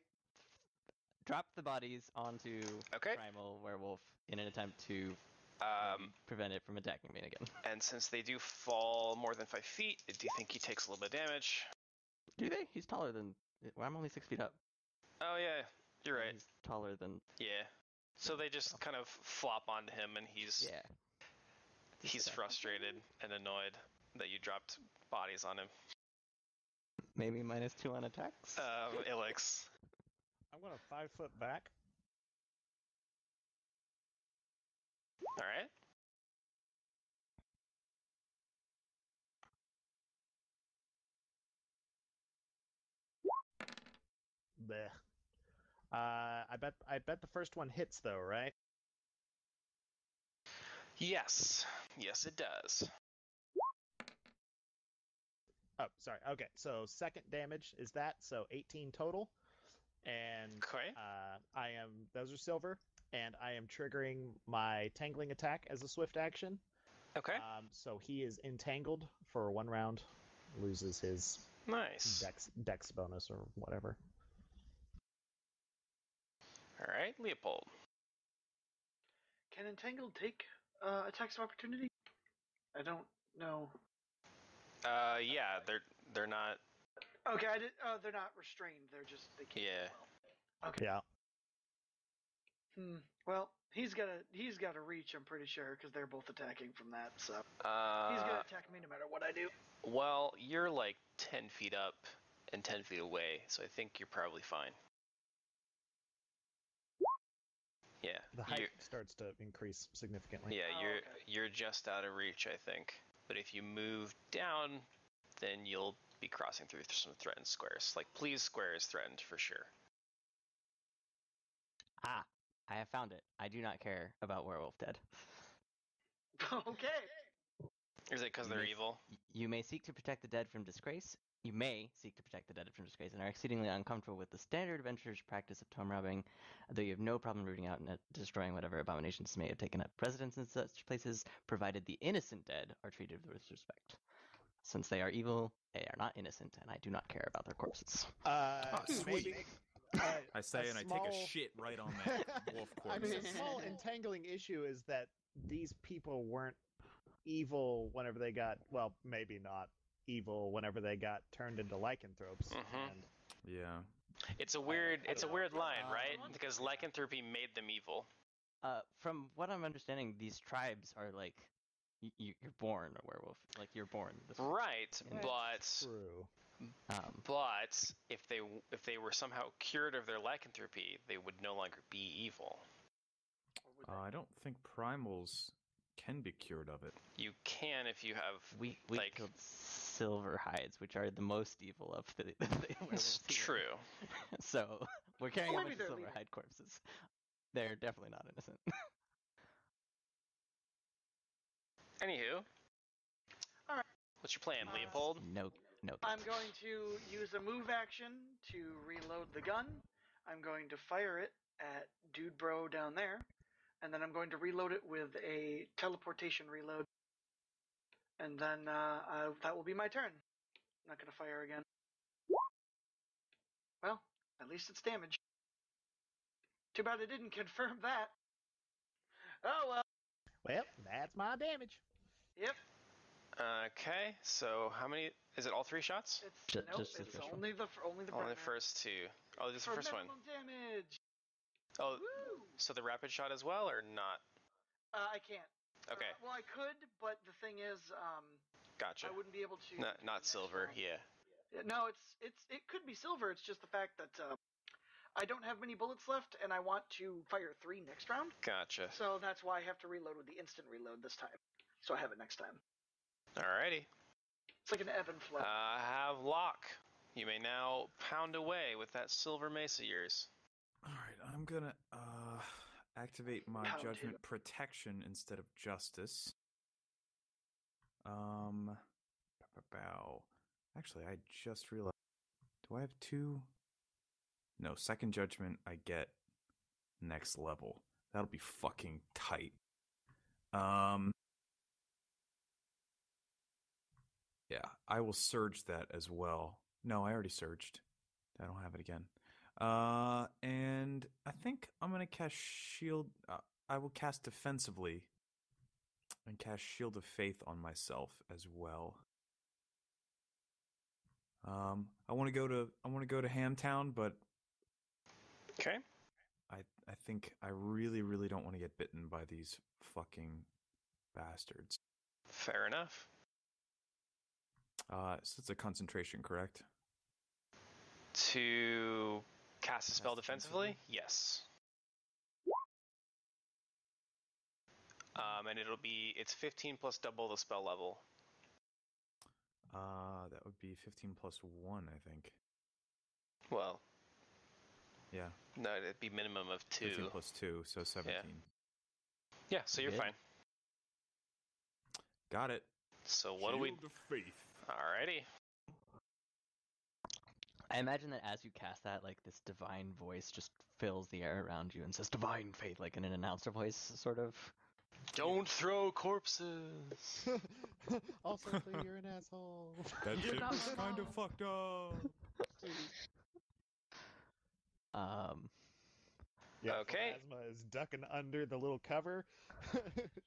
dropped the bodies onto Okay. Primal Werewolf in an attempt to prevent it from attacking me again. And since they do fall more than 5 feet, do you think he takes a little bit of damage? Do they? He's taller than. Well, I'm only 6 feet up. Oh yeah, you're right. He's taller than. Yeah. So they just kind of flop onto him, and he's Yeah. frustrated and annoyed that you dropped bodies on him. Maybe -2 on attacks. Ilix. I'm going to 5 foot back. All right. Bleh. I bet the first one hits though, right? Yes, it does. Oh, sorry. Okay, so second damage is that, so 18 total. And Okay. those are silver. and I am triggering my tangling attack as a swift action. Okay. So he is entangled for 1 round, loses his Nice. dex bonus or whatever. All right, Leopold. Can Entangled take attacks of opportunity? I don't know. Yeah, they're not. Okay, I did. They're not restrained. They can't. Yeah. Well. Okay. Yeah. Well, he's got a reach. I'm pretty sure because they're both attacking from that. So he's gonna attack me no matter what I do. Well, you're like 10 feet up and 10 feet away, so I think you're probably fine. Yeah. The height starts to increase significantly. Yeah, okay. you're just out of reach, I think. But if you move down, then you'll be crossing through some threatened squares. Like, please square is threatened for sure. Ah, I have found it. I do not care about Werewolf Dead. Okay. Is it because they're evil? You may seek to protect the dead from disgrace. You may seek to protect the dead from disgrace and are exceedingly uncomfortable with the standard adventurer's practice of tomb robbing, though you have no problem rooting out and destroying whatever abominations may have taken up residence in such places, provided the innocent dead are treated with respect. Since they are evil, they are not innocent, and I do not care about their corpses. Sweet. I say, and small... I take a shit right on that wolf corpse. I mean, a small entangling issue is that these people weren't evil whenever they got, well, maybe not evil whenever they got turned into lycanthropes. And yeah. It's a weird line, right? Because lycanthropy made them evil. From what I'm understanding, these tribes are like you're born a werewolf, like you're born this way. Right, but true. But if they were somehow cured of their lycanthropy, they would no longer be evil. I don't think primals can be cured of it. You can if you have we like killed silver hides, which are the most evil of the werewolves. It's true. So we're carrying a maybe bunch of they're silver leaving. hide corpses. They're definitely not innocent. Anywho. Alright. What's your plan, Leopold? No. I'm going to use a move action to reload the gun. I'm going to fire it at Dude Bro down there, and then I'm going to reload it with a teleportation reload. And then that will be my turn. I'm not going to fire again. Well, at least it's damage. Too bad it didn't confirm that. Oh well. Well, that's my damage. Yep. Okay, so how many? Is it all 3 shots? It's Just the it's first only the Only the first 2. Oh, just the for first one. minimum damage. Oh, Woo! so the rapid shot as well, or not? I can't. Okay, Well, I could, but the thing is, gotcha. I wouldn't be able to. Not silver, yeah. No, it could be silver. It's just the fact that I don't have many bullets left, and I want to fire 3 next round. Gotcha. So that's why I have to reload with the instant reload this time. So I have it next time. Alrighty. It's like an ebb and flow. I have lock. You may now pound away with that silver mace of yours. Alright, I'm gonna activate my Pound judgment him. protection instead of justice. Actually, I just realized. Do I have 2? No, second judgment I get next level. That'll be fucking tight. Yeah, I will surge that as well. No, I already surged. I don't have it again. And I think I'm gonna cast Shield. I will cast defensively and cast Shield of Faith on myself as well. I want to go to Hamtown, but Okay. I think I really, really don't want to get bitten by these fucking bastards. Fair enough. So it's a concentration, correct? To cast a spell Cast defensively? Yes. And it's 15 plus double the spell level. That would be 15 plus 1, I think. Well, Yeah. no, it'd be minimum of 2. 15 plus 2, so 17. Yeah, so you're Good. fine. Got it. So what do we... Shield of Faith. Alrighty. I imagine that as you cast that, like this divine voice just fills the air around you and says "divine faith," like in an announcer voice, sort of. Don't throw corpses. Also, Clea, you're an asshole. That You're shit not was my kind of mom. fucked up. Yeah, Okay. Pharasma is ducking under the little cover.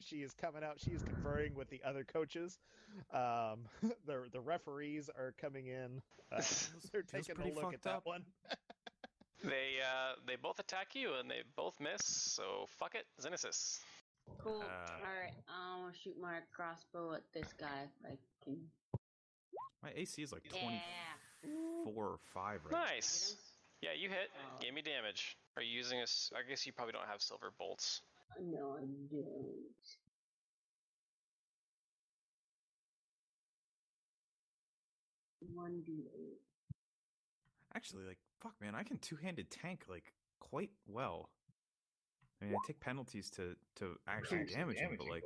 She is coming out. She is conferring with the other coaches. The referees are coming in. They're Feels taking a pretty look at fucked that up. one. They both attack you and they both miss. So fuck it, Xenesis. Cool. Alright, I'm gonna shoot my crossbow at this guy if I can. My AC is like Yeah. 24 or 5 right now. Nice. Yeah, you hit. Give me damage. Are you using a? I guess you probably don't have silver bolts. No, I don't. One D8. Actually, like, fuck, man, I can two-handed tank, like, quite well. I mean, I take penalties to actually damage him, but, like...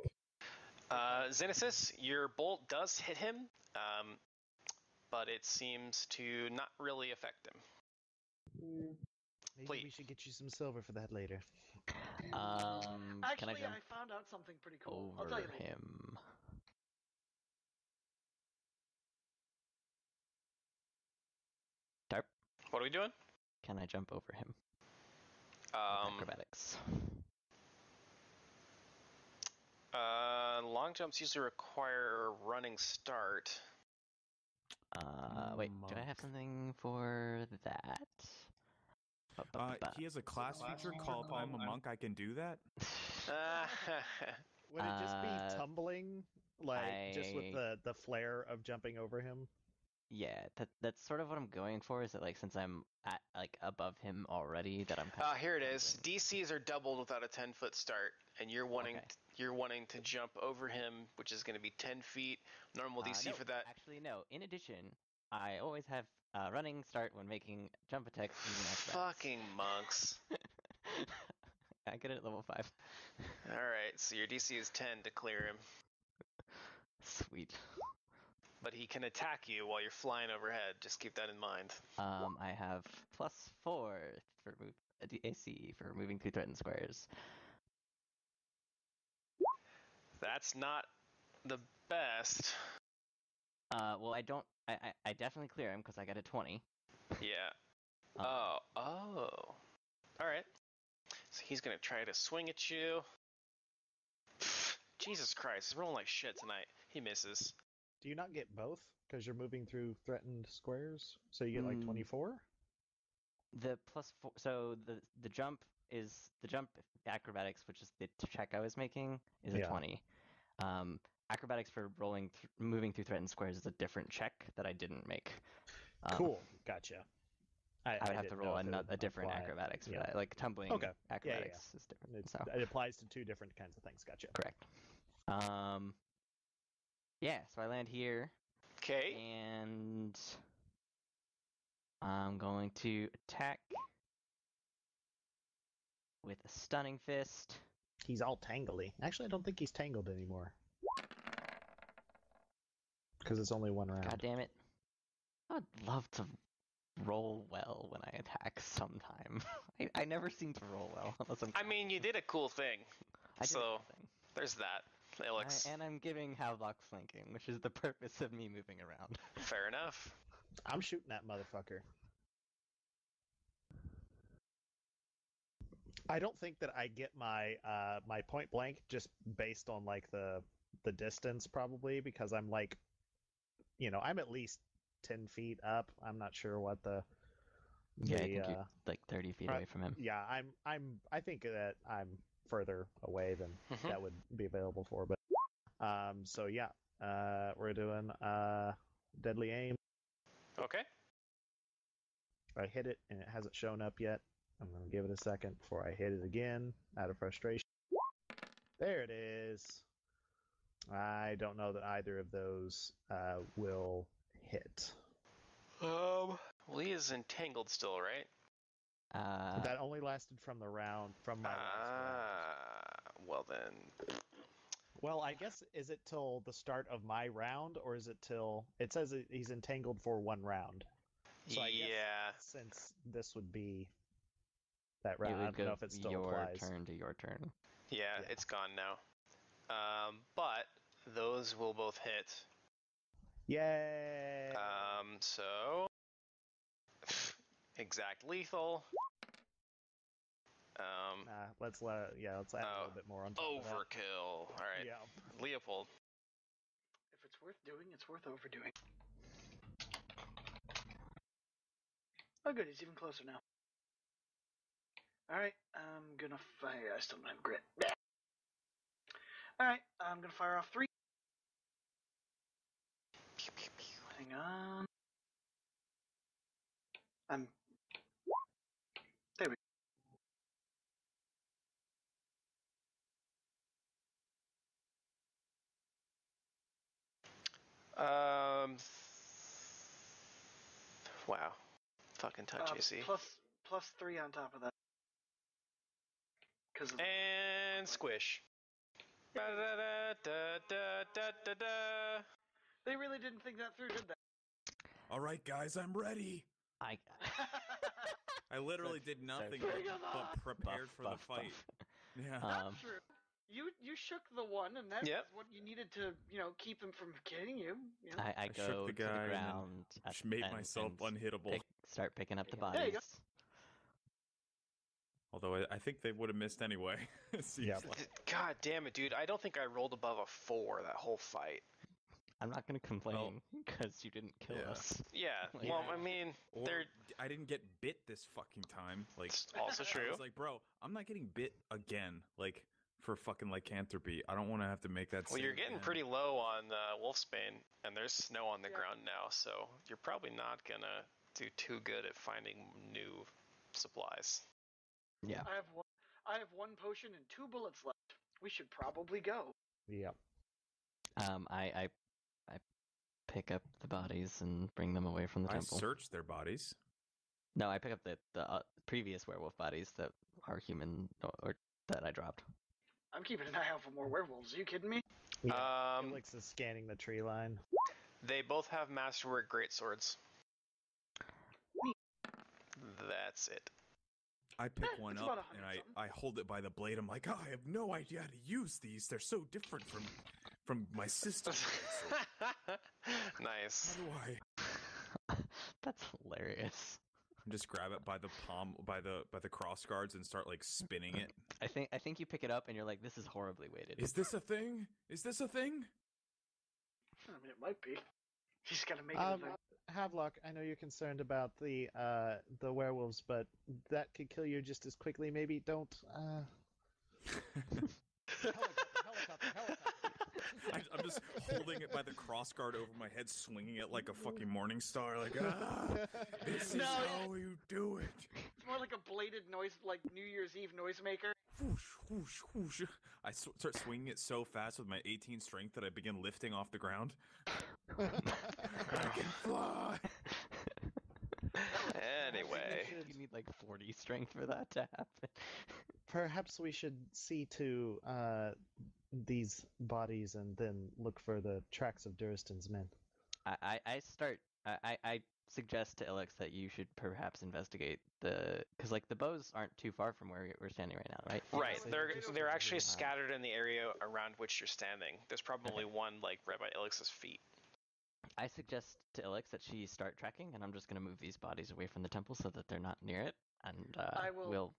Xenesis, your bolt does hit him, but it seems to not really affect him. Maybe Please. we should get you some silver for that later. Can I Actually, jump I found out something pretty cool. I'll tell over you later. him? Darp, What are we doing? can I jump over him? Acrobatics. Long jumps usually require a running start. Wait, do I have something for that? He has a class feature called I'm a Monk, I Can Do That. Would it just be tumbling, like just with I- the flare of jumping over him? Yeah, that's sort of what I'm going for. Is that like since I'm at like above him already, that I'm kind of Here it is. DCs are doubled without a 10-foot start, and you're wanting Okay. you're wanting to jump over him, which is going to be 10 feet. Normal DC no, for that. Actually, no. In addition, I always have running start when making jump attacks using acrobatics. Fucking monks. I get it at level 5. All right, so your DC is 10 to clear him, Sweet. but he can attack you while you're flying overhead. Just keep that in mind. I have +4 for AC for moving through threatened squares. That's not the best. Well, I don't. I definitely clear him because I got a 20. Yeah. Um, All right. So he's gonna try to swing at you. Jesus Christ, he's rolling like shit tonight. He misses. Do you not get both because you're moving through threatened squares? So you get like 24? The +4. So the jump is the jump acrobatics, which is the check I was making, is a 20. Acrobatics for moving through threatened squares is a different check that I didn't make. Cool, gotcha. I would have to didn't roll know if it would a different apply. acrobatics for Yeah. that. Like tumbling Okay. acrobatics is different. So It applies to two different kinds of things. Gotcha. correct. Yeah. So I land here, Okay. and I'm going to attack with a stunning fist. He's all tangly. Actually, I don't think he's tangled anymore. Because it's only one round. God damn it! I'd love to roll well when I attack sometime. I never seem to roll well unless I'm. I mean, you did a cool thing. I did so something. there's that. Alex. And I'm giving Havlock flanking, which is the purpose of me moving around. Fair enough. I'm shooting that motherfucker. I don't think that I get my my point blank just based on like the distance probably because I'm like, I'm at least 10 feet up. I'm not sure what the Yeah, I think you're like 30 feet away from him. Yeah, I think that I'm further away than that would be available for. But so yeah, we're doing deadly aim. Okay. I hit it and it hasn't shown up yet. I'm gonna give it a second before I hit it again out of frustration. There it is. I don't know that either of those will hit. Lee is entangled still, right? That only lasted from the round from my last round. Well then. Well, I guess is it till the start of my round, or is it till it says he's entangled for one round? So I guess Yeah. since this would be that It round, I would don't go know if it still your applies. turn to your turn. Yeah, Yeah. it's gone now. But those will both hit. Yay! So exact lethal. Let's add a little bit more on top of that. Overkill. All right. Yeah. Leopold. If it's worth doing, it's worth overdoing. Oh, good. He's even closer now. Alright, I'm gonna fire. I still don't have grit. Alright, I'm gonna fire off 3. Hang on. There we go. Wow. Fucking touchy, see? Plus 3 on top of that. And squish. Da-da-da-da-da-da-da. They really didn't think that through, did they? All right, guys, I'm ready. I I literally did nothing but prepared for the fight. Yeah. Not true. You shook the one, and that Yep. was what you needed to, keep him from hitting you. You know? I shook go the to guy the and ground. made myself unhittable. Start picking up the There you go. bodies. Although I think they would have missed anyway. It seems Yeah. like. God damn it, dude. I don't think I rolled above a 4 that whole fight. I'm not gonna complain because you didn't kill Yeah. us. Yeah. Like- Well, I mean, Or they're I didn't get bit this fucking time. Like, it's also I true. was like, bro, I'm not getting bit again. Like, for fucking lycanthropy. I don't want to have to make that. Well, same you're getting again. pretty low on Wolfsbane, and there's snow on the Yeah. ground now, so you're probably not gonna do too good at finding new supplies. Yeah. I have 1 potion and 2 bullets left. We should probably go. Yeah. I pick up the bodies and bring them away from the I temple. searched their bodies. No, I pick up the previous werewolf bodies that are human or that I dropped. I'm keeping an eye out for more werewolves. Are you kidding me? Yeah. Felix is scanning the tree line. They both have masterwork greatswords. That's it. I pick one it's about up 100 and something. I hold it by the blade. I'm like, oh, I have no idea how to use these. They're so different from my sister. Nice. How do I? That's hilarious. Just grab it by the palm, by the cross guards, and start like spinning it. I think you pick it up and you're like, this is horribly weighted. Is this a thing? Is this a thing? I mean, it might be. He's got to make it a thing. Havelock, I know you're concerned about the werewolves, but that could kill you just as quickly. Maybe don't. Helicopter. I'm just holding it by the cross guard over my head, swinging it like a fucking morning star. Like, this is how you do it. It's more like a bladed noise, like New Year's Eve noisemaker. Whoosh, whoosh, whoosh. I start swinging it so fast with my 18 strength that I begin lifting off the ground. I can fly. Anyway. You need like 40 strength for that to happen. Perhaps we should see to these bodies and then look for the tracks of Duristan's men. I suggest to Ilix that you should perhaps investigate because like the bows aren't too far from where we're standing right now, right? Right, So they're actually scattered in the area around which you're standing. There's probably one like right by Ilix's feet. I suggest to Ilix that she start tracking, and I'm just gonna move these bodies away from the temple so that they're not near it, and we'll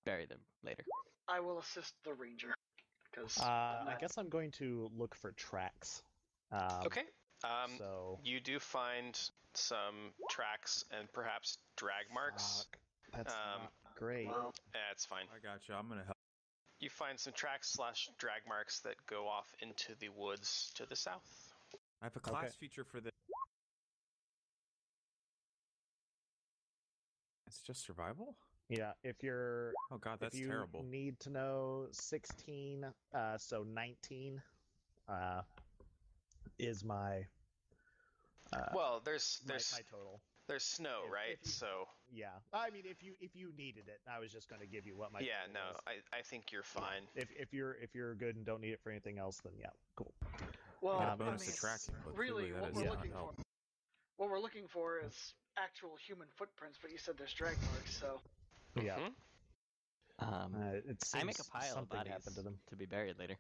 bury them later. I will assist the ranger. Because I guess I'm going to look for tracks. Okay. So You do find some tracks and perhaps drag marks. fuck, that's not great. well, That's fine. I got you. I'm gonna help. You find some tracks / drag marks that go off into the woods to the south. I have a class Okay. feature for this. It's just survival? Yeah, if you're Oh god, that's if you terrible. need to know 16, so 19 is my Well, there's my total. there's snow, If- right? if you- So Yeah, I mean if you needed it, I was just going to give you what my yeah, total no, was. I think you're fine. If you're good and don't need it for anything else, then yeah, cool. well, I got I a bonus mean, to tracking, but really, clearly that what is we're not looking help. for, what we're looking for is actual human footprints, but you said there's drag marks, so. Yeah. It seems I make a pile of something bodies happened to them. to be buried later.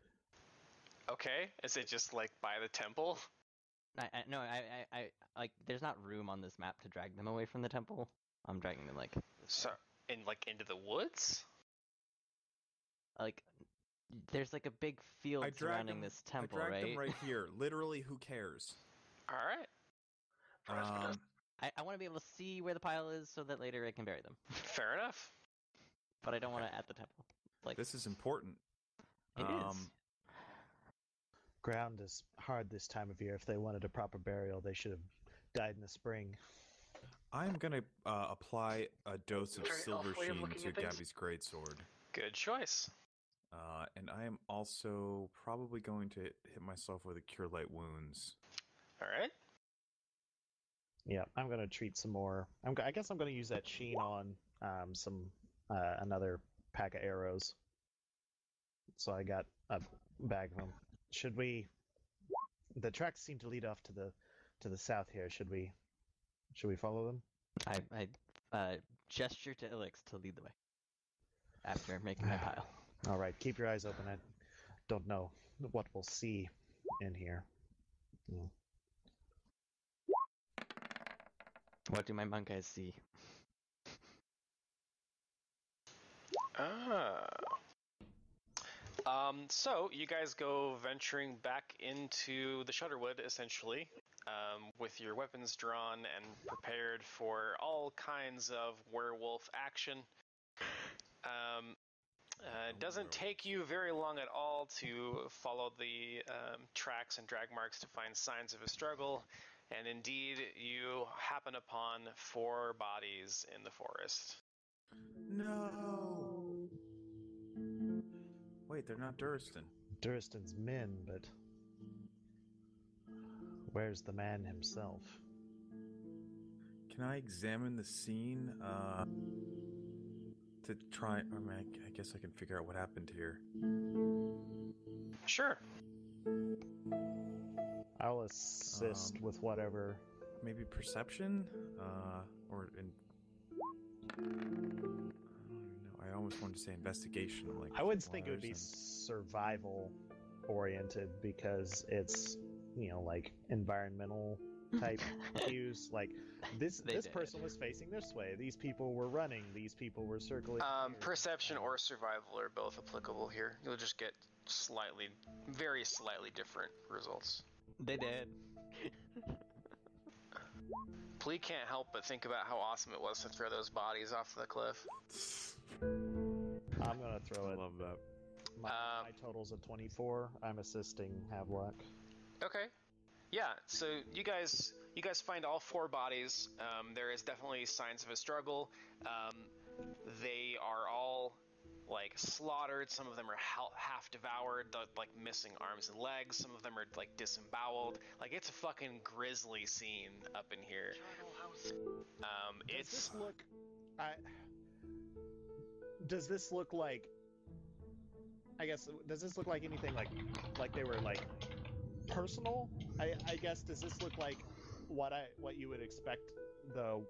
Okay, is it just like by the temple? No, I like. There's not room on this map to drag them away from the temple. I'm dragging them like Into the woods? like. There's like a big field surrounding this temple, I dragged them right? right here. Literally, who cares? All right. I want to be able to see where the pile is so that later I can bury them. Fair enough. But I don't want to at the temple. Like This is important. it is. Ground is hard this time of year. If they wanted a proper burial, they should have died in the spring. I'm gonna apply a dose of Very silver off way of sheen looking to at things. Gabby's greatsword. Good choice. And I am also probably going to hit myself with a Cure Light Wounds. All right. Yeah, I'm gonna treat some more. I guess I'm gonna use that sheen on another pack of arrows. So I got a bag of them. Should we? The tracks seem to lead off to the south here. Should we follow them? I gesture to Ilix to lead the way after making my pile. All right, keep your eyes open. I don't know what we'll see in here. Mm. What do my monk eyes see? So you guys go venturing back into the Shudderwood, essentially, with your weapons drawn and prepared for all kinds of werewolf action. It doesn't take you very long at all to follow the tracks and drag marks to find signs of a struggle, and indeed you happen upon 4 bodies in the forest. No! Wait, they're not Duristan. Duristan's men, but where's the man himself? Can I examine the scene to try? I guess I can figure out what happened here. Sure. I'll assist with whatever. Maybe perception, or in. I don't even know. I almost wanted to say investigation. Like I would think it would be survival oriented because it's like environmental type cues. Like this person was facing this way. These people were running. These people were circling. Perception or survival are both applicable here. You'll just get very slightly different results. They did. Plee can't help but think about how awesome it was to throw those bodies off the cliff. I'm gonna throw it. I love that. My total's a 24. I'm assisting Havelock. Okay. Yeah, so you guys find all 4 bodies. There is definitely signs of a struggle. They are all like slaughtered. Some of them are half devoured, like missing arms and legs. Some of them are like disemboweled. Like it's a fucking grisly scene up in here. Does this look like? I guess. Does this look like anything like they were like personal? I guess. Does this look like what you would expect the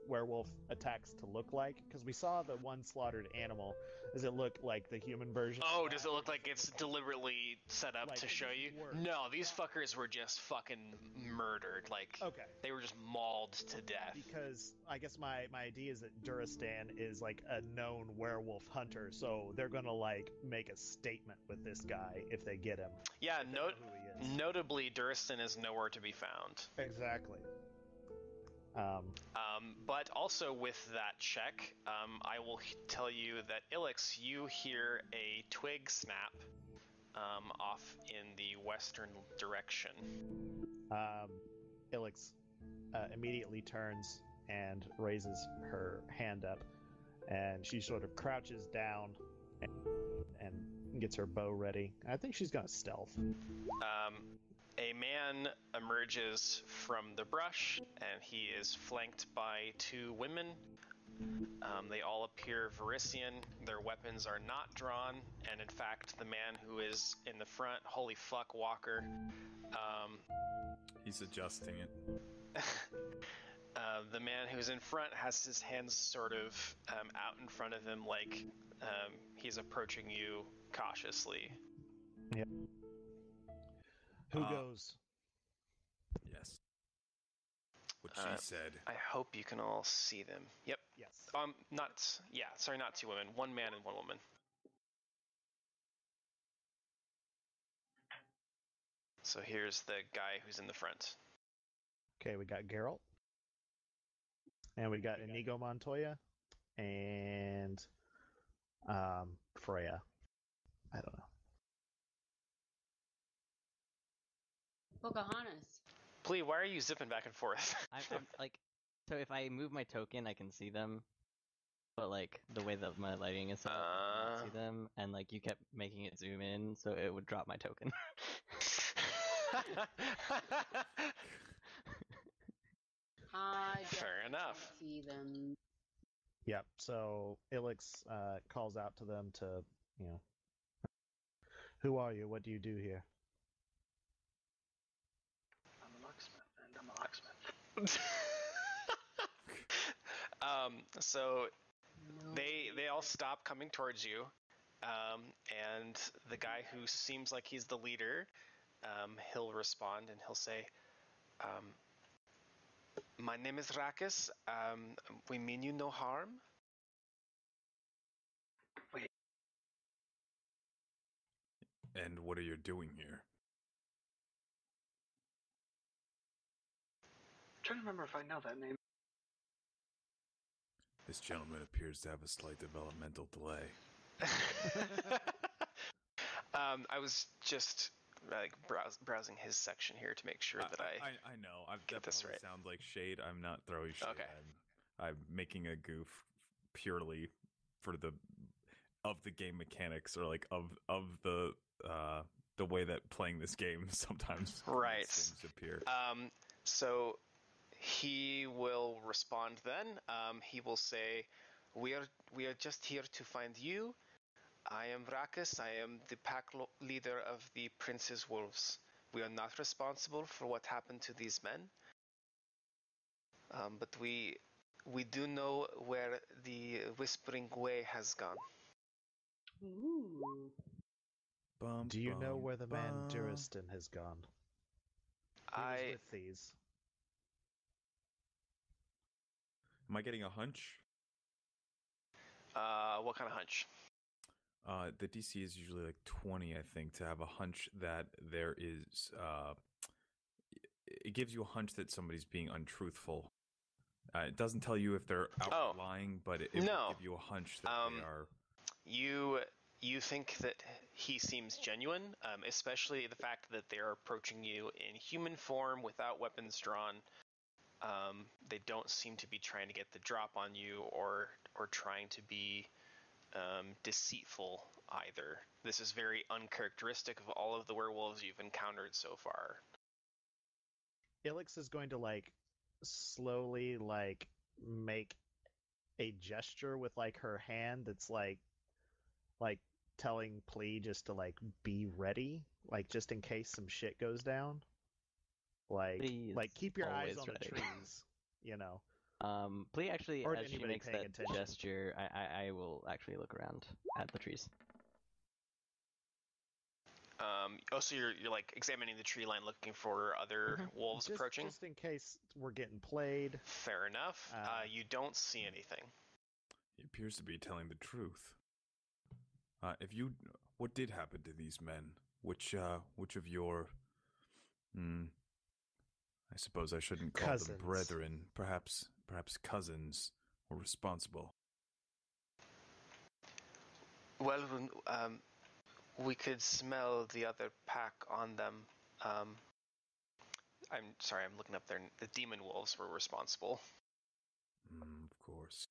werewolf attacks to look like? Because we saw the one slaughtered animal. Does it look like the human version? Oh, does it look like it's deliberately set up Like, to it show just you? works. No, these fuckers were just fucking murdered. Like, Okay. they were just mauled to death. Because I guess my idea is that Duristan is like a known werewolf hunter, so they're gonna like make a statement with this guy if they get him. Yeah, know who he is. notably, Duristan is nowhere to be found. Exactly. But also with that check, I will tell you that Ilix, you hear a twig snap off in the western direction. Ilix immediately turns and raises her hand up, and she sort of crouches down and gets her bow ready. I think she's gonna stealth. A man emerges from the brush, and he is flanked by 2 women. They all appear Varisian. Their weapons are not drawn, and in fact, the man who is in the front, holy fuck, Walker, He's adjusting it. The man who's in front has his hands sort of out in front of him, like he's approaching you cautiously. Yep. Who goes? Yes. What she said. I hope you can all see them. Yep. Yes. Not two women. One man and one woman. So here's the guy who's in the front. Okay, we got Geralt. And we got Inigo Montoya. And Freya. I don't know. Pocahontas. Plee, why are you zipping back and forth? I'm like, so if I move my token, I can see them. But like the way that my lighting is set up, I cannot see them, and like you kept making it zoom in, so it would drop my token. I Fair enough. see them. Yep. So Ilix calls out to them to, who are you? What do you do here? I'm a locksmith, and I'm a locksmith. So No. they all stop coming towards you, and the guy who seems like he's the leader, he'll respond and he'll say, "My name is Rakis. We mean you no harm." Wait, And what are you doing here? I'm trying to remember if I know that name. This gentleman appears to have a slight developmental delay. I was just like browsing his section here to make sure that I know. That this probably right. sounds like shade. I'm not throwing shade. Okay. I'm making a goof purely for the game mechanics, or like of the way that playing this game sometimes Right. makes things appear. So he will respond then. He will say, we are just here to find you. I am Rakus. I am the pack leader of the Prince's Wolves. We are not responsible for what happened to these men. But we do know where the Whispering Way has gone. Ooh. Do you know where the man Duristan has gone? He was with these. Am I getting a hunch? What kind of hunch? The DC is usually like 20, I think, to have a hunch that there is. It gives you a hunch that somebody's being untruthful. It doesn't tell you if they're out lying, but it will give you a hunch that they are. You think that he seems genuine, especially the fact that they are approaching you in human form without weapons drawn. They don't seem to be trying to get the drop on you or trying to be deceitful either. This is very uncharacteristic of all of the werewolves you've encountered so far. Ilix is going to slowly make a gesture with her hand that's like telling Plea just to be ready, just in case some shit goes down. Please, keep your eyes on always the ready. trees, Plea actually, Or as she anybody makes paying that attention. gesture, I will actually look around at the trees. So you're like examining the tree line, looking for other wolves approaching? Just in case we're getting played. Fair enough. You don't see anything. He appears to be telling the truth. What did happen to these men? Which of your, I suppose I shouldn't call Cousins. them brethren, perhaps cousins, were responsible? Well, we could smell the other pack on them. I'm sorry, I'm looking up there. The demon wolves were responsible. Of course.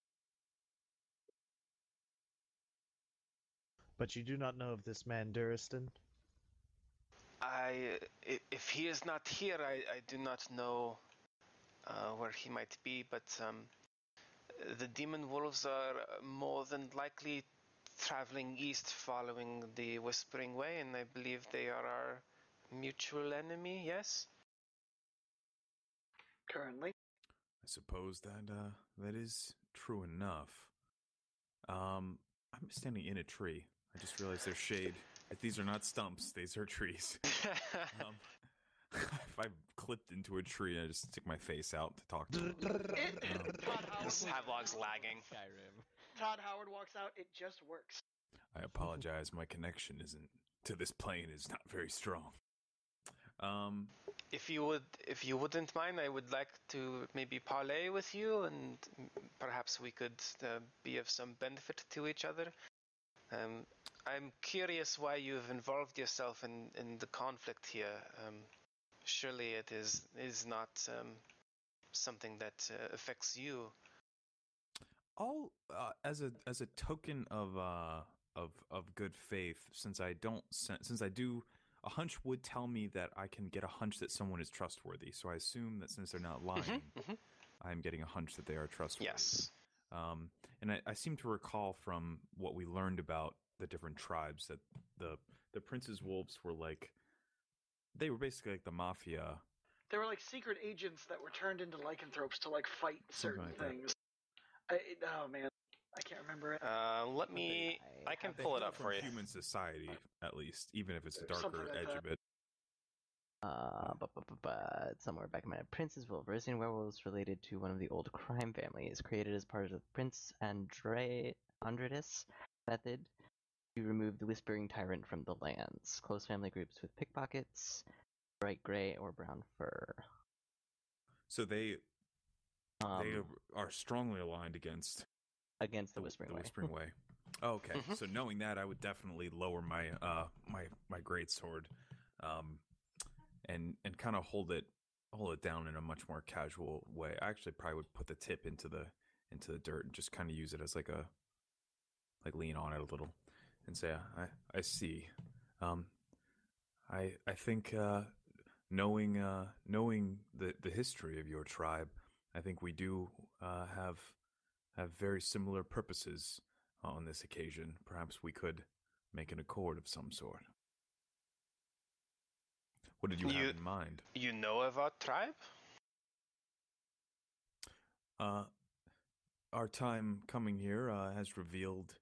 But you do not know of this man Duristan? If he is not here, I do not know where he might be, but the demon wolves are more than likely traveling east following the Whispering Way, and I believe they are our mutual enemy, yes? Currently. I suppose that is true enough. I'm standing in a tree. I just realized there's shade. These are not stumps; these are trees. If I clipped into a tree, I just stick my face out to talk to them. Todd Howard. This Havlog's lagging. Skyrim. Todd Howard walks out. It just works. I apologize. My connection to this plane is not very strong. If you wouldn't mind, I would like to maybe parlay with you, and perhaps we could be of some benefit to each other. I'm curious why you've involved yourself in the conflict here. Surely it is not something that affects you. All as a token of good faith, since I do. A hunch would tell me that I can get a hunch that someone is trustworthy. So I assume that since they're not lying, I'm getting a hunch that they are trustworthy. Yes. And I seem to recall from what we learned about the different tribes that the Prince's Wolves were they were basically like the mafia. They were like secret agents that were turned into lycanthropes to like fight certain like that. things. Oh man, I can't remember it. Let me. I can pull it up for you. Human society, at least, even if it's a Something darker like edge that. of it. But somewhere back in my Prince's Wolf, raising werewolves related to one of the old crime families, created as part of the Prince Andreas method to remove the Whispering Tyrant from the lands. Close family groups with pickpockets, bright gray or brown fur. So they are strongly aligned against the Whispering Way. Whispering Way. Oh, okay. So knowing that, I would definitely lower my my greatsword, and kind of hold it down in a much more casual way. I actually probably would put the tip into the dirt and just kind of use it as like lean on it a little and say, I see. I think knowing the history of your tribe, I think we do have very similar purposes on this occasion. Perhaps we could make an accord of some sort. What did you have in mind? You know of our tribe? Our time coming here has revealed,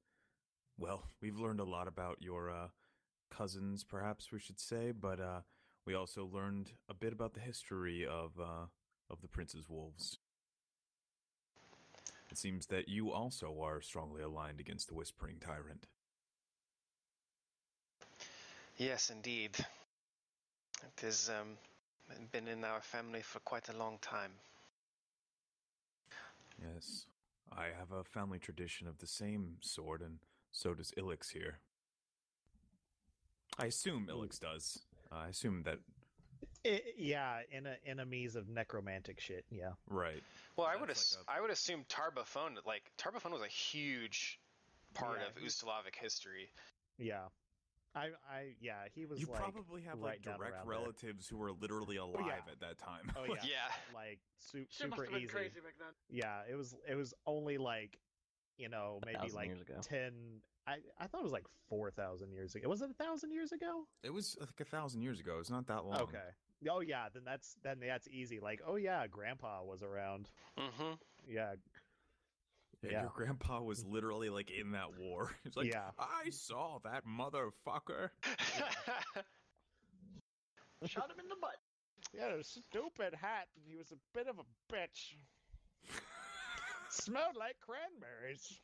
well, we've learned a lot about your cousins, perhaps we should say, but we also learned a bit about the history of the Prince's Wolves. It seems that you also are strongly aligned against the Whispering Tyrant. Yes, indeed. It has been in our family for quite a long time. Yes. I have a family tradition of the same sort, and so does Ilix here. I assume Ilix does. I assume that... enemies of necromantic shit, yeah. Right. Well, I would assume Tarbaphone, Tarbaphone was a huge part of Ustalavic history. Yeah. He was. You probably have right direct relatives who were literally alive at that time. Oh yeah, yeah. Like Shit super must have been easy. crazy back then. Yeah, it was only maybe 1,000 years ago. 10. I thought it was 4,000 years ago. Was it 1,000 years ago? It was 1,000 years ago. It's not that long. Okay. Oh yeah, then that's easy. Grandpa was around. Mm-hmm. Yeah. Yeah, your grandpa was literally in that war. He's like, Yeah. I saw that motherfucker. Shot him in the butt. He had a stupid hat, and he was a bit of a bitch. Smelled like cranberries.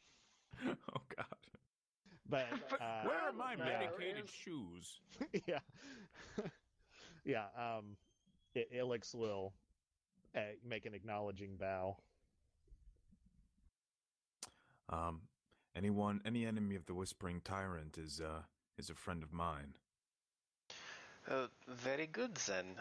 Oh God. But where are my there medicated is- shoes? yeah, yeah. Ilix will make an acknowledging bow. Any enemy of the Whispering Tyrant is a friend of mine. Very good then.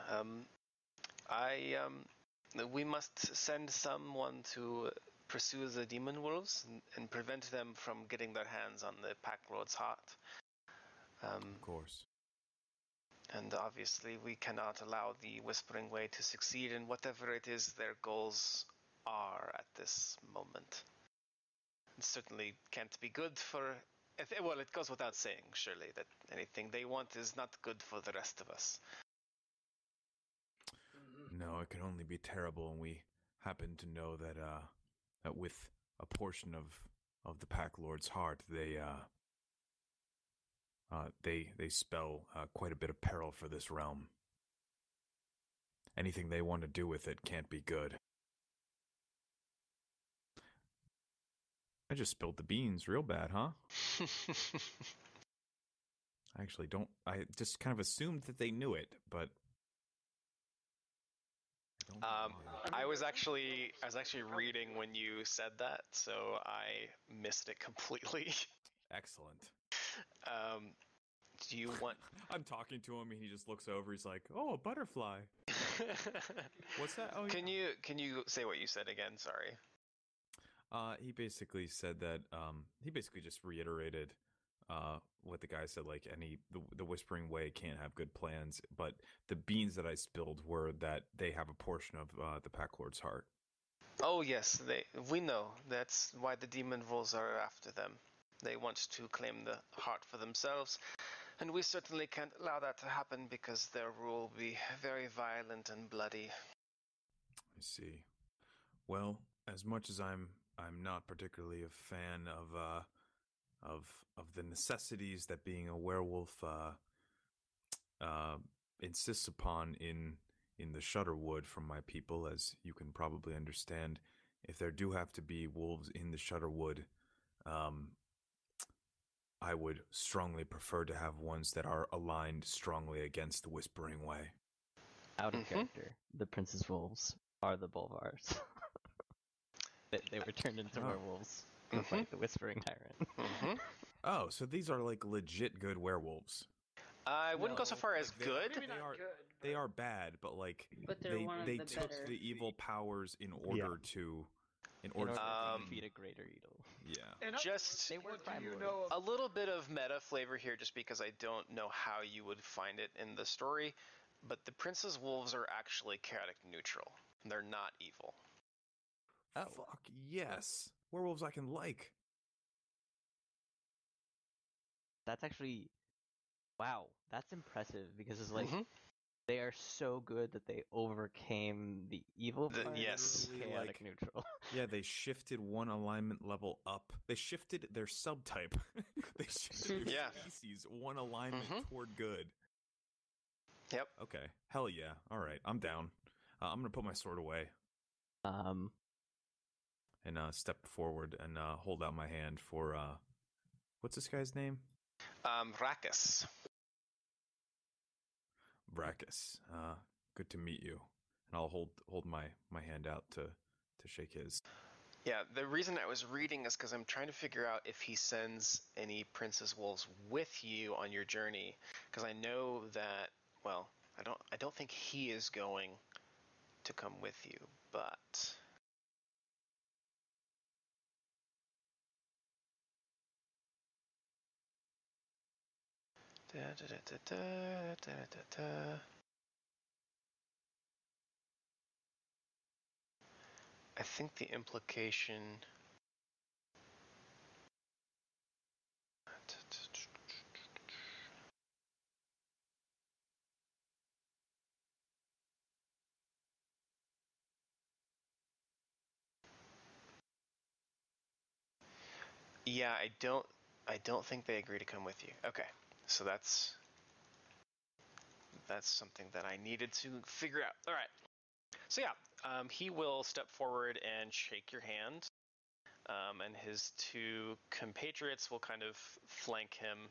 We must send someone to pursue the demon wolves and prevent them from getting their hands on the Pack Lord's heart. Of course. And obviously we cannot allow the Whispering Way to succeed in whatever it is their goals are at this moment. It certainly can't be good for... Well, it goes without saying, surely, that anything they want is not good for the rest of us. No, it can only be terrible, and we happen to know that that with a portion of the Pack Lord's heart, they spell quite a bit of peril for this realm. Anything they want to do with it can't be good. I just spilled the beans real bad, huh? I actually don't. I just kind of assumed that they knew it, but I don't know why. I was actually reading when you said that, so I missed it completely. Excellent. Do you want? I'm talking to him, and he just looks over. He's like, "Oh, a butterfly. What's that? Oh, Can you say what you said again? Sorry. He basically said that. He basically just reiterated what the guy said. Like, the Whispering Way can't have good plans, but the beans that I spilled were that they have a portion of the Pack Lord's heart. Oh yes, we know. That's why the demon wolves are after them. They want to claim the heart for themselves, and we certainly can't allow that to happen because their rule will be very violent and bloody. I see. Well, as much as I'm not particularly a fan of the necessities that being a werewolf insists upon in the Shudderwood from my people, as you can probably understand, if there do have to be wolves in the Shudderwood, I would strongly prefer to have ones that are aligned strongly against the Whispering Way. Out of character, the Prince's wolves are the Bolvars. they were turned into werewolves to fight the Whispering Tyrant. Oh, so these are like legit good werewolves. I wouldn't go so far as good. Maybe not good. They are bad, but like But they're one of they the took better. the evil powers in order to In order to Um, defeat a greater evil. yeah. And Just They were what do crime you lords. know a of little bit of meta flavor here, just because I don't know how you would find it in the story. But the Prince's wolves are actually chaotic neutral. They're not evil. Oh. Fuck yes. Werewolves I can like. That's actually, wow, that's impressive because it's like Mhm. they are so good that they overcame the evil part. Yes. Chaotic Like, neutral. yeah, they shifted one alignment level up. They shifted their subtype. They shifted their Yeah. species one alignment toward good. Yep. Okay. Hell yeah. All right. I'm down. I'm going to put my sword away Um, and step forward and hold out my hand for what's this guy's name? Rakus. Brackus. Good to meet you. And I'll hold my hand out to shake his. Yeah, the reason I was reading is because I'm trying to figure out if he sends any Princess Wolves with you on your journey. Because I know that, well, I don't think he is going to come with you, but I think the implication. Yeah, I don't think they agree to come with you. Okay, so that's something that I needed to figure out. All right. So yeah, he will step forward and shake your hand, and his two compatriots will kind of flank him.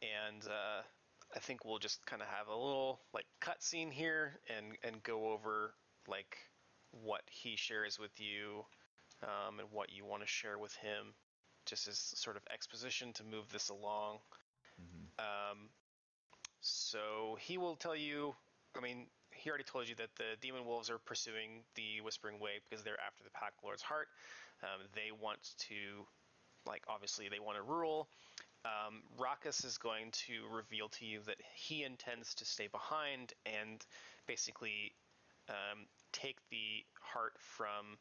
And I think we'll just kind of have a little like cutscene here and go over like what he shares with you, and what you want to share with him, just as sort of exposition to move this along. Mm-hmm. So he will tell you, I mean, he already told you that the demon wolves are pursuing the Whispering Way because they're after the Pack Lord's heart. They want to, like, obviously they want to rule. Rakus is going to reveal to you that he intends to stay behind and basically take the heart from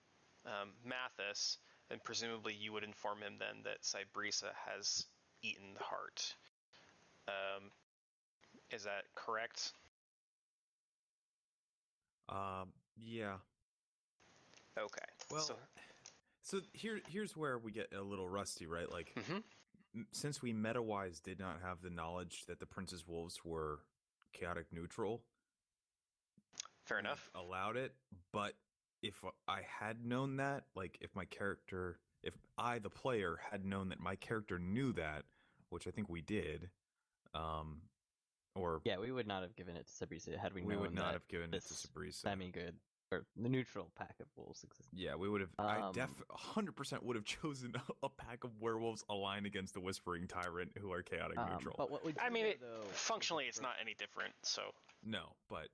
Mathis, and presumably you would inform him then that Cybrisa has eaten the heart. Is that correct? Yeah. Okay. Well, so here's where we get a little rusty, right? Like, since we meta-wise did not have the knowledge that the Prince's Wolves were chaotic neutral, fair we enough. allowed it. But if I had known that, like, if I, the player, had known that my character knew that, which I think we did, or Yeah, we would not have given it to Sabrisa had we known would not that have given it to this Sabrisa. semi-good or the neutral pack of wolves existed. Yeah, we would have. I 100% would have chosen a pack of werewolves aligned against the Whispering Tyrant, who are chaotic neutral. But what we do I mean, know, though, functionally, it's not any different. So no, but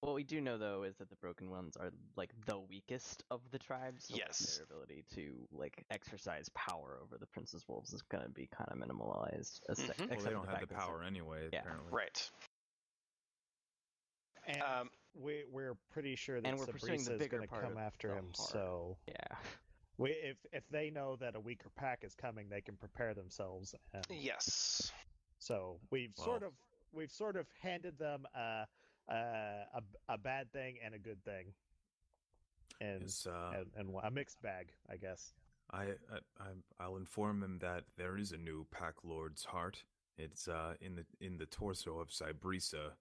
what we do know though is that the broken ones are like the weakest of the tribes. So yes, their ability to like exercise power over the Prince's Wolves is going to be kind of minimalized. Well, they don't have the power anyway. Yeah. Apparently, right. And we're pretty sure that we're pursuing the Sabrisa is bigger going to part come of after the him. heart. So yeah, if they know that a weaker pack is coming, they can prepare themselves. And Yes. so we've sort of handed them a bad thing and a good thing, and a mixed bag, I guess. I'll inform him that there is a new Pack Lord's heart. It's in the torso of Cybrisa,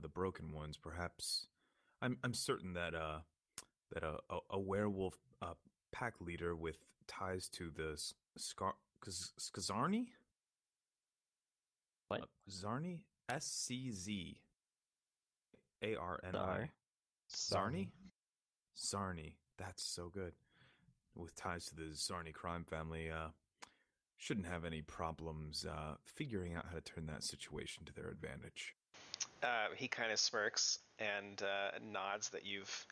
the broken ones. Perhaps I'm certain that a werewolf pack leader with ties to the Skazarni. What? Zarni? SCZ ARNI. Zarni? Zarni. That's so good. With ties to the Zarni crime family, shouldn't have any problems figuring out how to turn that situation to their advantage. He kind of smirks and nods that you've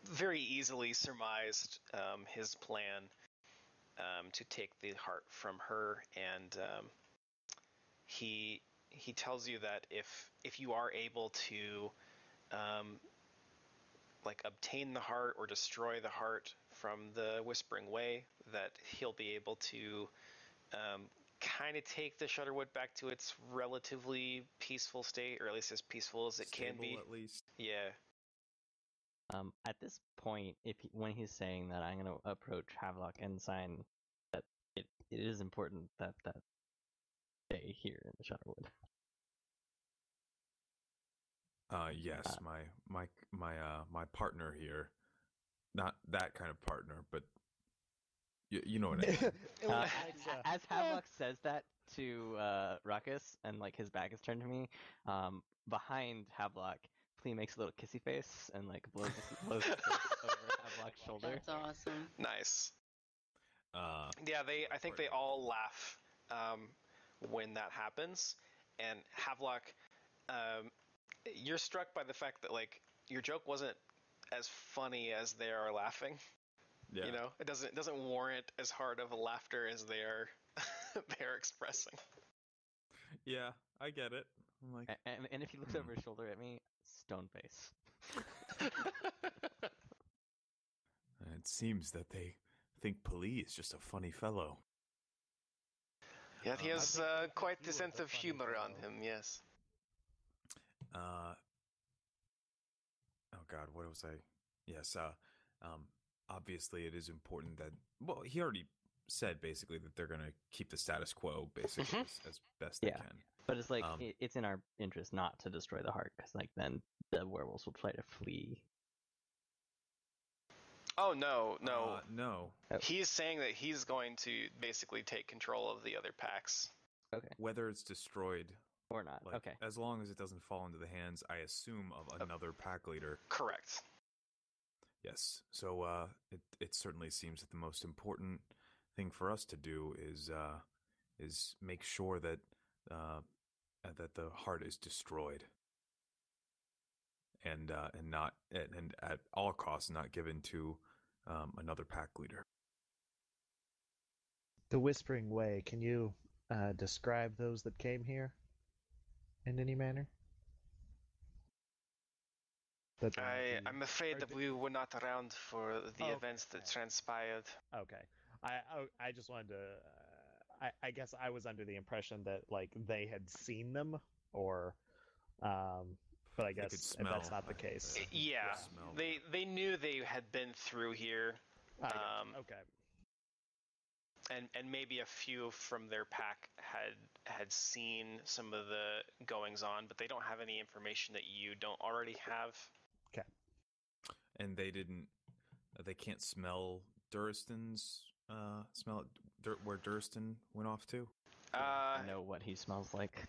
very easily surmised his plan to take the heart from her, and he tells you that if you are able to like obtain the heart or destroy the heart from the Whispering Way, that he'll be able to kind of take the Shudderwood back to its relatively peaceful state, or at least as peaceful as it can be. At least. Yeah. At this point, when he's saying that, I'm going to approach Havelock and sign that it is important that stay here in the Shudderwood. Yes, my partner here, not that kind of partner, but you know what I mean. As Havelock says that to Ruckus, and like his back is turned to me, behind Havelock, Flea makes a little kissy face and like blows his face over Havelock's shoulder. That's awesome. Nice. Yeah, I think they all laugh when that happens, and Havelock, you're struck by the fact that like your joke wasn't as funny as they are laughing. Yeah. You know, it doesn't warrant as hard of a laughter as they are expressing. Yeah, I get it. I'm like, and if he looks over his shoulder at me, stone face. It seems that they think Pali is just a funny fellow. Yeah, he has quite the sense of humor on him. Yes. Oh God, what was I? Yes. Obviously, it is important that. Well, he already said basically that they're going to keep the status quo, basically, as best they can. But it's like it's in our interest not to destroy the heart, because like then the werewolves will try to flee. Oh no. No. He's saying that he's going to basically take control of the other packs. Okay. Whether it's destroyed or not. Like, okay. As long as it doesn't fall into the hands, I assume, of another pack leader. Correct. Yes. So it certainly seems that the most important thing for us to do is make sure that that the heart is destroyed, and not and at all costs not given to another pack leader. The Whispering Way. Can you describe those that came here in any manner? I'm afraid that we were not around for the events that transpired. Okay. I just wanted to. I guess I was under the impression that like they had seen them, or But I They could guess smell. that's not the case. Yeah, Smell. they knew they had been through here, I gotcha. Okay. and maybe a few from their pack had seen some of the goings on, but they don't have any information that you don't already have. Okay. And they didn't. They can't smell Duristan's. Smell where Duristan went off to. Know what he smells like.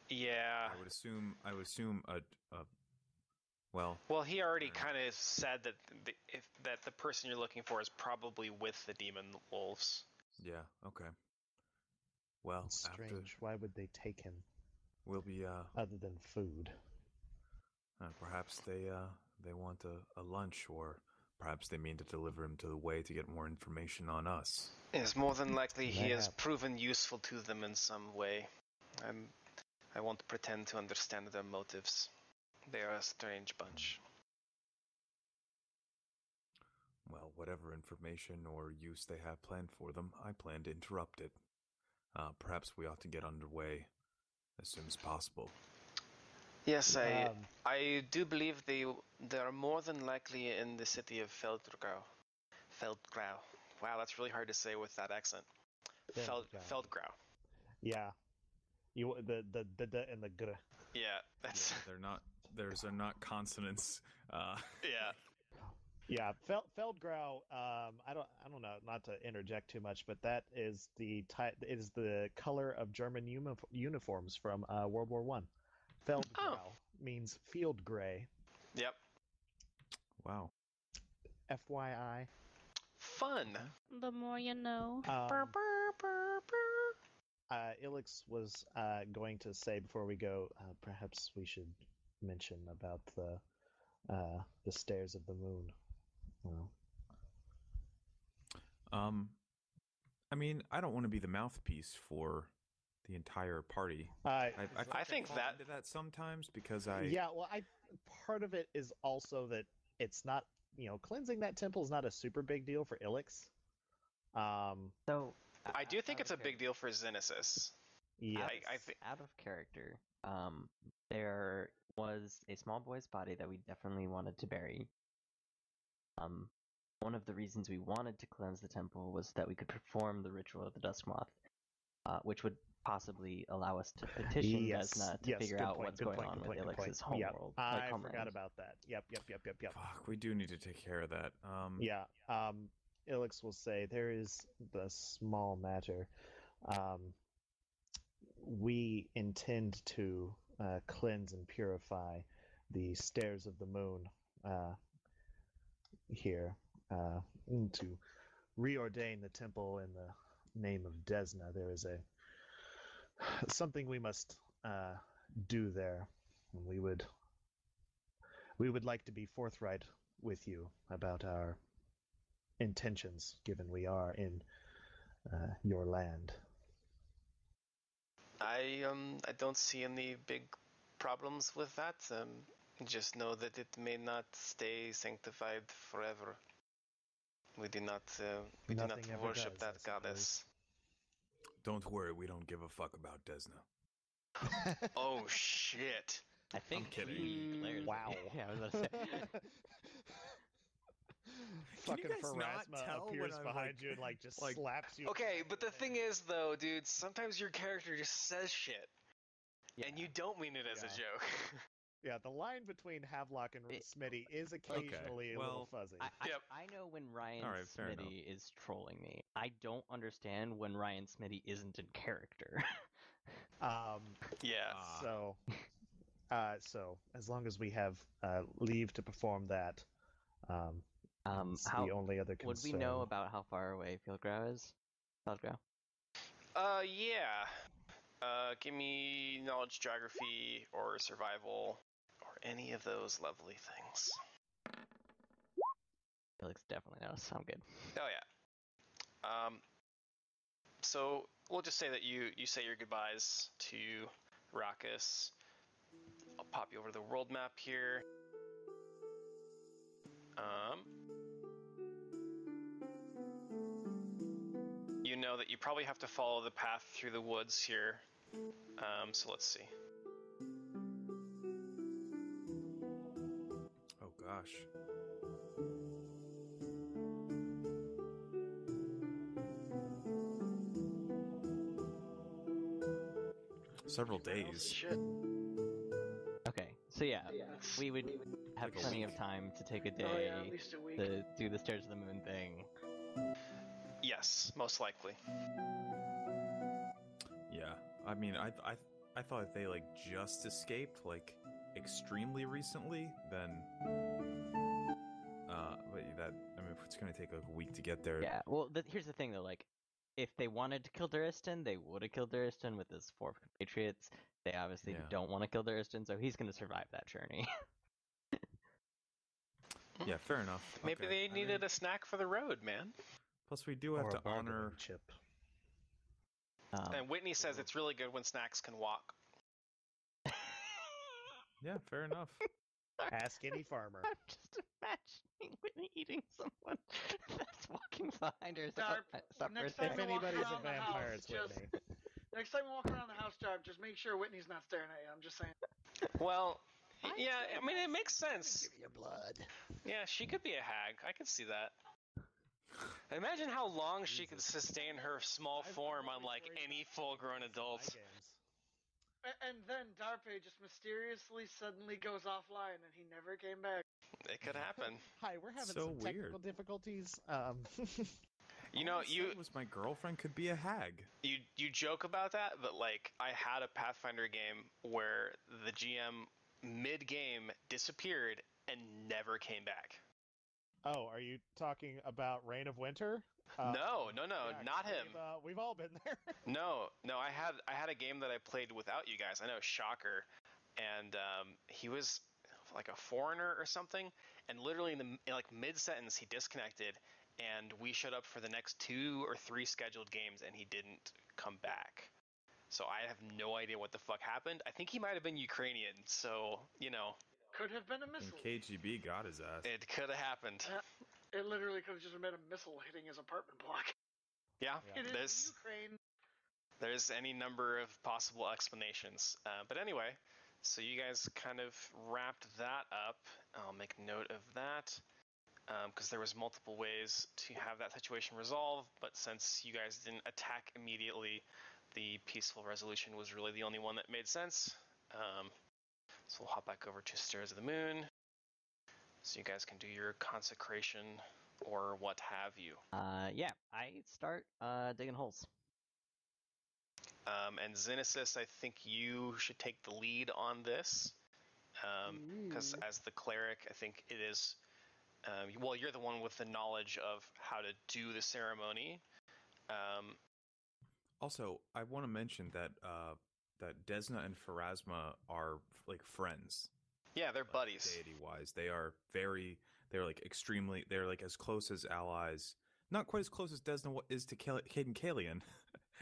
Yeah. I would assume a well. Well, he already kind of said that the person you're looking for is probably with the demon wolves. Yeah. Okay. Well, It's after strange. Why would they take him we'll be other than food? perhaps they want a lunch, or perhaps they mean to deliver him to the way to get more information on us. It's more than likely he has Mayhap. proven useful to them in some way. I won't pretend to understand their motives. They are a strange bunch. Well, whatever information or use they have planned for them, I plan to interrupt it. Perhaps we ought to get underway as soon as possible. Yes, I do believe they are more than likely in the city of Feldgrau. Feldgrau. Wow, that's really hard to say with that accent. Feldgrau. Yeah. You the d and the gr. Yeah, that's They're not. Those are not consonants. yeah. Yeah, Feldgrau. I don't know. Not to interject too much, but that is the color of German uniforms from World War One. Feldgrau means field gray. Yep. Wow. FYI. Fun. The more you know. Ilix was going to say before we go, perhaps we should mention about the stairs of the moon. Well, I mean, I don't want to be the mouthpiece for the entire party. I think fall into that sometimes because part of it is also that it's not, cleansing that temple is not a super big deal for Ilix. So I do think it's a big deal for Xenesis. Yeah. I think out of character, there was a small boy's body that we definitely wanted to bury. One of the reasons we wanted to cleanse the temple was that we could perform the ritual of the Dusk Moth, which would possibly allow us to petition Desna to figure out what's going on with Ilix's homeworld. I forgot about that. Yep. Fuck, we do need to take care of that. Ilix will say there is the small matter. We intend to cleanse and purify the stairs of the moon here to reordain the temple in the name of Desna. There is something we must do there. We would like to be forthright with you about our intentions, given we are in your land. I don't see any big problems with that. Just know that it may not stay sanctified forever. We do not worship that goddess. Don't worry, we don't give a fuck about Desna. Oh shit! I think I'm kidding. he declares. Wow. Yeah, I was gonna say. Fucking guys not Pharasma tell when appears I'm, behind you and just like- slaps you. Okay, but the thing is, though, dude, sometimes your character just says shit, Yeah. and you don't mean it as a joke. Yeah, the line between Havelock and Smitty is occasionally a little fuzzy. Yep. I know when Ryan All right, fair Smitty is trolling me. I don't understand when Ryan Smitty isn't in character. Yeah. So as long as we have leave to perform that, it's the only other concern. Would we know about how far away Fieldgrau is? Fieldgrau? Yeah. Give me knowledge, geography, or survival, or any of those lovely things. Felix definitely knows. I'm good. Oh yeah. So we'll just say that you say your goodbyes to Raucus. I'll pop you over to the world map here. You know that you probably have to follow the path through the woods here. So let's see. gosh. Several days. Shit. Okay, so yeah, we would have Like a plenty week. of time to take a Oh yeah, day at least a week. to do the Stairs of the Moon thing. Yes, most likely. Yeah, I mean, I thought if they like just escaped like extremely recently, then but that, I mean, if it's gonna take like a week to get there. Yeah, well, here's the thing though, like, if they wanted to kill Duristan, they would have killed Duristan with his 4 compatriots. They obviously Yeah. don't want to kill Duristan, so he's going to survive that journey. Yeah, fair enough. Maybe Okay, they I needed mean, a snack for the road, man. Plus, we do have Or to a bargaining honor. chip. And Whitney says it's really good when snacks can walk. Yeah, fair enough. Ask any farmer. I'm just imagining Whitney eating someone that's walking behind her. Darp, next time If you're walking anybody's a around the vampire, house, it's Whitney. next time you walk around the house, Darp, just make sure Whitney's not staring at you. I'm just saying. Well, yeah, I mean, it makes sense. Give you blood. Yeah, she could be a hag. I could see that. Imagine how long she could sustain her small form on, like, any full-grown adult. And then Darpe just mysteriously suddenly goes offline, and he never came back. It could happen. Hi, we're having So some technical weird. difficulties. You know, All I said was my girlfriend could be a hag. you joke about that, but, like, I had a Pathfinder game where the GM mid-game disappeared and never came back. Oh, are you talking about Reign of Winter? No, Yeah, not him. We've all been there. No, I had a game that I played without you guys. I know, shocker. And he was like a foreigner or something, and literally in like mid-sentence he disconnected, and we showed up for the next 2 or 3 scheduled games, and he didn't come back. So I have no idea what the fuck happened. I think he might have been Ukrainian, so, you know, Could have been a And missile. KGB got his ass. it could have happened. It literally could have just been a missile hitting his apartment block. Yeah, It is Ukraine. there's any number of possible explanations. But anyway, so you guys kind of wrapped that up. I'll make note of that, because there was multiple ways to have that situation resolved, but since you guys didn't attack immediately, the peaceful resolution was really the only one that made sense. So we'll hop back over to Stairs of the Moon, so you guys can do your consecration or what have you. Yeah, I start digging holes. And Xenesis, I think you should take the lead on this, because as the cleric, I think it is, well, you're the one with the knowledge of how to do the ceremony. Also, I want to mention that that Desna and Pharasma are like friends. Yeah, they're buddies. Deity-wise, they're like extremely, they're like as close as allies. Not quite as close as Desna is to Cade and Carrion,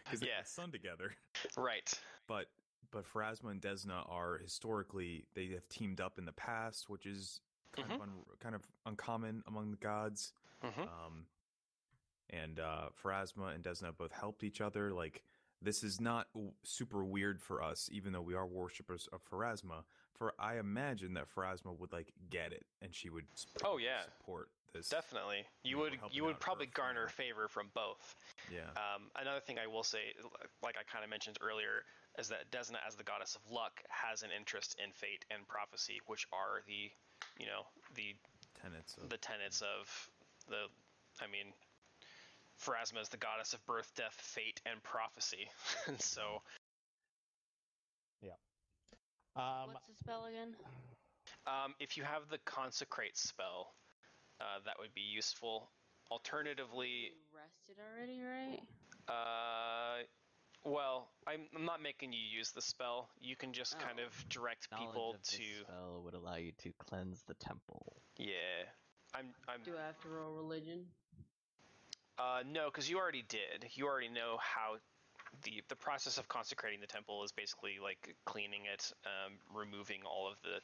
because they have a son together. Right. But Pharasma and Desna are historically, they have teamed up in the past, which is kind of uncommon among the gods. And Pharasma and Desna both helped each other. Like, this is not super weird for us, even though we are worshippers of Pharasma. For I imagine that Pharasma would like get it, and she would support this. Definitely. You would probably garner favor from both. Yeah. Another thing I will say, like I kind of mentioned earlier, is that Desna, as the goddess of luck, has an interest in fate and prophecy, which are the tenets of the. I mean, Pharasma is the goddess of birth, death, fate, and prophecy. So. Yeah. What's the spell again? If you have the consecrate spell, that would be useful. Alternatively, You rested already, right? well, I'm not making you use the spell. You can just kind of direct people Knowledge of to. this spell would allow you to cleanse the temple. Yeah, I'm. Do I have to roll religion? No, because you already did. You already know how the process of consecrating the temple is basically like cleaning it, removing all of the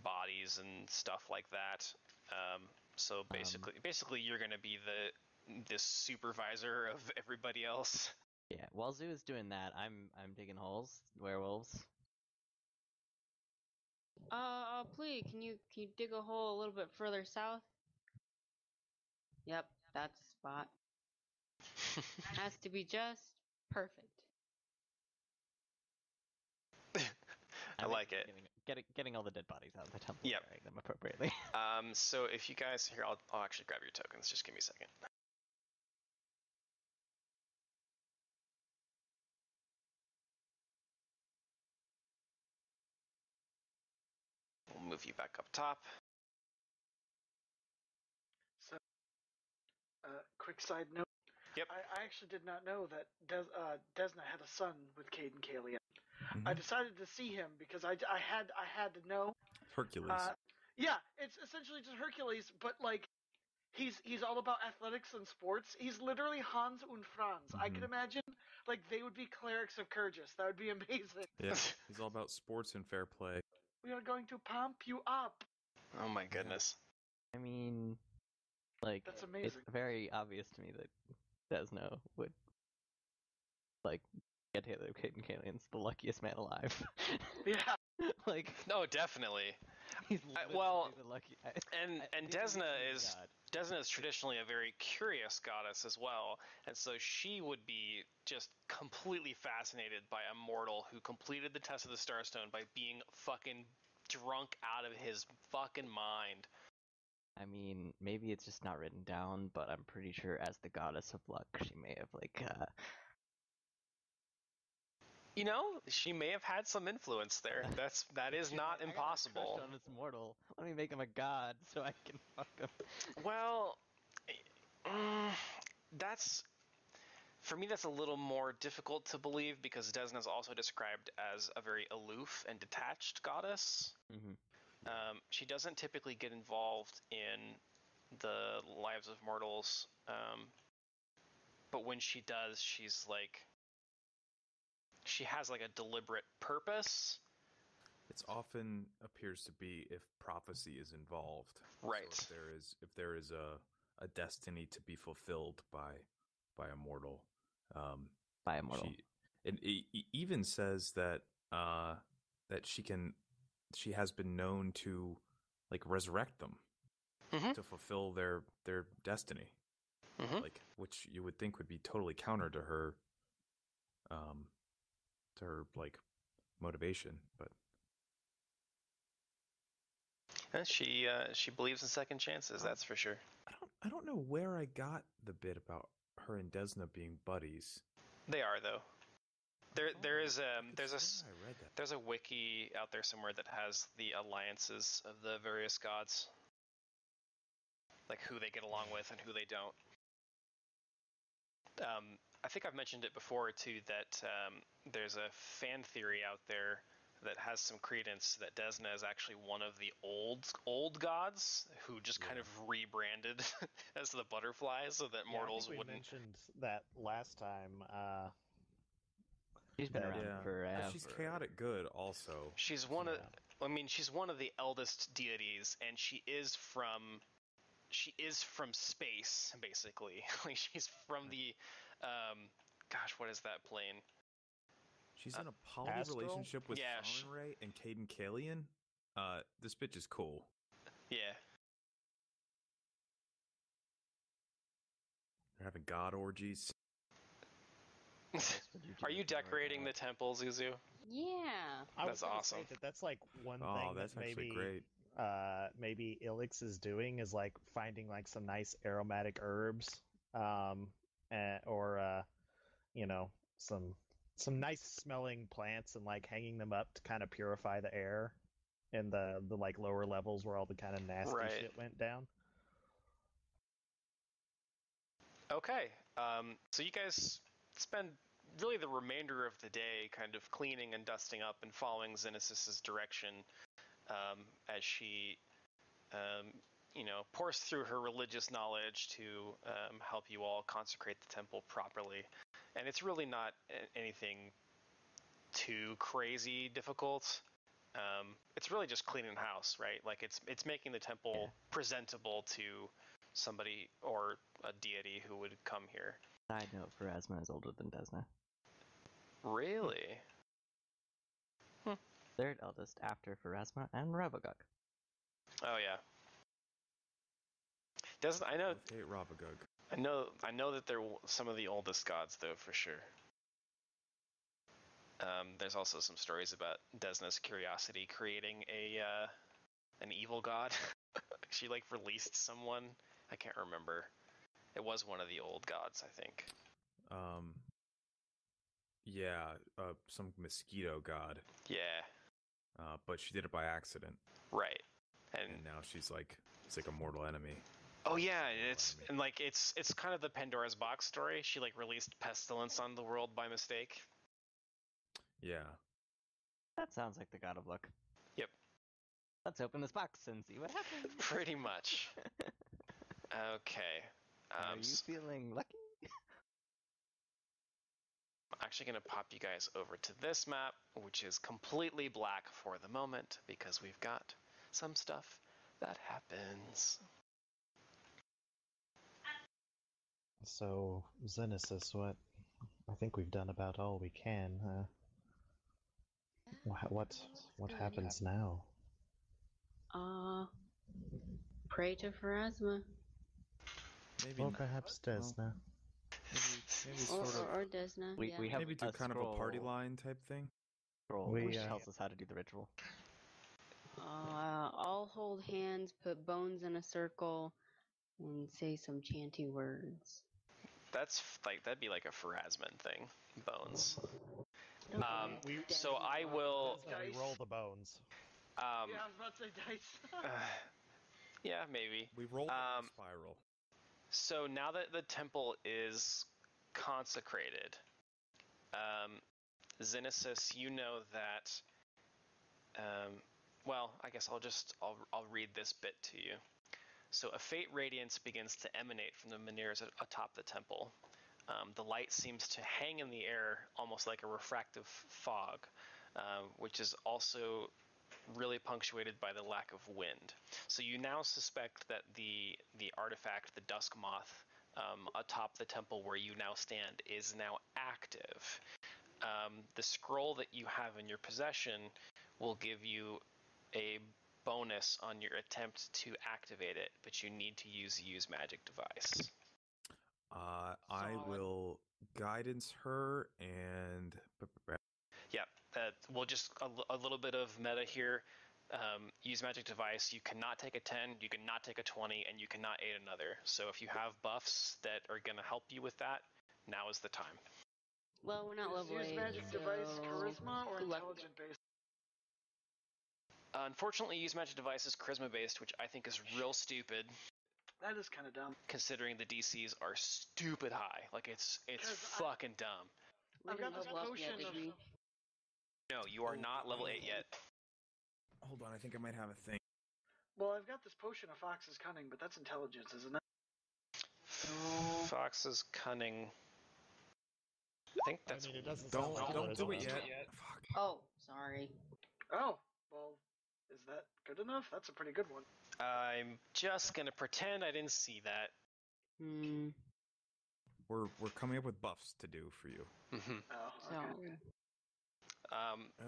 bodies and stuff like that. So basically, you're going to be the supervisor of everybody else. Yeah, while Zoo is doing that, I'm digging holes, werewolves. Please, can you dig a hole a little bit further south? Yep, that's the spot. Has to be just perfect. I like it. Getting all the dead bodies out of the temple, Yep. burying them appropriately. So if you guys here, I'll actually grab your tokens. Just give me a second. We'll move you back up top. So, quick side note. Yep. I actually did not know that Desna had a son with Cade and Carrion. Mhm. I decided to see him because I had to know. Hercules. Yeah, it's essentially just Hercules, but like he's all about athletics and sports. He's literally Hans und Franz. I can imagine like they would be clerics of Kyrgyz. That would be amazing. Yeah, he's all about sports and fair play. We are going to pump you up. Oh my goodness. I mean, like, That's amazing. It's very obvious to me that Desno would, like, get together with Cade and Carrion's the luckiest man alive. Yeah. Like, No, definitely. he's well, literally the lucky. And he's a Desna really is god. Desna is traditionally a very curious goddess as well, and so she would be just completely fascinated by a mortal who completed the test of the Starstone by being fucking drunk out of his fucking mind. I mean, maybe it's just not written down, but I'm pretty sure as the goddess of luck, she may have, like, You know, she may have had some influence there. That is not I got a impossible. crush on this mortal. Let me make him a god so I can fuck him. Well, that's for me. That's a little more difficult to believe because Desna is also described as a very aloof and detached goddess. Mm-hmm. She doesn't typically get involved in the lives of mortals, but when she does, she's like, she has like a deliberate purpose. It's often appears to be if prophecy is involved. Right. So if there is a destiny to be fulfilled by a mortal. By a mortal. It even says that that she has been known to like resurrect them to fulfill their destiny. Like, which you would think would be totally counter to her like motivation, but She believes in second chances. That's for sure. I don't know where I got the bit about her and Desna being buddies. They are though. There's I read that. there's a wiki out there somewhere that has the alliances of the various gods, like who they get along with and who they don't. I think I've mentioned it before too that there's a fan theory out there that has some credence that Desna is actually one of the old gods who just kind of rebranded as the butterfly so that mortals I think we wouldn't. mentioned that last time. She's been around Yeah, forever. but she's chaotic good also. She's one of, I mean, she's one of the eldest deities, and she is from space, basically. Like she's from the, gosh, what is that plane? She's in a poly Astral? relationship with Yeah, Ray and Caden Kalian. This bitch is cool. Yeah. They're having god orgies. Are you decorating the temple, Zuzu? Yeah. I That's was gonna awesome. say that's like one Oh, thing that's that actually maybe great. maybe Ilix is doing is like finding like some nice aromatic herbs, or you know, some nice smelling plants and like hanging them up to kind of purify the air in the like lower levels where all the kind of nasty Right. shit went down. Okay. So you guys spend really the remainder of the day kind of cleaning and dusting up and following Xenesis's direction as she, pours through her religious knowledge to help you all consecrate the temple properly. And it's really not anything too crazy difficult. It's really just cleaning the house, right? Like it's making the temple presentable to somebody or a deity who would come here. Side note, Pharasma is older than Desna. Really? Third eldest after Pharasma and Ravagug. Oh yeah. Doesn't I know? Love hate Robagug. I know that they're some of the oldest gods, though, for sure. There's also some stories about Desna's curiosity creating an evil god. She like released someone. I can't remember. It was one of the old gods, I think. Yeah, some mosquito god. Yeah. But she did it by accident, Right. and now it's like a mortal enemy. Oh yeah, it's kind of the Pandora's box story. She like released pestilence on the world by mistake. Yeah. That sounds like the God of Luck. Yep. Let's open this box and see what happens. Pretty much. Okay. Are you feeling lucky? I'm actually going to pop you guys over to this map, which is completely black for the moment because we've got some stuff that happens. So, Xenesis, what? I think we've done about all we can. What happens now? Pray to Pharasma. Maybe. Or perhaps Desna. Maybe sort of. Or Desna. We have Maybe do a kind of a party scroll. line type thing. Scroll We, which tells us how to do the ritual. I'll hold hands, put bones in a circle, and say some chanty words. That's like that'd be like a Pharasman thing. Bones. Okay. So I will. We roll the bones. Yeah, I was about to say dice. Yeah, maybe. We rolled a spiral. So now that the temple is consecrated, Xenesis, you know that. Well, I guess I'll read this bit to you. So a faint radiance begins to emanate from the menhirs atop the temple. The light seems to hang in the air almost like a refractive fog, which is also really punctuated by the lack of wind. So you now suspect that the artifact, the Dusk Moth, atop the temple where you now stand is now active. The scroll that you have in your possession will give you a bonus on your attempt to activate it, but you need to use magic device. I will guidance her and. Yeah, we'll just a little bit of meta here. Use magic device. You cannot take a 10, you cannot take a 20, and you cannot aid another. So if you have buffs that are going to help you with that, now is the time. Well, we're not level 8, Use magic so... device, charisma, or good luck. intelligent based. Unfortunately, use magic device is charisma based, which I think is real stupid. That is kind of dumb. Considering the DCs are stupid high, like it's fucking dumb. We I've didn't got this level up potion yet, of. did we? No, you are not level 8 yet. Hold on, I think I might have a thing. Well, I've got this potion of Fox's cunning, but that's intelligence, isn't it? Fox's cunning. I think that's. I mean, it doesn't sound like Don't do charisma. it yet. Fuck. Oh, sorry. Oh, well, is that good enough? That's a pretty good one. I'm just gonna pretend I didn't see that. We're coming up with buffs to do for you. Mm-hmm. Oh, So, okay.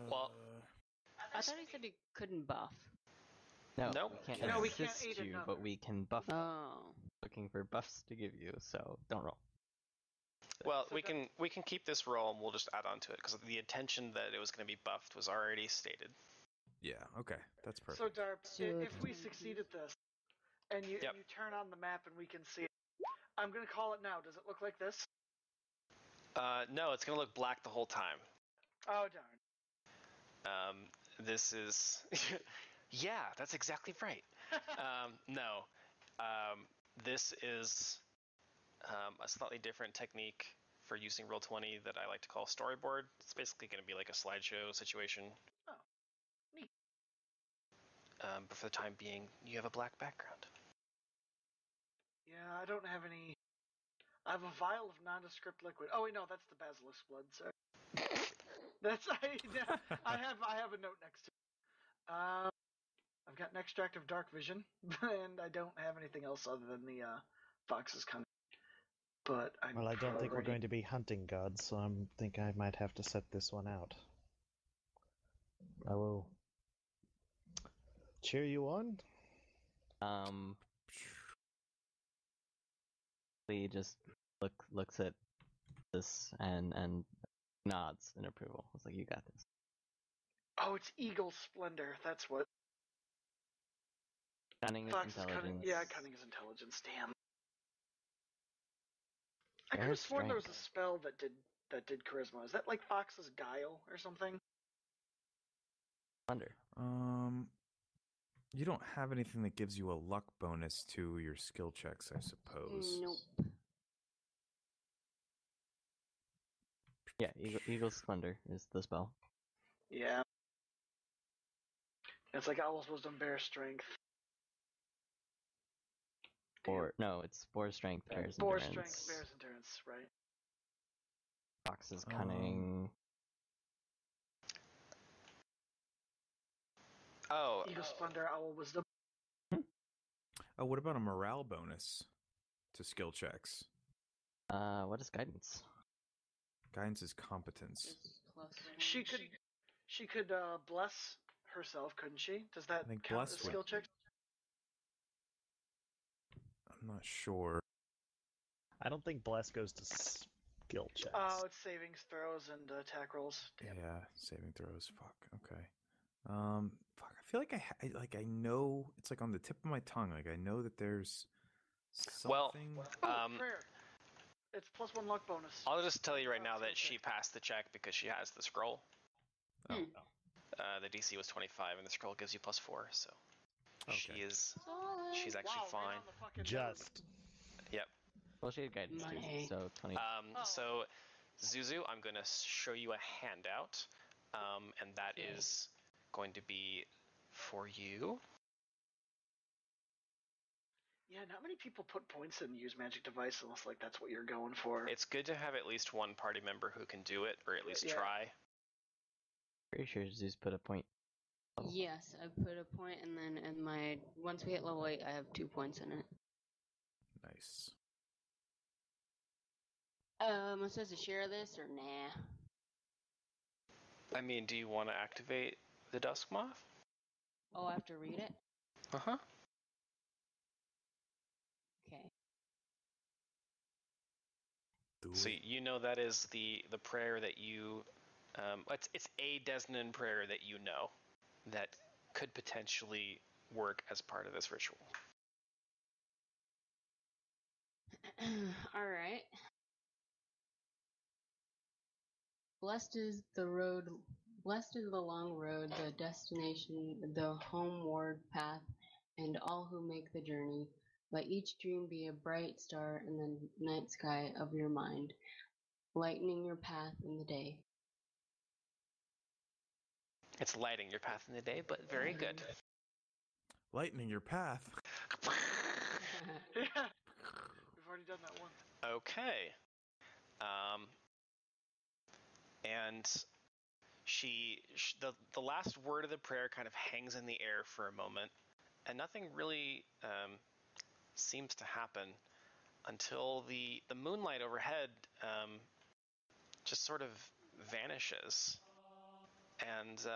Well, I thought he said he couldn't buff. No, Nope. we can't No, we can't assist aid you, another. but we can buff. Oh. Looking for buffs to give you, so don't roll. well, So we can keep this roll and we'll just add on to it because the intention that it was going to be buffed was already stated. Yeah. Okay. That's perfect. So, Darp, So if it's- we succeed at this, and you turn on the map and we can see it, I'm going to call it now. Does it look like this? No, it's going to look black the whole time. Oh, darn. This is. Yeah, that's exactly right. No. This is a slightly different technique for using Roll20 that I like to call storyboard. It's basically going to be like a slideshow situation. Oh, neat. But for the time being, you have a black background. Yeah, I don't have any. I have a vial of nondescript liquid. Oh wait, no, that's the basilisk blood. Sorry. That's I have a note next to it. I've got an extract of dark vision, and I don't have anything else other than the Fox's cunning. But I don't think we're going to be hunting gods, so I think I might have to set this one out. I will cheer you on. Lee just looks at this and nods in approval. It's like, you got this. Oh, it's Eagle Splendor. That's what. Cunning is Fox is intelligence. cunning. Yeah, cunning is intelligence. Damn. I There's could have sworn there was a strength. spell that did charisma. Is that like Fox's guile or something? Thunder. You don't have anything that gives you a luck bonus to your skill checks, I suppose. Nope. Yeah, Eagle's Thunder is the spell. Yeah. It's like Owl's Wisdom, Bear Strength. Or no, it's Boar Strength, Bear's Boar Endurance. Strength, Bear's Endurance, right? Fox's Cunning. Oh, Eagle Splendor, Owl Wisdom. Oh, what about a morale bonus to skill checks? What is Guidance? Guidance is competence. Just plus one. She could bless herself, couldn't she? Does that I think count bless as would- skill checks? I'm not sure. I don't think Bless goes to skill checks. Oh, it's savings, throws, and attack rolls. Damn. Yeah, saving throws. Fuck. Okay. Fuck. I feel like I know. It's like on the tip of my tongue. Like I know that there's Well, something. Oh, prayer. It's +1 luck bonus. I'll just tell you right now that she passed the check because she has the scroll. Oh, The DC was 25, and the scroll gives you +4, so Okay. she's actually Wow, fine. right on the fucking Just. Yep. Well, she had Guidance too, Money. so 20. So, Zuzu, I'm going to show you a handout, and that is going to be for you. Yeah, not many people put points in Use Magic Device unless like that's what you're going for. It's good to have at least one party member who can do it, or at least Yeah. try. Pretty sure Zeus put a point. Yes, I put a point, and then in my once we hit level 8, I have 2 points in it. Nice. Am I supposed to share this or nah? I mean, do you want to activate the Dusk Moth? Oh, I have to read it? Uh-huh. Okay. So you know that is the prayer that you, it's a Desnan prayer that you know that could potentially work as part of this ritual. All right. Blessed is the road, blessed is the long road, the destination, the homeward path, and all who make the journey. Let each dream be a bright star in the night sky of your mind, lightening your path in the day. It's lighting your path in the day, but very good. Lightening your path. Yeah, we've already done that one. Okay. And the last word of the prayer kind of hangs in the air for a moment, and nothing really seems to happen until the moonlight overhead just sort of vanishes, and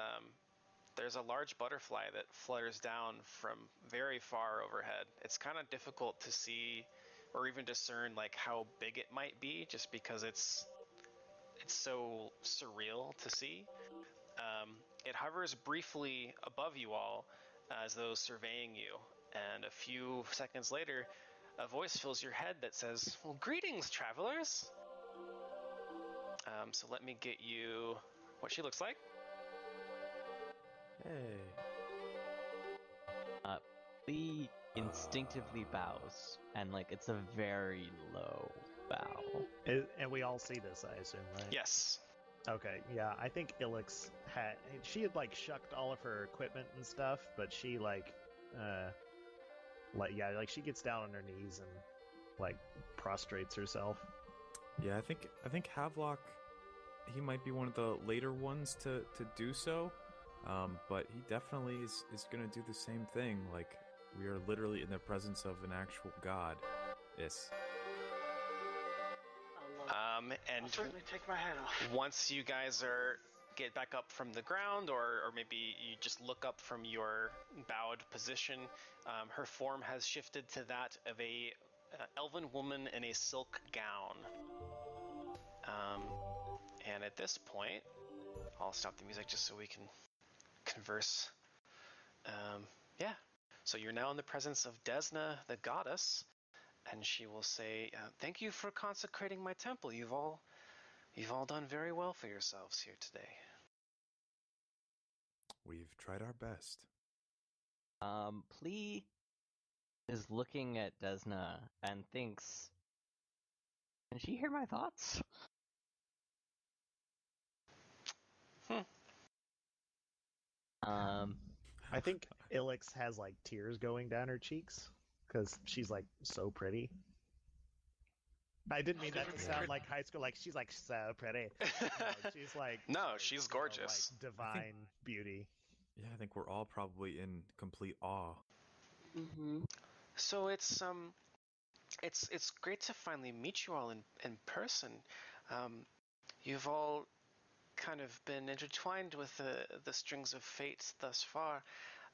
there's a large butterfly that flutters down from very far overhead. It's kind of difficult to see or even discern like how big it might be, just because it's so surreal to see. It hovers briefly above you all as though surveying you, and a few seconds later, a voice fills your head that says, "Well, greetings, travelers." So let me get you what she looks like. Hey. Lee instinctively bows, and like it's a very low bow. And we all see this, I assume, right? Yes. Okay, yeah, I think Ilix she had like shucked all of her equipment and stuff, but she like she gets down on her knees and like prostrates herself. Yeah, I think Havelock, he might be one of the later ones to do so, but he definitely is going to do the same thing. Like, we are literally in the presence of an actual god. Yes. I'll And certainly take my hat off. once you guys are get back up from the ground, or maybe you just look up from your bowed position. Her form has shifted to that of a elven woman in a silk gown. And at this point, I'll stop the music just so we can converse. Yeah. So you're now in the presence of Desna, the goddess, and she will say, "Thank you for consecrating my temple. You've all done very well for yourselves here today." We've tried our best. Plea is looking at Desna and thinks, "Can she hear my thoughts?" I think Ilix has like tears going down her cheeks because she's like so pretty. I didn't mean that to sound like high school. Like she's like so pretty. No, she's like No, she's gorgeous. like divine beauty. Yeah, I think we're all probably in complete awe. Mm-hmm. So it's great to finally meet you all in person. You've all kind of been intertwined with the strings of fate thus far.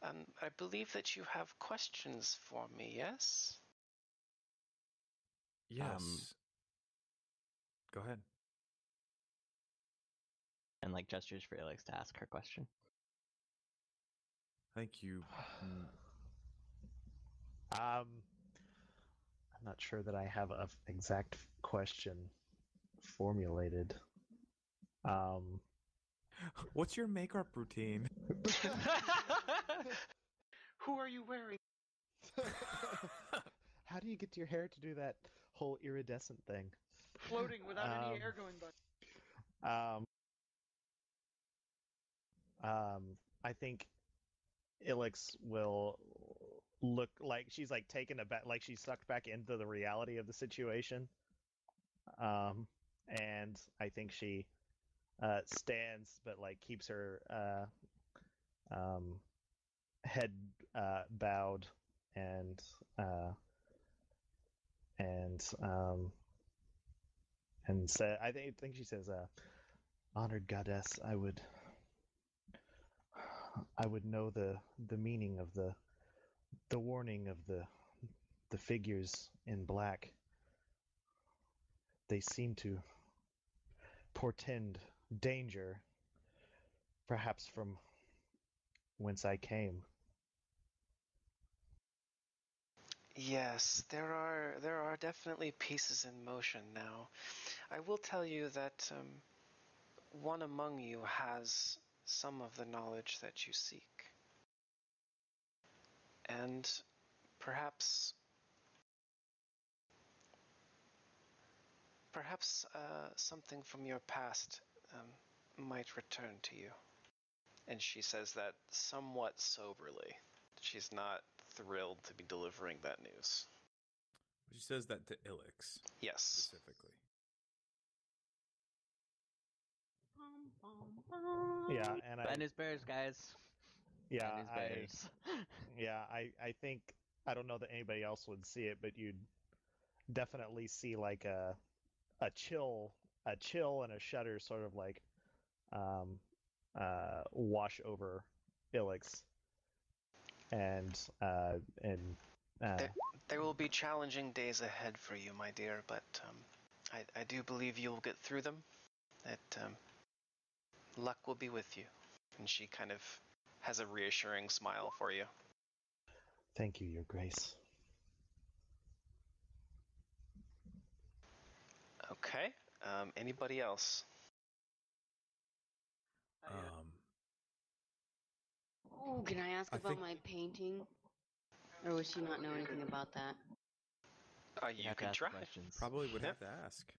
I believe that you have questions for me, yes? Yes. Go ahead. And like gestures for Alex to ask her question. Thank you. I'm not sure that I have an exact question formulated. What's your makeup routine? Who are you wearing? How do you get your hair to do that whole iridescent thing? Floating without any air going by. I think Ilix will look like she's like taken aback, like she's sucked back into the reality of the situation. And I think she stands, but like keeps her head bowed and said, I think she says, "Honored goddess, I would know the meaning of the warning of the figures in black. They seem to portend danger, perhaps from whence I came." Yes, there are definitely pieces in motion now. I will tell you that one among you has some of the knowledge that you seek. And perhaps something from your past might return to you. And she says that somewhat soberly. She's not thrilled to be delivering that news. She says that to Ilix. Yes. Specifically. Yeah, and Bad news bears, guys. yeah, Bad news bears. I think, I don't know that anybody else would see it, but you'd definitely see like a chill and a shudder sort of like wash over Ilix, and There will be challenging days ahead for you, my dear, but I do believe you'll get through them. That luck will be with you. And she kind of has a reassuring smile for you. Thank you, Your Grace. Okay. Anybody else? Oh, can I ask I about think- my painting? Or would she not know anything about that? You have to can ask try. questions. Probably would Yeah. have to ask.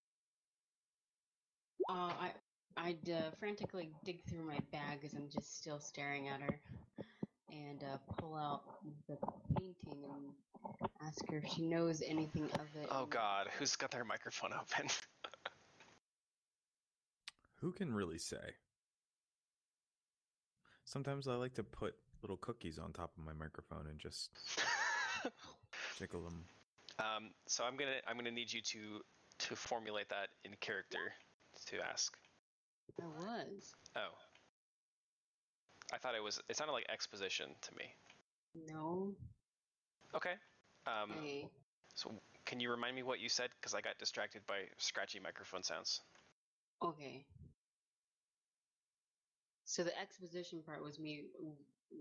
I'd frantically dig through my bag as I'm just still staring at her, and pull out the painting and ask her if she knows anything of it. Oh God, who's got their microphone open? Who can really say? Sometimes I like to put little cookies on top of my microphone and just jiggle them. So I'm gonna need you to formulate that in character to ask. I was. Oh, I thought it sounded like exposition to me. No. Okay. Okay. So can you remind me what you said? Because I got distracted by scratchy microphone sounds. Okay. So the exposition part was me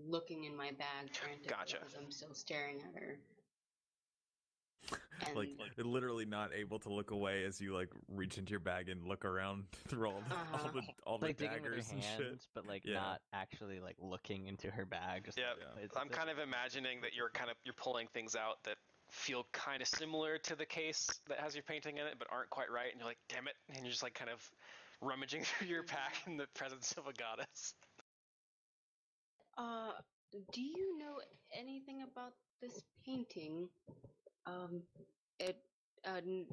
looking in my bag frantically Gotcha. because I'm still staring at her. And like literally not able to look away as you like reach into your bag and look around through all the Like digging with daggers your and hands, shit. but like Yeah. not actually like looking into her bag. Just Yeah, it's I'm kind of imagining that you're pulling things out that feel kind of similar to the case that has your painting in it, but aren't quite right, and you're like, damn it, and you're just like kind of rummaging through your pack in the presence of a goddess. do you know anything about this painting? It an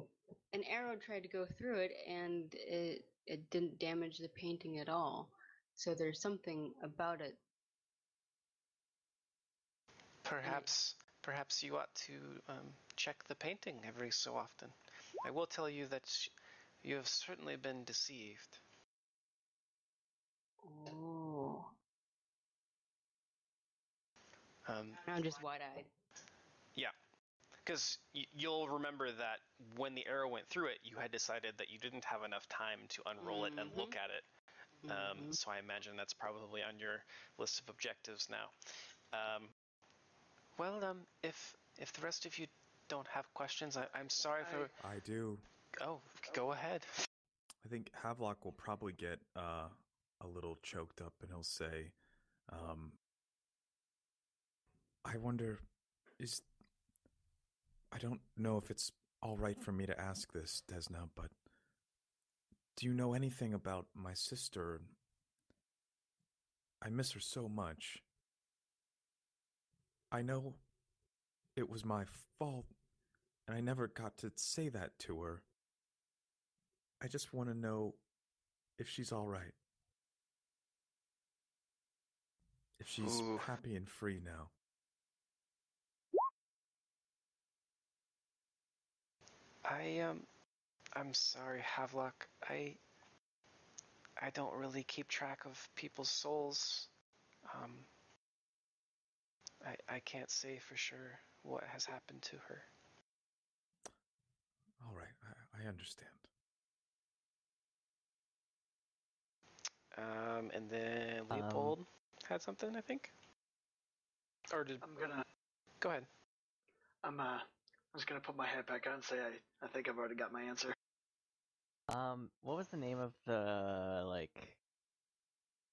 arrow tried to go through it, and it didn't damage the painting at all. So there's something about it. Perhaps you ought to check the painting every so often. I will tell you that you have certainly been deceived. Oh. Um, I'm just wide-eyed. yeah, because you'll remember that when the arrow went through it, you had decided that you didn't have enough time to unroll it and look at it. So I imagine that's probably on your list of objectives now. If the rest of you don't have questions, I'm sorry for... I do. Oh, go ahead. I think Havelock will probably get a little choked up, and he'll say, I wonder, I don't know if it's all right for me to ask this, Desna, but do you know anything about my sister? I miss her so much. I know it was my fault, and I never got to say that to her. I just want to know if she's all right. If she's happy and free now. I'm sorry, Havelock. I don't really keep track of people's souls. I can't say for sure what has happened to her. All right, I understand. And then Leopold had something, I think? Or did... Go ahead. I'm just gonna put my hat back on and say I think I've already got my answer. What was the name of the like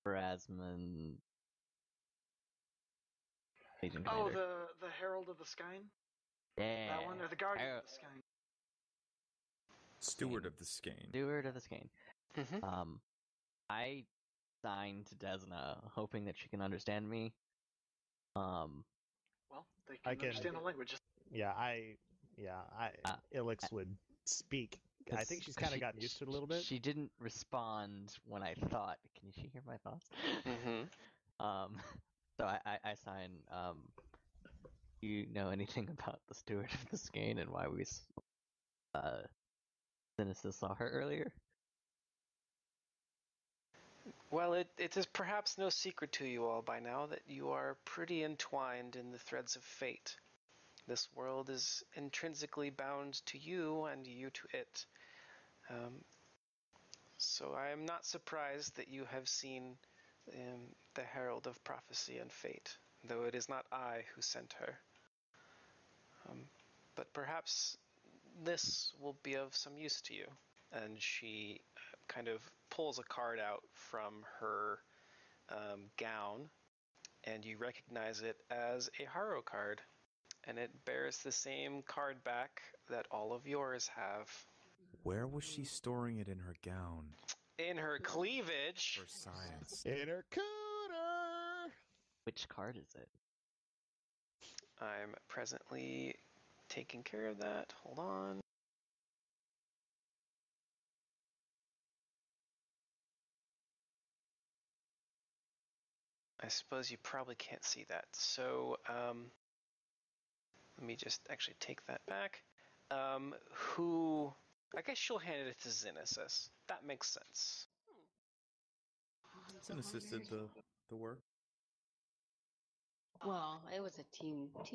Erasmus Legion Commander? Oh, the Herald of the Sky? Yeah. That one, or the Guardian of the Sky? Steward of the Skein. Steward of the Skein. Mm-hmm. I signed to Desna, hoping that she can understand me. Well, they can understand the language. Ilix would speak. I think she's kind of gotten used to it a little bit. She didn't respond when I thought. Can she hear my thoughts? Mm-hmm. So I sign. You know anything about the Steward of the Skein and why we Genesis saw her earlier? Well, it is perhaps no secret to you all by now that you are pretty entwined in the threads of fate. This world is intrinsically bound to you and you to it. So I am not surprised that you have seen the Herald of Prophecy and Fate, though it is not I who sent her. But perhaps this will be of some use to you. And she kind of pulls a card out from her gown, and you recognize it as a Haro card. And it bears the same card back that all of yours have. Where was she storing it in her gown? In her cleavage. For science. In her cooter! Which card is it? I'm presently taking care of that. Hold on. I suppose you probably can't see that. So, let me just actually take that back. I guess she'll hand it to Xenesis. That makes sense. Xenesis did the work. Well, it was a teamwork.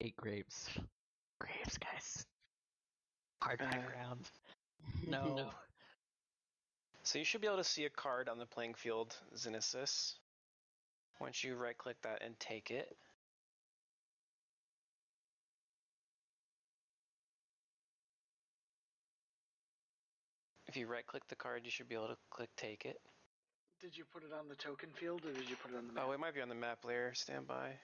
8 grapes. Grapes, guys. Hard background. No. So you should be able to see a card on the playing field, Xenesis. Once you right-click that and take it. If you right-click the card, you should be able to click Take It. Did you put it on the token field, or did you put it on the map? Oh, it might be on the map layer. Stand by.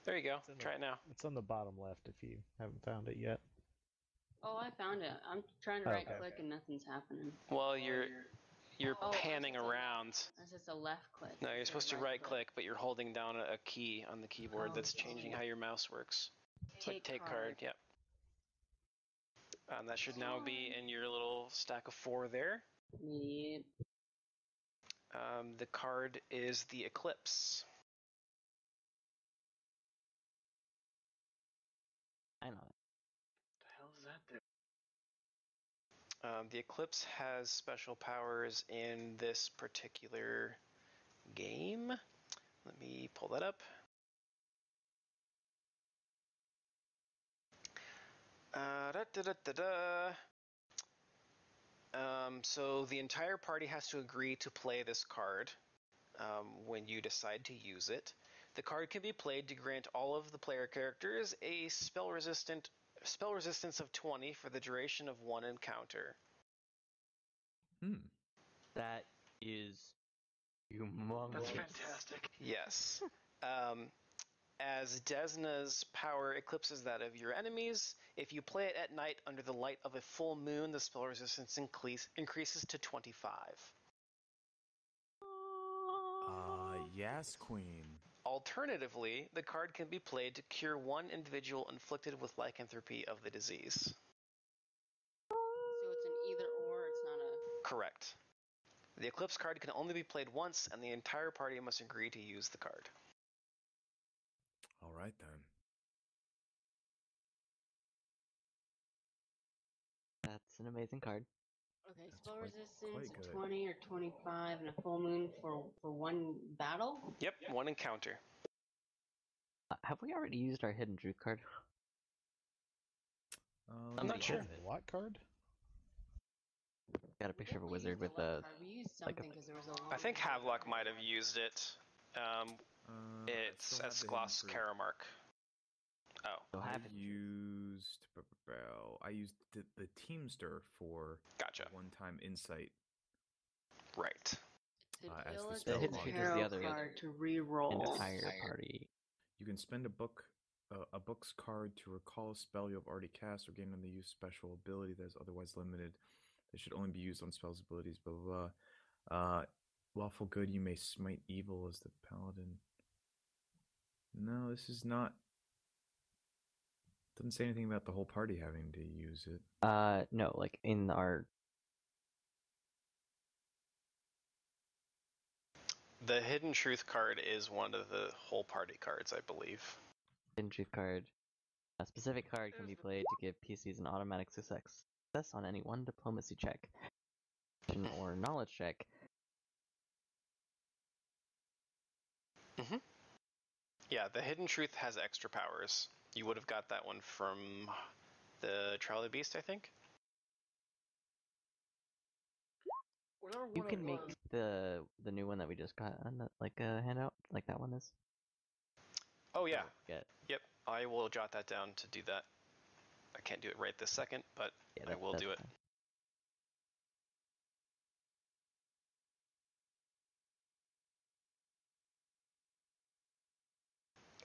There you go. Try it now. It's on the bottom left if you haven't found it yet. Oh, I found it. I'm trying to Oh, right okay. click and nothing's happening. Well, you're panning around. That's just a left click. No, you're supposed to right-click, but you're holding down a key on the keyboard that's changing how your mouse works. So take card. Yep. That should now be in your little stack of 4 there. Yep. The card is the Eclipse. I know it. What the hell is that do? The Eclipse has special powers in this particular game. Let me pull that up. So the entire party has to agree to play this card when you decide to use it. The card can be played to grant all of the player characters a spell resistance of 20 for the duration of one encounter. That is humongous. That's fantastic. Yes. As Desna's power eclipses that of your enemies, if you play it at night under the light of a full moon, the spell resistance increases to 25. Yes, Queen. Alternatively, the card can be played to cure one individual inflicted with lycanthropy of the disease. So it's an either or, it's not a... Correct. The Eclipse card can only be played once, and the entire party must agree to use the card. All right, then. That's an amazing card. Okay, That's spell quite resistance good. 20 or 25 and a full moon for one battle? Yep, one encounter. Have we already used our Hidden Truth card? I'm not sure. What card? Got a picture of a wizard with a... We used something because there was a... I think Havelock might have used it. It's Esclos Karamark. Oh. So I have it. used the Teamster for Gotcha. one-time insight. Right. As the The spell Hidden log. Truth is the other card to re-roll. entire party. You can spend a book's card to recall a spell you have already cast or gain on the use special ability that is otherwise limited. They should only be used on spells abilities, blah, blah, blah. Lawful good, you may smite evil as the paladin. No, this is not... Doesn't say anything about the whole party having to use it. No, like in our... The Hidden Truth card is one of the whole party cards, I believe. Hidden Truth card. A specific card can be played to give PCs an automatic success on any one diplomacy check or knowledge check. Yeah, the Hidden Truth has extra powers. You would have got that one from the Trial of the Beast, I think. You can make the new one that we just got on like a handout, like that one is. Oh yeah. Get. Yep. I will jot that down to do that. I can't do it right this second, but Yeah, I will do it. Fine.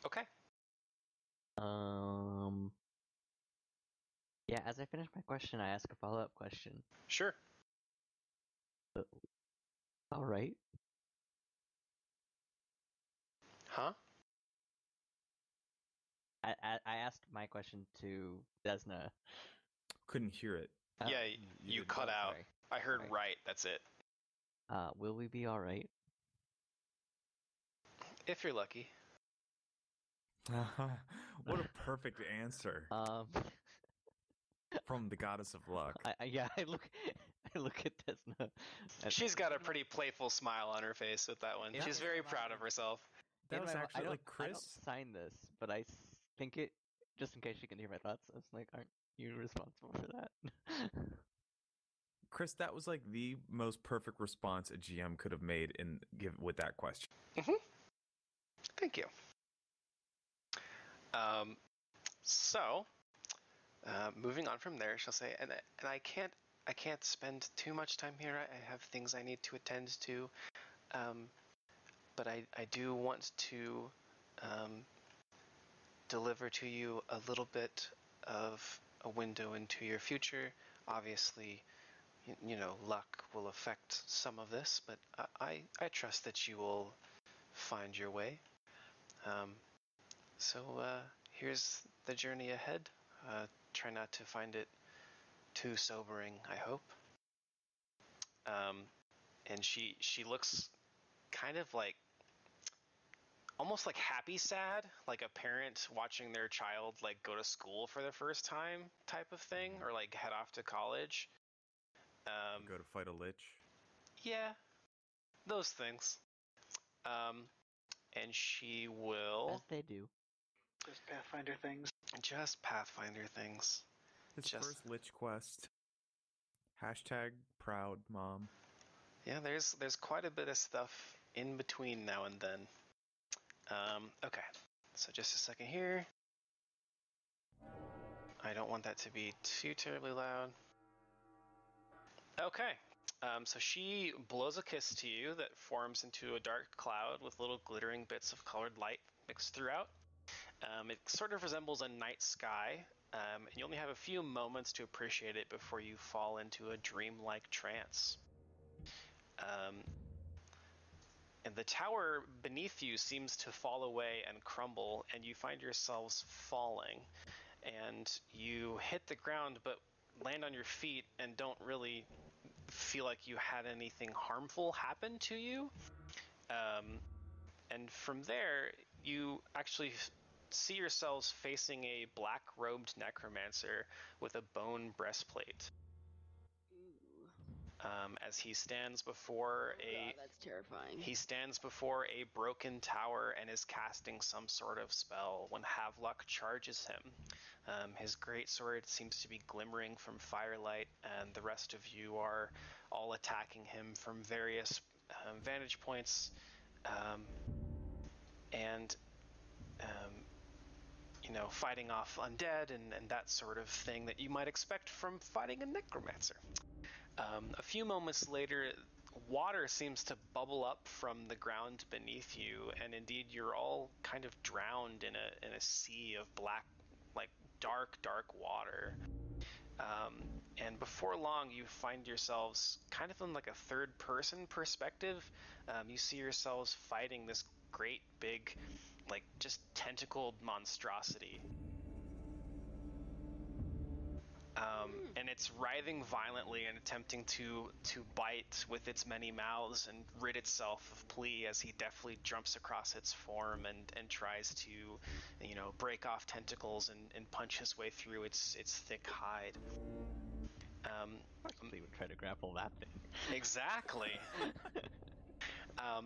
Okay. Yeah, as I finish my question, I ask a follow-up question. Sure. All right. Huh? I asked my question to Desna. Couldn't hear it. Yeah, you cut out. Sorry. I heard Sorry. right, that's it. Will we be all right? If you're lucky. What a perfect answer Um, from the goddess of luck. I look. look at this. No. She's got a pretty playful smile on her face with that one. Yeah. She's very proud of herself. That was I actually don't, like I don't Chris. sign this, but I think it, just in case she can hear my thoughts. I was like, aren't you responsible for that? Chris, that was like the most perfect response a GM could have made with that question. Thank you. So, moving on from there, she'll say, and I can't spend too much time here. I have things I need to attend to, but I do want to deliver to you a little bit of a window into your future. Obviously, you know, luck will affect some of this, but I trust that you will find your way. So here's the journey ahead. Try not to find it too sobering, I hope. And she looks kind of like, almost like happy sad, like a parent watching their child like go to school for the first time type of thing, or like head off to college. Go to fight a lich. Yeah, those things. And she will As they do. Just Pathfinder things. just Pathfinder things. His Just- first lich quest. Hashtag proud mom. Yeah, there's quite a bit of stuff in between now and then. Okay, so just a second here. I don't want that to be too terribly loud. Okay, so she blows a kiss to you that forms into a dark cloud with little glittering bits of colored light mixed throughout. It sort of resembles a night sky, and you only have a few moments to appreciate it before you fall into a dreamlike trance. And the tower beneath you seems to fall away and crumble, and you find yourselves falling. And you hit the ground, but land on your feet and don't really feel like you had anything harmful happen to you. And from there, you actually see yourselves facing a black-robed necromancer with a bone breastplate. As he stands before God, that's terrifying. He stands before a broken tower and is casting some sort of spell when Havelock charges him. His greatsword seems to be glimmering from firelight, and the rest of you are all attacking him from various vantage points, and you know, fighting off undead and that sort of thing that you might expect from fighting a necromancer. A few moments later, water seems to bubble up from the ground beneath you, and indeed you're all kind of drowned in a sea of black, like dark water. And before long, you find yourselves kind of in like a third-person perspective. You see yourselves fighting this great big, like just tentacled monstrosity. And it's writhing violently and attempting to bite with its many mouths and rid itself of Plea as he deftly jumps across its form and tries to, you know, break off tentacles and punch his way through its thick hide. Plea would try to grapple that thing. Exactly.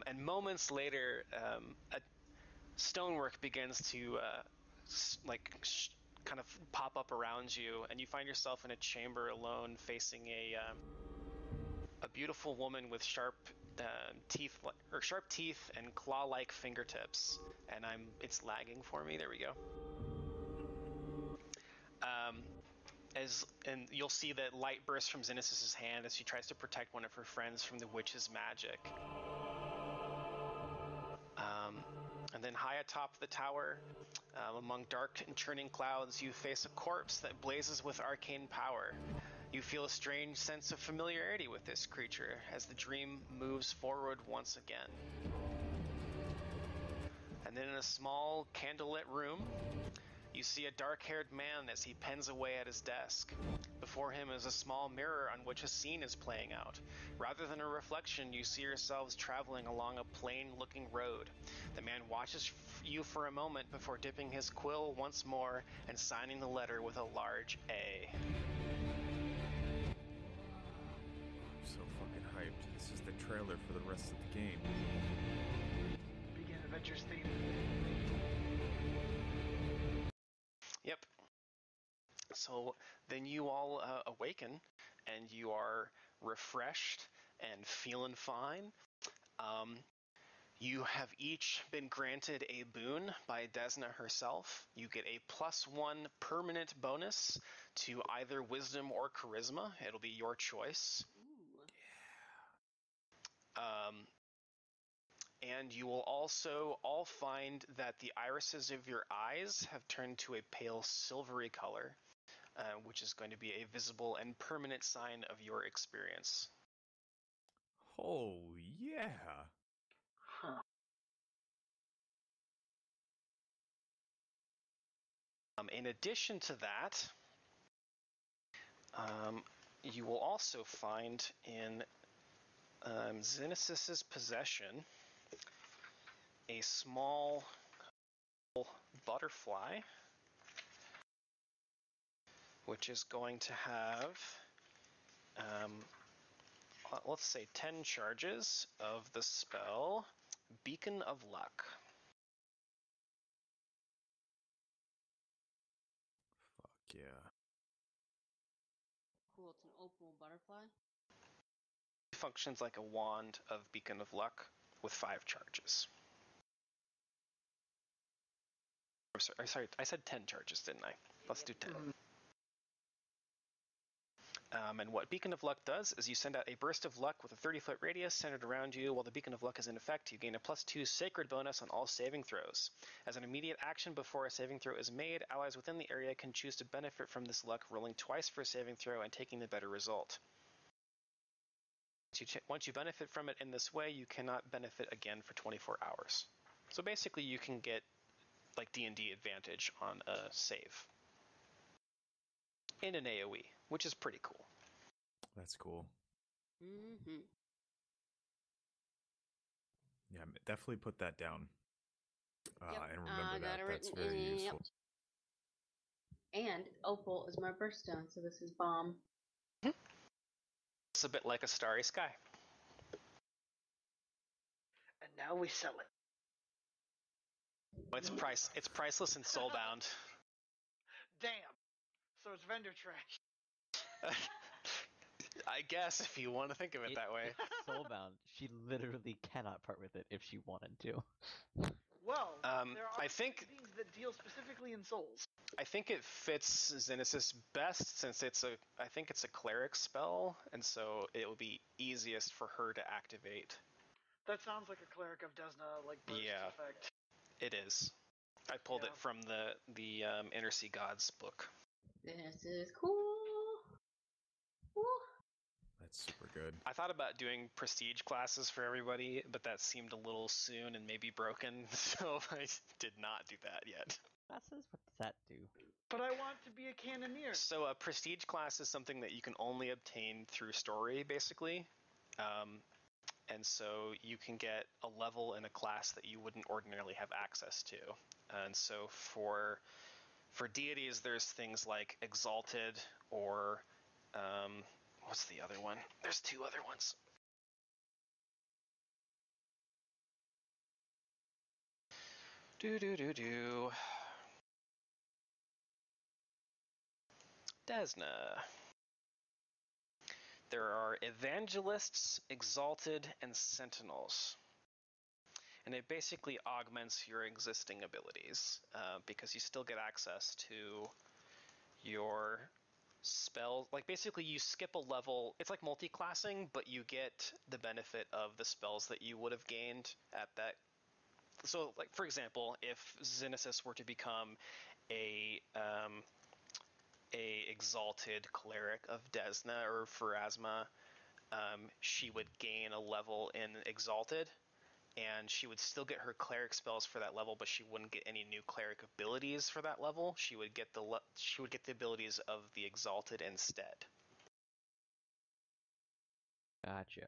And moments later, a stonework begins to kind of pop up around you, and you find yourself in a chamber alone, facing a beautiful woman with sharp teeth and claw-like fingertips. And it's lagging for me. There we go. And you'll see that light bursts from Xenosis's hand as she tries to protect one of her friends from the witch's magic. And then high atop the tower, among dark and churning clouds, you face a corpse that blazes with arcane power. You feel a strange sense of familiarity with this creature as the dream moves forward once again. And then in a small, candlelit room, you see a dark-haired man as he pens away at his desk. Before him is a small mirror on which a scene is playing out. Rather than a reflection, you see yourselves traveling along a plain-looking road. The man watches you for a moment before dipping his quill once more and signing the letter with a large A. This is the trailer for the rest of the game. Begin Adventures theme. Yep. So then you all awaken, and you are refreshed and feeling fine. You have each been granted a boon by Desna herself. You get a +1 permanent bonus to either Wisdom or Charisma. It'll be your choice. Ooh. And you will also all find that the irises of your eyes have turned to a pale silvery color, which is going to be a visible and permanent sign of your experience. Oh, yeah. Huh. In addition to that, you will also find in Xenesis's possession a small butterfly, which is going to have, let's say, 10 charges of the spell Beacon of Luck. Fuck yeah. Cool, it's an opal butterfly. It functions like a wand of Beacon of Luck with 5 charges. I'm sorry, I said 10 charges, didn't I? Let's do 10. And what Beacon of Luck does is you send out a burst of luck with a 30-foot radius centered around you. While the Beacon of Luck is in effect, you gain a +2 sacred bonus on all saving throws. As an immediate action before a saving throw is made, allies within the area can choose to benefit from this luck, rolling twice for a saving throw and taking the better result. Once you benefit from it in this way, you cannot benefit again for 24 hours. So basically you can get like D&D advantage on a save in an AoE, which is pretty cool. That's cool. Mm-hmm. Yeah, definitely put that down. Yep, And I remember got that. it That's written very in, useful. yep. And opal is my birthstone, so this is bomb. It's a bit like a starry sky. And now we sell it. It's priceless and soulbound. Damn. So it's vendor trash. I guess if you want to think of it that way. It's soulbound. She literally cannot part with it if she wanted to. Well, there are I think beings that deal specifically in souls. I think it fits Xenesis best since I think it's a cleric spell, and so it would be easiest for her to activate. That sounds like a cleric of Desna, like burst Yeah. effect. It is. I pulled Yeah. it from the Inner Sea Gods book. This is cool. Woo. That's super good. I thought about doing prestige classes for everybody, but that seemed a little soon and maybe broken, so I did not do that yet. Classes? What does that do? But I want to be a cannoneer. So a prestige class is something that you can only obtain through story, basically. And so you can get a level in a class that you wouldn't ordinarily have access to. And so for deities, there's things like Exalted or what's the other one? There's 2 other ones. Desna. There are Evangelists, Exalted, and Sentinels. And it basically augments your existing abilities because you still get access to your spells. Like basically you skip a level. It's like multi-classing, but you get the benefit of the spells that you would have gained at that. So like for example, if Xenesis were to become a exalted cleric of Desna or Pharasma, she would gain a level in Exalted, and she would still get her cleric spells for that level, but she wouldn't get any new cleric abilities for that level. She would get the abilities of the Exalted instead. Gotcha.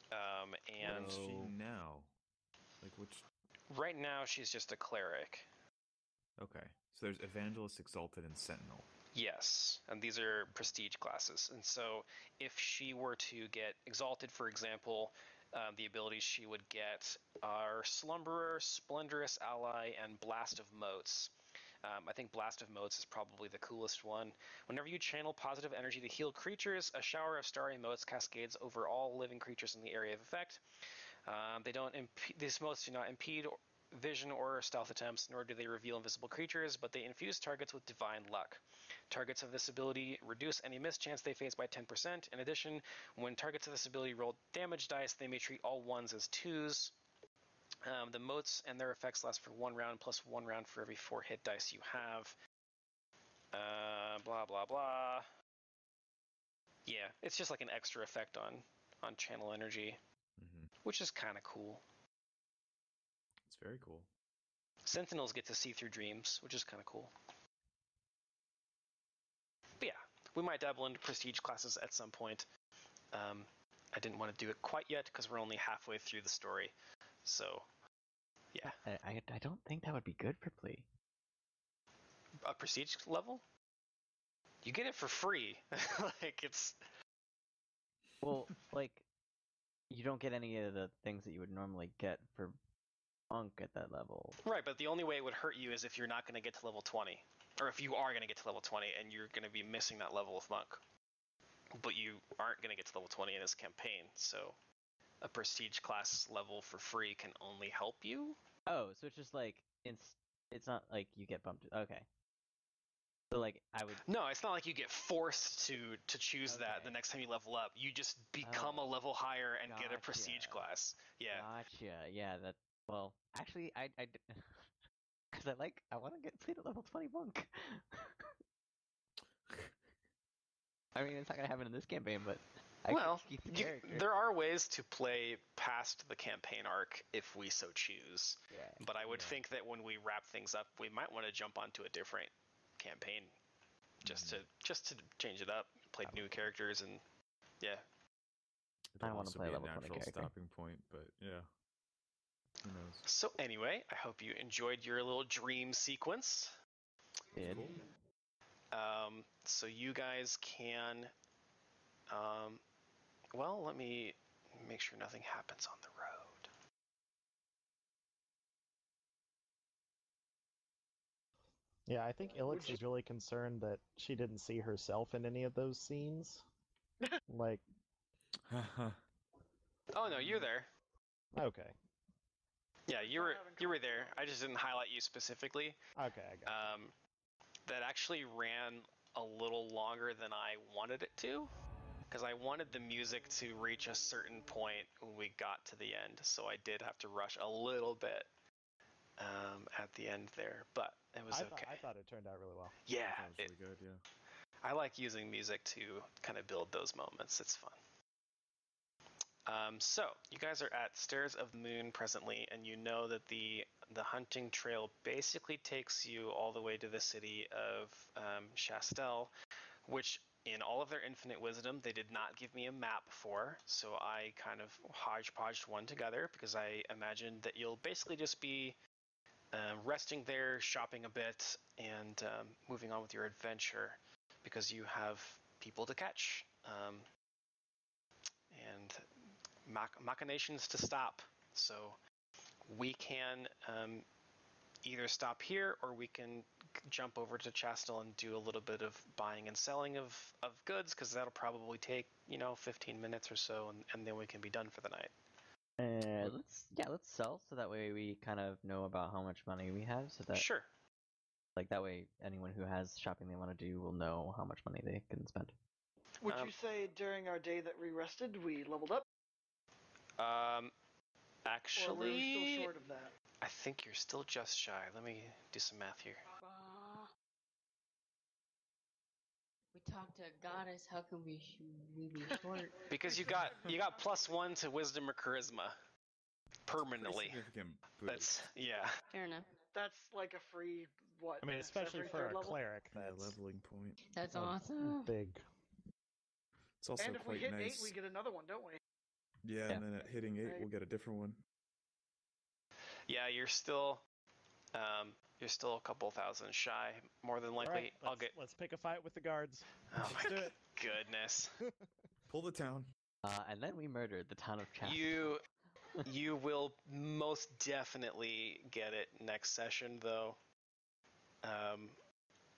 What And is she now? Like which? right now she's just a cleric. Okay, so there's Evangelist, Exalted, and Sentinel. Yes, and these are prestige classes. And so if she were to get exalted, for example, the abilities she would get are Slumberer, Splendorous Ally, and Blast of Motes. I think Blast of Motes is probably the coolest one. Whenever you channel positive energy to heal creatures, a shower of starry motes cascades over all living creatures in the area of effect. These motes do not impede vision or stealth attempts, nor do they reveal invisible creatures, but they infuse targets with divine luck. Targets of this ability reduce any mischance they face by 10%. In addition, when targets of this ability roll damage dice, they may treat all ones as twos. The motes and their effects last for 1 round, plus 1 round for every 4 hit dice you have. Blah, blah, blah. Yeah, it's just like an extra effect on channel energy, which is kind of cool. It's very cool. Sentinels get to see through dreams, which is kind of cool. But yeah, we might dabble into prestige classes at some point. I didn't want to do it quite yet because we're only halfway through the story. So, yeah. I don't think that would be good for Plea. A prestige level? You get it for free. Like, it's... Well, like, you don't get any of the things that you would normally get for Monk at that level. Right, but the only way it would hurt you is if you're not going to get to level 20. Or if you are going to get to level 20 and you're going to be missing that level of Monk. But you aren't going to get to level 20 in this campaign, so a prestige class level for free can only help you? Oh, so it's just like, it's not like you get bumped. Okay. So like, I would... No, it's not like you get forced to choose that Okay. the next time you level up. You just become a level higher and get a prestige Gotcha. class. Yeah. Gotcha. Yeah, that... Well, actually, I because I want to get Plea to level 20 Monk. I mean, it's not going to happen in this campaign, but I Well, can keep the character. there are ways to play past the campaign arc if we so choose. Yeah. But I would think that when we wrap things up, we might want to jump onto a different campaign just to change it up, play new characters, and yeah. It'll I wanna also play be a a level 20 natural character. stopping point, but yeah. Who knows? So anyway, I hope you enjoyed your little dream sequence. Did. So you guys can, well, let me make sure nothing happens on the road. Yeah, I think Ilix is really concerned that she didn't see herself in any of those scenes. Like, Oh no, you're there. okay. Yeah, you were there. I just didn't highlight you specifically. Okay, I got it. That actually ran a little longer than I wanted it to, because I wanted the music to reach a certain point when we got to the end, so I did have to rush a little bit at the end there, but it was okay. I thought it turned out really well. Yeah, That was really good, yeah. I like using music to kind of build those moments. It's fun. So you guys are at Stairs of the Moon presently, and you know that the hunting trail basically takes you all the way to the city of Chastel, which in all of their infinite wisdom they did not give me a map for, so I kind of hodgepodged one together because I imagined that you'll basically just be resting there, shopping a bit, and moving on with your adventure because you have people to catch. And machinations to stop. So we can either stop here or we can jump over to Chastel and do a little bit of buying and selling of goods, because that'll probably take 15 minutes or so, and then we can be done for the night. Let's sell so that way we kind of know about how much money we have, so that Sure. like that way anyone who has shopping they want to do will know how much money they can spend. Would you say during our day that we rested, we leveled up? Actually, or we're still short of that? I think you're still just shy. Let me do some math here. We talked to a goddess. How can we be short? Because you got +1 to wisdom or charisma permanently. Significant boost. That's yeah. Fair enough. That's like a free what? I mean, especially every for third a level? cleric, Yeah, that's leveling point. That's awesome. big. It's also And if we quite hit nice. 8, we get another one, don't we? Yeah, and then at hitting 8, Right. we'll get a different one. Yeah, you're still You're still a couple thousand shy, more than likely. All right, let's pick a fight with the guards. Oh Let's do my it. goodness. Pull the town. And then we murdered the town of Chath. You will most definitely get it next session, though.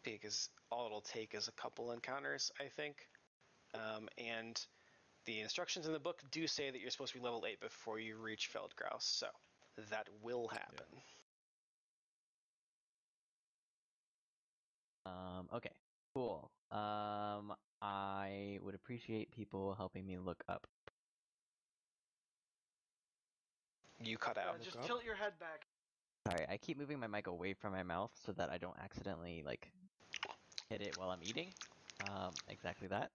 Because all it'll take is a couple encounters, I think. And the instructions in the book do say that you're supposed to be level 8 before you reach Feldgrouse, so that will happen. Okay, cool. I would appreciate people helping me look up. You cut out. Just tilt your head back. Sorry, I keep moving my mic away from my mouth so that I don't accidentally, like, hit it while I'm eating. Exactly that.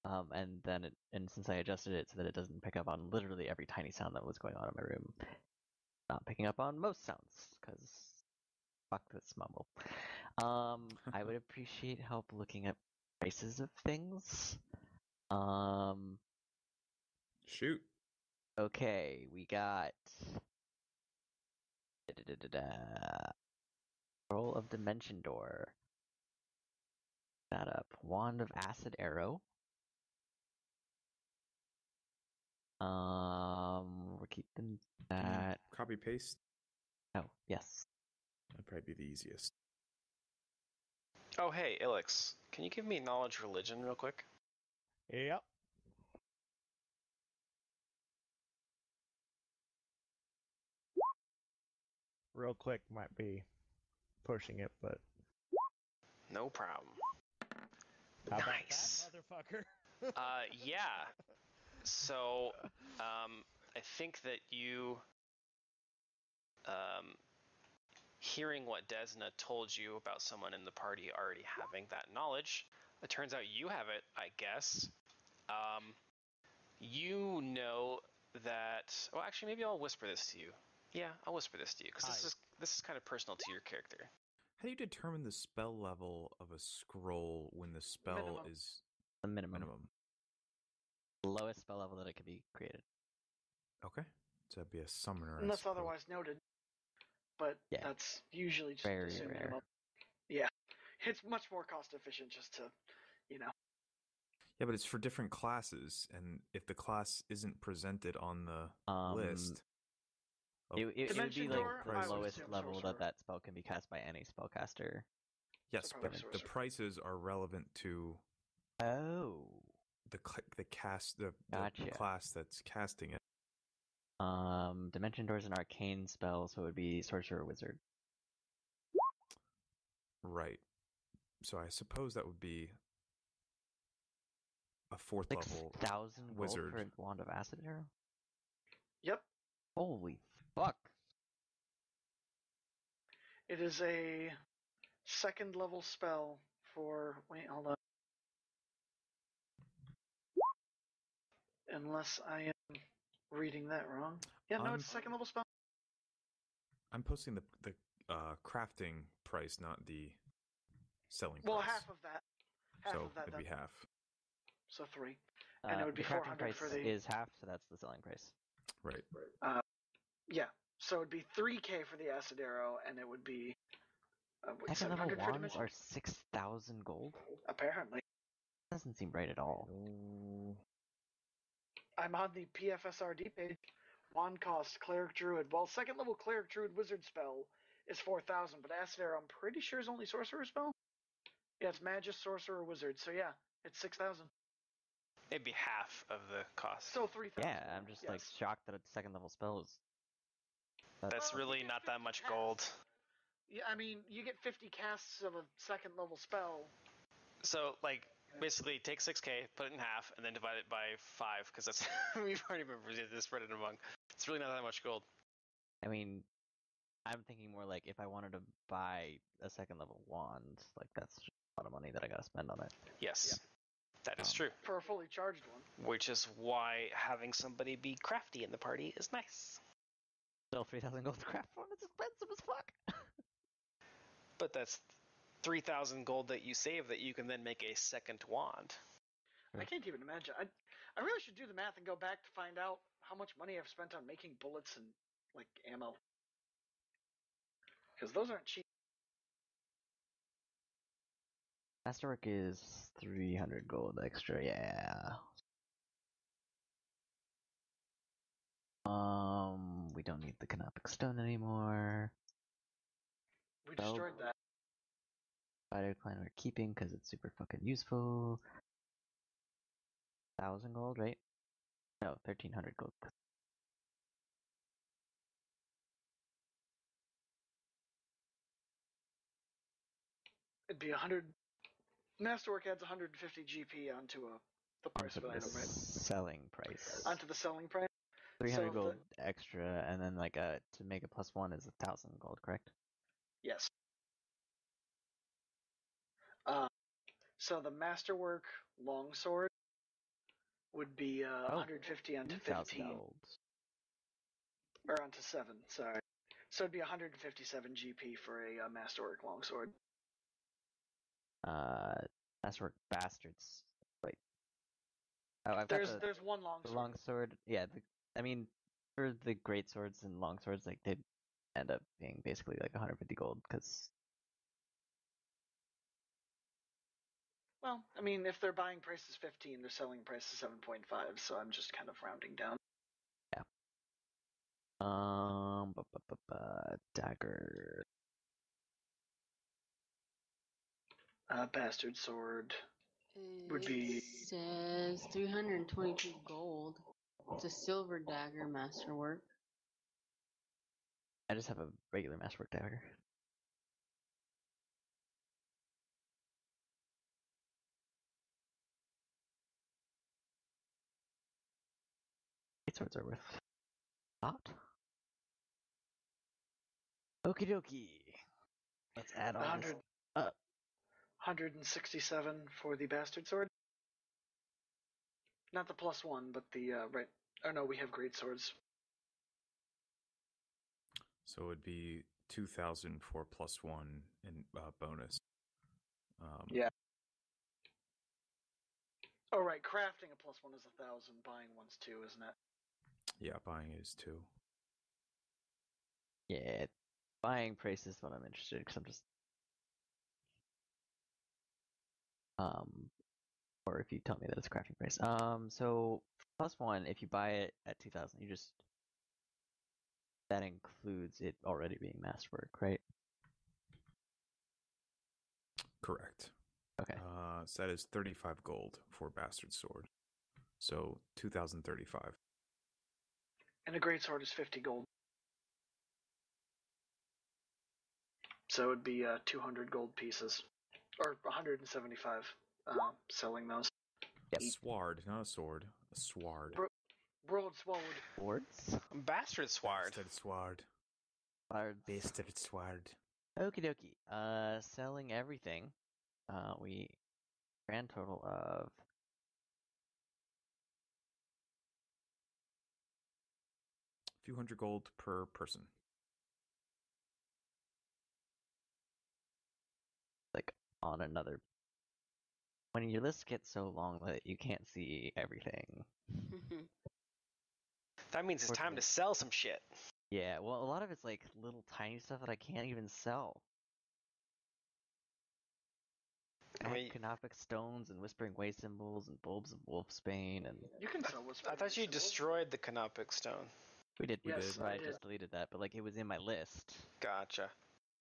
And since I adjusted it so that it doesn't pick up on literally every tiny sound that was going on in my room, not picking up on most sounds, because fuck this mumble. I would appreciate help looking at prices of things. Shoot. Okay, we got Scroll of Dimension Door. That up. Wand of Acid Arrow. We're keeping that. Copy paste. Oh, yes. That'd probably be the easiest. Oh, hey, Ilix. Can you give me knowledge religion real quick? Yep. Real quick might be pushing it, but No problem. how Nice. about that, motherfucker? Yeah. So, I think that you, hearing what Desna told you about someone in the party already having that knowledge, it turns out you have it, I guess. You know that. Well, actually, maybe I'll whisper this to you. Yeah, I'll whisper this to you because this is kind of personal to your character. How do you determine the spell level of a scroll when the spell is the minimum? The lowest spell level that it could be created. Okay, so that'd be a summoner. Unless otherwise noted. But yeah. That's usually just very assumed rare. minimum. Yeah, it's much more cost efficient just to, Yeah, but it's for different classes, and if the class isn't presented on the list, it would be like the lowest level sorcerer. that spell can be cast by any spellcaster. Yes, So but sorcerer. the prices are relevant to the class that's casting it. Dimension Door is an arcane spell, so it would be sorcerer wizard. Right. So I suppose that would be a 4th level 6,000 wizard for a Wand of Acid Arrow? Yep. Holy fuck. It is a 2nd level spell for. Wait, hold on. Unless I am reading that wrong. Yeah, no, it's a 2nd level spell. I'm posting the crafting price, not the selling price. Well, half of that. It'd be half. So 3. And it would be the 400 price for the. is half, so that's the selling price. Right. Yeah. So it'd be 3K for the acid arrow, and it would be. Second level wands are 6,000 gold? Apparently. Doesn't seem right at all. I'm on the PFSRD page. Wand cost cleric druid. Well, 2nd level cleric druid wizard spell is 4,000, but acid arrow I'm pretty sure is only sorcerer spell. Yeah, it's magus, sorcerer, wizard. So yeah, it's 6,000. It'd be half of the cost. So 3,000. Yeah, I'm just like shocked that a 2nd level spell is. That's really not that much gold. Yeah, I mean, you get 50 casts of a 2nd level spell. So, like, basically take 6K, put it in half, and then divide it by 5, because that's we've already been spread it among. It's really not that much gold. I mean, I'm thinking more like if I wanted to buy a 2nd level wand, like that's just a lot of money that I gotta spend on it. Yes, that is true. For a fully charged one. Which is why having somebody be crafty in the party is nice. Still 3,000 gold to craft one, it's expensive as fuck. But that's 3,000 gold that you save that you can then make a 2nd wand. I can't even imagine. I really should do the math and go back to find out how much money I've spent on making bullets and like ammo. Because those aren't cheap. Masterwork is 300 gold extra, yeah. We don't need the Canopic Stone anymore. We destroyed that. Spider Clan we're keeping because it's super fucking useful. 1,000 gold, right? No, 1,300 gold. It'd be 100. Masterwork adds 150 GP onto the price of an item, right? Selling price. Onto the selling price. 300 So gold extra, and then like to make a +1 is 1,000 gold, correct? Yes. So the Masterwork longsword would be 150 onto 15. Gold. Or onto 7, sorry. So it'd be 157 GP for a Masterwork longsword. Masterwork bastards. Wait. Oh, I've got There's one longsword. the longsword. Yeah, I mean, for the great swords and longswords, like they end up being basically like 150 gold because. Well, I mean, if their buying price is 15, their selling price is 7.5, so I'm just kind of rounding down. Yeah. Dagger. Bastard sword would be. It says 322 gold. It's a silver dagger, masterwork. I just have a regular masterwork dagger. Great swords are worth a lot. Okie dokie. Let's add all this up. 167 for the bastard sword. Not the +1, but the right. Oh no, we have great swords. So it'd be 2,000 for +1 and bonus. Yeah. Oh right, crafting a +1 is 1,000. Buying one's 2, isn't it? Yeah, buying is 2. Yeah, buying price is what I'm interested in because I'm just or if you tell me that it's crafting price. So +1, if you buy it at 2,000, that includes it already being masterwork, right? Correct. Okay. So that is 35 gold for bastard sword. So 2,035. And a great sword is 50 gold. So it'd be 200 gold pieces, or 175. Selling those. A sword, not a sword. A sword. Broadsword. Swords? Bastard sword. Bastard sword. Swords. Bastard sword. Okie dokie. Selling everything. We grand total of A few hundred gold per person. like on another. When your list gets so long that you can't see everything. That means it's time to sell some shit. Yeah, well, a lot of it's like little tiny stuff that I can't even sell. I mean, have canopic stones and whispering way symbols and bulbs of wolfsbane and You can sell whisper. I thought you destroyed the canopic stone. we did, Yes, but I I did. just deleted that. But like it was in my list. Gotcha.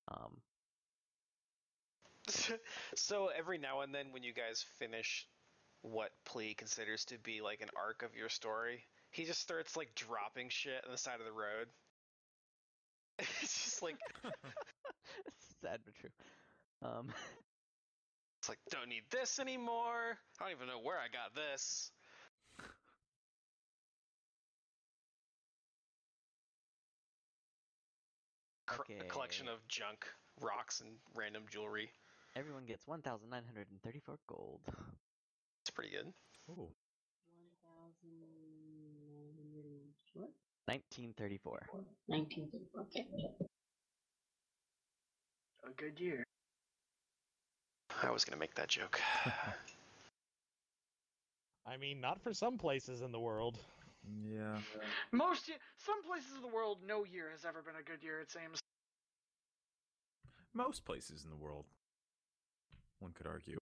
Um, So every now and then when you guys finish what Plea considers to be like an arc of your story, he just starts like dropping shit on the side of the road. It's just like sad but true. it's like don't need this anymore. I don't even know where I got this. Okay. A collection of junk, rocks, and random jewelry. Everyone gets 1,934 gold. It's pretty good. Oh. 1,900 what? 1934. 1934. Okay. A good year. I was gonna make that joke. I mean, not for some places in the world. Yeah. Some places of the world, no year has ever been a good year, it seems. Most places in the world, one could argue.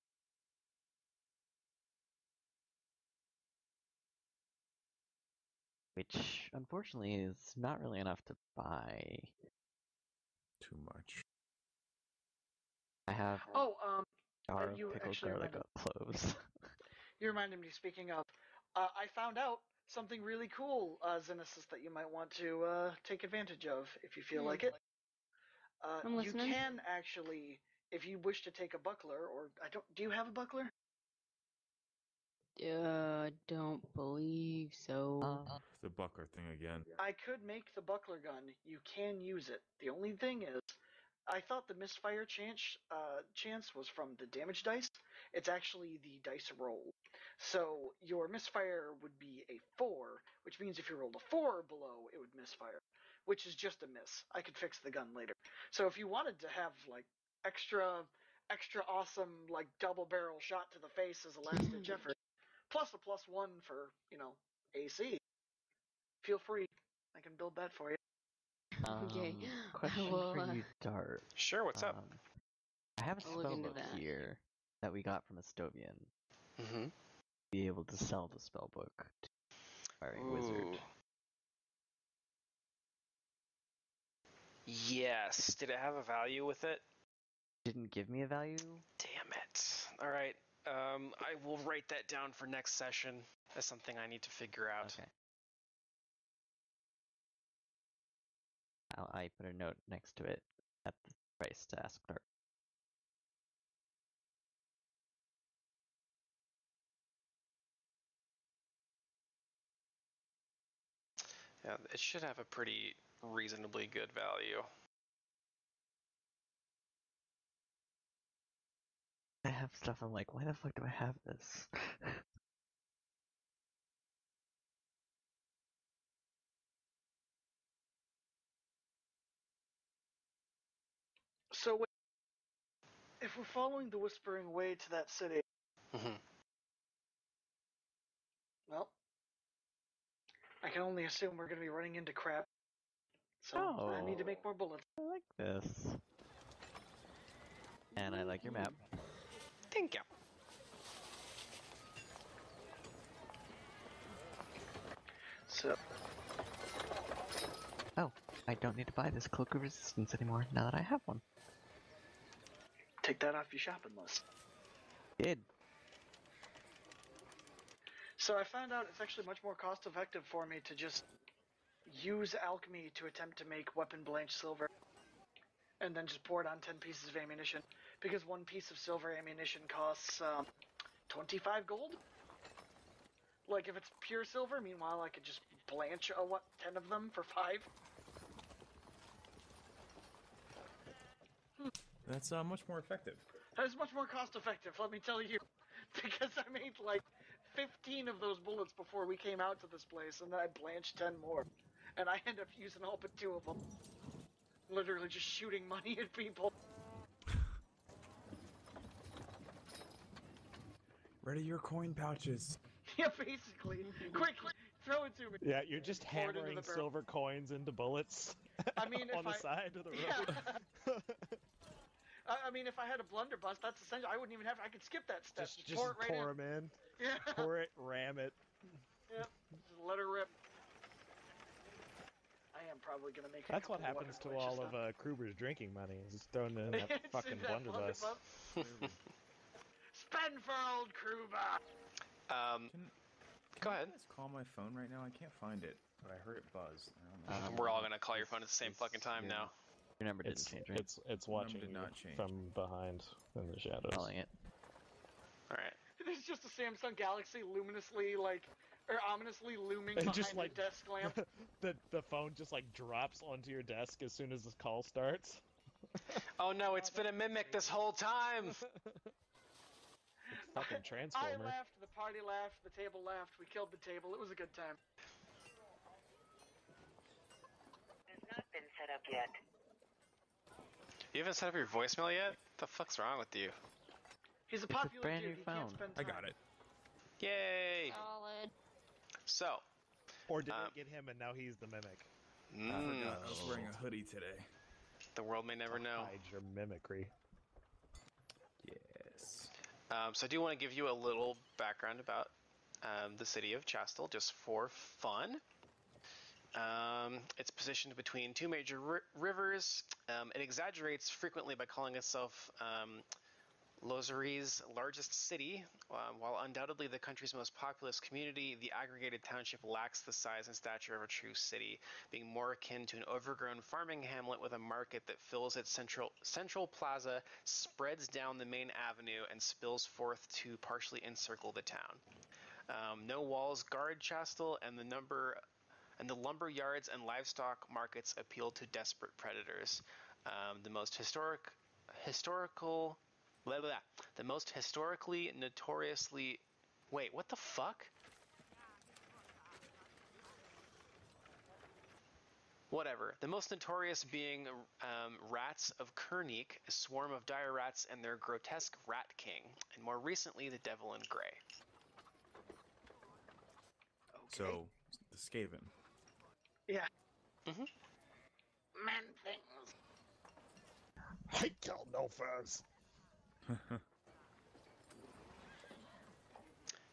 which unfortunately is not really enough to buy. Too much. I have Oh, jar you of pickled actually garlic reminded- cloves. You reminded me, speaking of, I found out something really cool, Xenesis, that you might want to take advantage of if you feel like it. I'm You listening. can actually, if you wish to take a buckler, or do you have a buckler? Don't believe so. The buckler thing again. I could make the buckler gun. You can use it. The only thing is, I thought the misfire chance was from the damage dice. It's actually the dice roll. So your misfire would be a 4, which means if you rolled a 4 or below, it would misfire, which is just a miss. I could fix the gun later. So if you wanted to have like extra awesome like double barrel shot to the face as a last ditch effort, plus a +1 for AC, feel free. I can build that for you. Okay. Question Well, for you, Dart. Sure, what's up? I have a I'll look into spellbook that. here that we got from Estovian. Mm-hmm. Be able to sell the spellbook to our wizard. Yes. Did it have a value with it? Didn't give me a value. Damn it. All right. I will write that down for next session as something I need to figure out. Okay. I put a note next to it at the price to ask Dart. Yeah, it should have a pretty reasonably good value. I have stuff. I'm like, why the fuck do I have this? So if we're following the Whispering Way to that city, Mm-hmm. well, I can only assume we're going to be running into crap. So I need to make more bullets. I like this. And I like your map. Thank you. So Oh, I don't need to buy this Cloak of Resistance anymore now that I have one. take that off your shopping list. Did. So I found out it's actually much more cost effective for me to just use alchemy to attempt to make weapon blanch silver. And then just pour it on 10 pieces of ammunition. Because one piece of silver ammunition costs 25 gold? Like if it's pure silver, meanwhile I could just blanch 10 of them for 5. That's much more effective. That is much more cost effective, let me tell you. Because I made like 15 of those bullets before we came out to this place, and then I blanched 10 more. And I end up using all but 2 of them. Literally just shooting money at people. Ready your coin pouches. Yeah, basically. Quick, throw it to me. Yeah, you're just Pour it into hammering the barrel. silver coins into bullets I mean, on the side of the road. Yeah. I mean, if I had a blunderbuss, that's essential. I wouldn't even have. I could skip that step. just pour it right pour in. them in. Yeah. Pour it, ram it. Yeah. Just let her rip. I am probably gonna make. That's what happens to all of Kruber's drinking money. Is thrown in that It's fucking in that blunderbuss. Spend for old Kruber. Go ahead. You guys call my phone right now? I can't find it, but I heard it buzz. I don't know. We're all gonna call your phone at the same fucking time yeah. now. Your number didn't change, right? It's watching did you not change. from behind in the shadows. Calling it. All right. It's just a Samsung Galaxy luminously, or ominously looming And behind just, like, the desk lamp. the phone just like drops onto your desk as soon as this call starts. Oh no, it's been a mimic this whole time. Fucking I transformer. laughed, the party laughed, the table laughed, we killed the table, it was a good time. Has not been set up yet. You haven't set up your voicemail yet? The fuck's wrong with you? He's a It's a popular brand dude, new he phone. can't spend I time. got it. Yay! Solid. So, Or did it get him and now he's the mimic? I forgot I was wearing a hoodie today. the world may never know. Hide your mimicry. Yes. So I do want to give you a little background about the city of Chastel, just for fun. It's positioned between two major rivers. It exaggerates frequently by calling itself Lozeri's largest city. While undoubtedly the country's most populous community, the aggregated township lacks the size and stature of a true city, being more akin to an overgrown farming hamlet with a market that fills its central plaza, spreads down the main avenue, and spills forth to partially encircle the town. No walls guard Chastel, and the lumber yards and livestock markets appeal to desperate predators. The most historically notoriously. Wait, what the fuck? Whatever. The most notorious being rats of Kernik, a swarm of dire rats and their grotesque rat king, and more recently the Devil in Grey. Okay. So, the Skaven. Yeah. Mm-hmm. Man things. I kill no foes.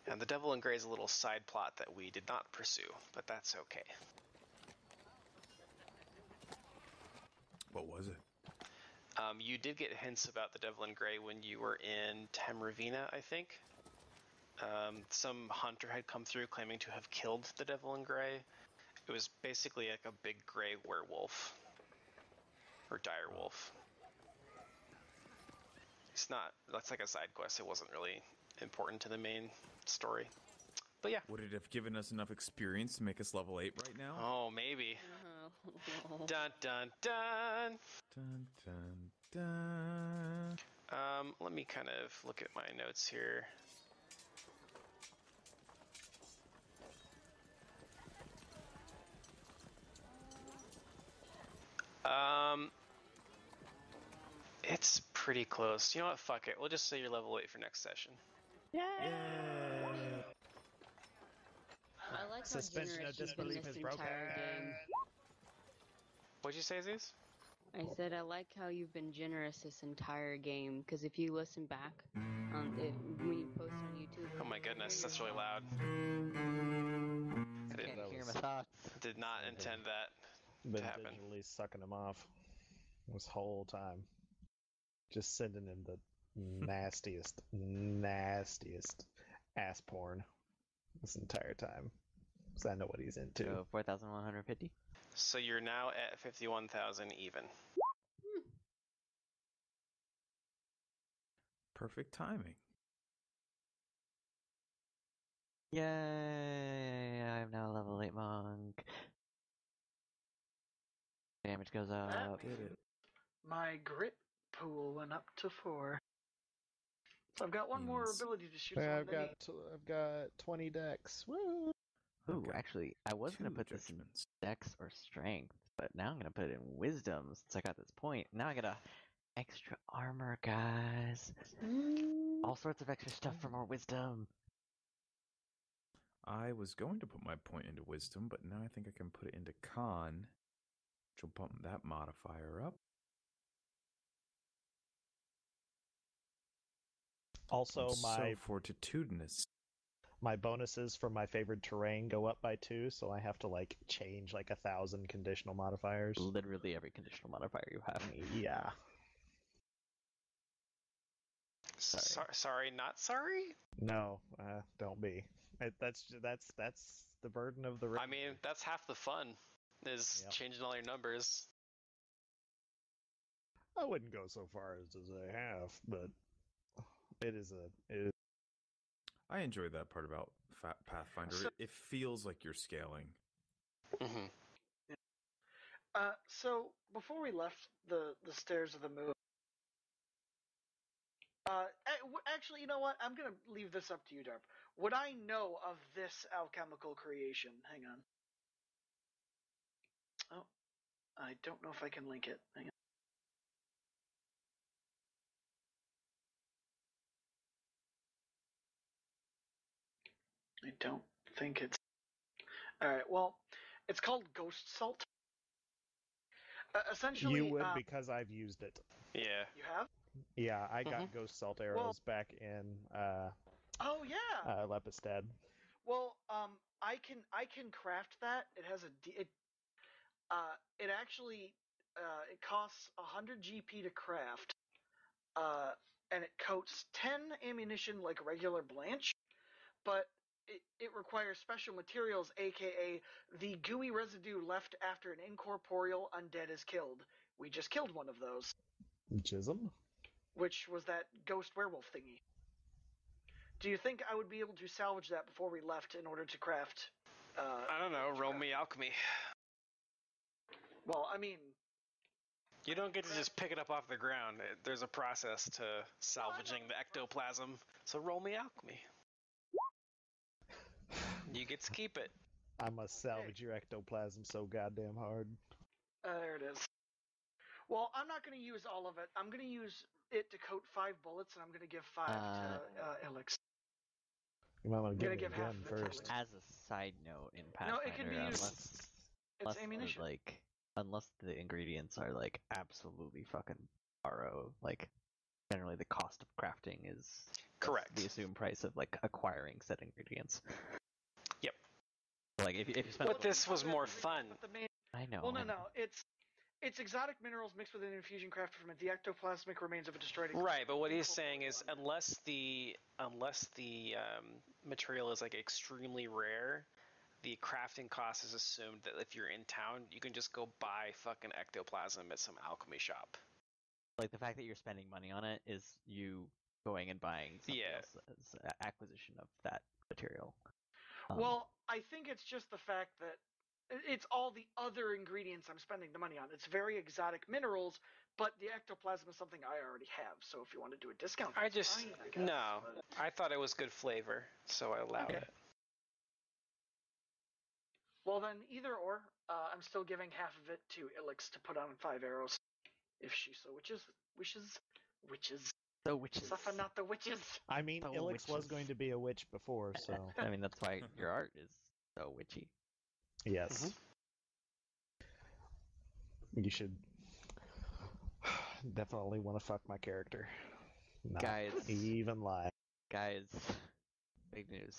And the Devil in Grey is a little side plot that we did not pursue, but that's okay. What was it? You did get hints about the Devil in Grey when you were in Tamravina, I think. Some hunter had come through claiming to have killed the Devil in Grey. It was basically like a big grey werewolf. Or dire wolf. That's like a side quest. It wasn't really important to the main story. But yeah. Would it have given us enough experience to make us level 8 right now? Oh, maybe. Dun dun dun! Dun, dun, dun. Let me kind of look at my notes here. It's pretty close. You know what? Fuck it. We'll just say you're level 8 for next session. Yay! I like how Suspension of generous you've been disbelief this is broken. entire game. What'd you say, Zeus? I said I like how you've been generous this entire game, because if you listen back, when you post on YouTube... Oh my goodness, that's really loud. I can't that hear was- my thoughts. Did not intend that to Been happen. digitally sucking him off this whole time. Just sending him the nastiest ass porn this entire time. Because I know what he's into. So 4,150. So you're now at 51,000 even. Perfect timing. Yay! I'm now a level 8 monk. Damage goes up. Did it. My grit pool went up to 4. So I've got one more Yes. ability to shoot Yeah, someone. I've got 20 decks. Woo! Ooh, Okay. actually, I was gonna 2 put this in judgments. Dex or Strength, but now I'm gonna put it in Wisdom since I got this point. Now I got a extra armor, guys. All sorts of extra stuff for more Wisdom. I was going to put my point into Wisdom, but now I think I can put it into Con, which will bump that modifier up. Also, So fortitudinous. my bonuses for my favorite terrain go up by 2, so I have to like change like 1,000 conditional modifiers. Literally every conditional modifier you have. Yeah. Sorry, not sorry? No, don't be. That's the burden of the. I mean, that's half the fun, is Yep. changing all your numbers. I wouldn't go so far as to say half, but it is. I enjoy that part about Pathfinder. So- It feels like you're scaling. Mm-hmm. So before we left the stairs of the moon, actually, you know what? I'm gonna leave this up to you, Darp. Would I know of this alchemical creation? Hang on. Oh, I don't know if I can link it. Hang on. I don't think it's. All right. Well, it's called Ghost Salt. Essentially, You would because I've used it. Yeah. you have. Yeah, I got ghost salt arrows back in Oh yeah. Lepistad. Well, I can craft that. It has It actually it costs 100 GP to craft, and it coats 10 ammunition like regular Blanche, but it requires special materials, aka the gooey residue left after an incorporeal undead is killed. We just killed one of those, Chisholm? which was that ghost werewolf thingy. Do you think I would be able to salvage that before we left in order to craft? I don't know. Roll me alchemy. Well, I mean, You don't get to just pick it up off the ground. There's a process to salvaging the ectoplasm. So roll me alchemy. You get to keep it. I must salvage your ectoplasm so goddamn hard. there it is. Well, I'm not going to use all of it. I'm going to use it to coat 5 bullets, and I'm going to give 5 to Elix. You might want to I'm give gonna me a give half gun of it to first. Elix. As a side note, in No, Pathfinder, it can be used. unless It's ammunition. unless the ingredients are like absolutely fucking borrow, like generally the cost of crafting is Correct. the assumed price of like acquiring said ingredients. Yep. Like if you spend, But this was more fun. But the main, I know. well, I know. no. It's exotic minerals mixed with an infusion crafted from it. The ectoplasmic remains of a destroyed. Right, but what he's saying is unless the material is like extremely rare, the crafting cost is assumed that if you're in town, you can just go buy fucking ectoplasm at some alchemy shop. Like the fact that you're spending money on it is you going and buying something Yeah. else's acquisition of that material. Well, I think it's just the fact that it's all the other ingredients I'm spending the money on. It's very exotic minerals, but the ectoplasm is something I already have. So if you want to do a discount, I that's just fine, I guess, no. but- I thought it was good flavor, so I allowed Okay. it. Well, then either or, I'm still giving half of it to Ilix to put on 5 arrows, if she so wishes. So witches. Suffer not the witches. I mean, So Ilix was witches. going to be a witch before, so I mean that's why your art is so witchy. yes. You should definitely want to fuck my character. Not Guys. even lie. Guys, big news.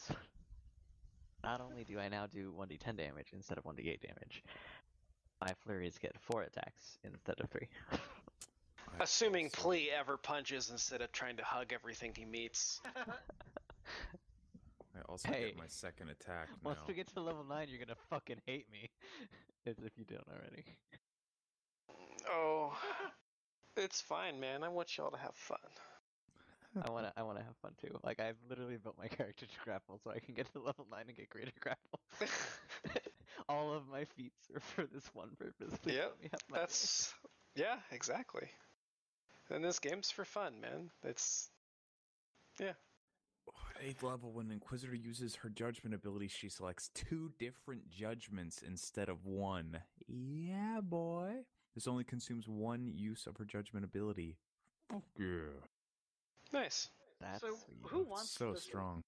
Not only do I now do 1d10 damage instead of 1d8 damage, my flurries get 4 attacks instead of 3. Assuming Plea ever punches instead of trying to hug everything he meets. I also Hey. get my second attack now. Once we get to level 9, you're gonna fucking hate me. As if you don't already. Oh, it's fine, man. I want y'all to have fun. I wanna have fun too. Like I've literally built my character to grapple so I can get to level 9 and get greater grapple. All of my feats are for this one purpose. Please Yep, let me have my that's yeah, exactly. And this game's for fun, man. It's yeah. At 8th level, when Inquisitor uses her judgment ability, she selects 2 different judgments instead of 1. Yeah, boy. This only consumes 1 use of her judgment ability. Fuck yeah. Nice. That's So sweet. who wants So this? strong.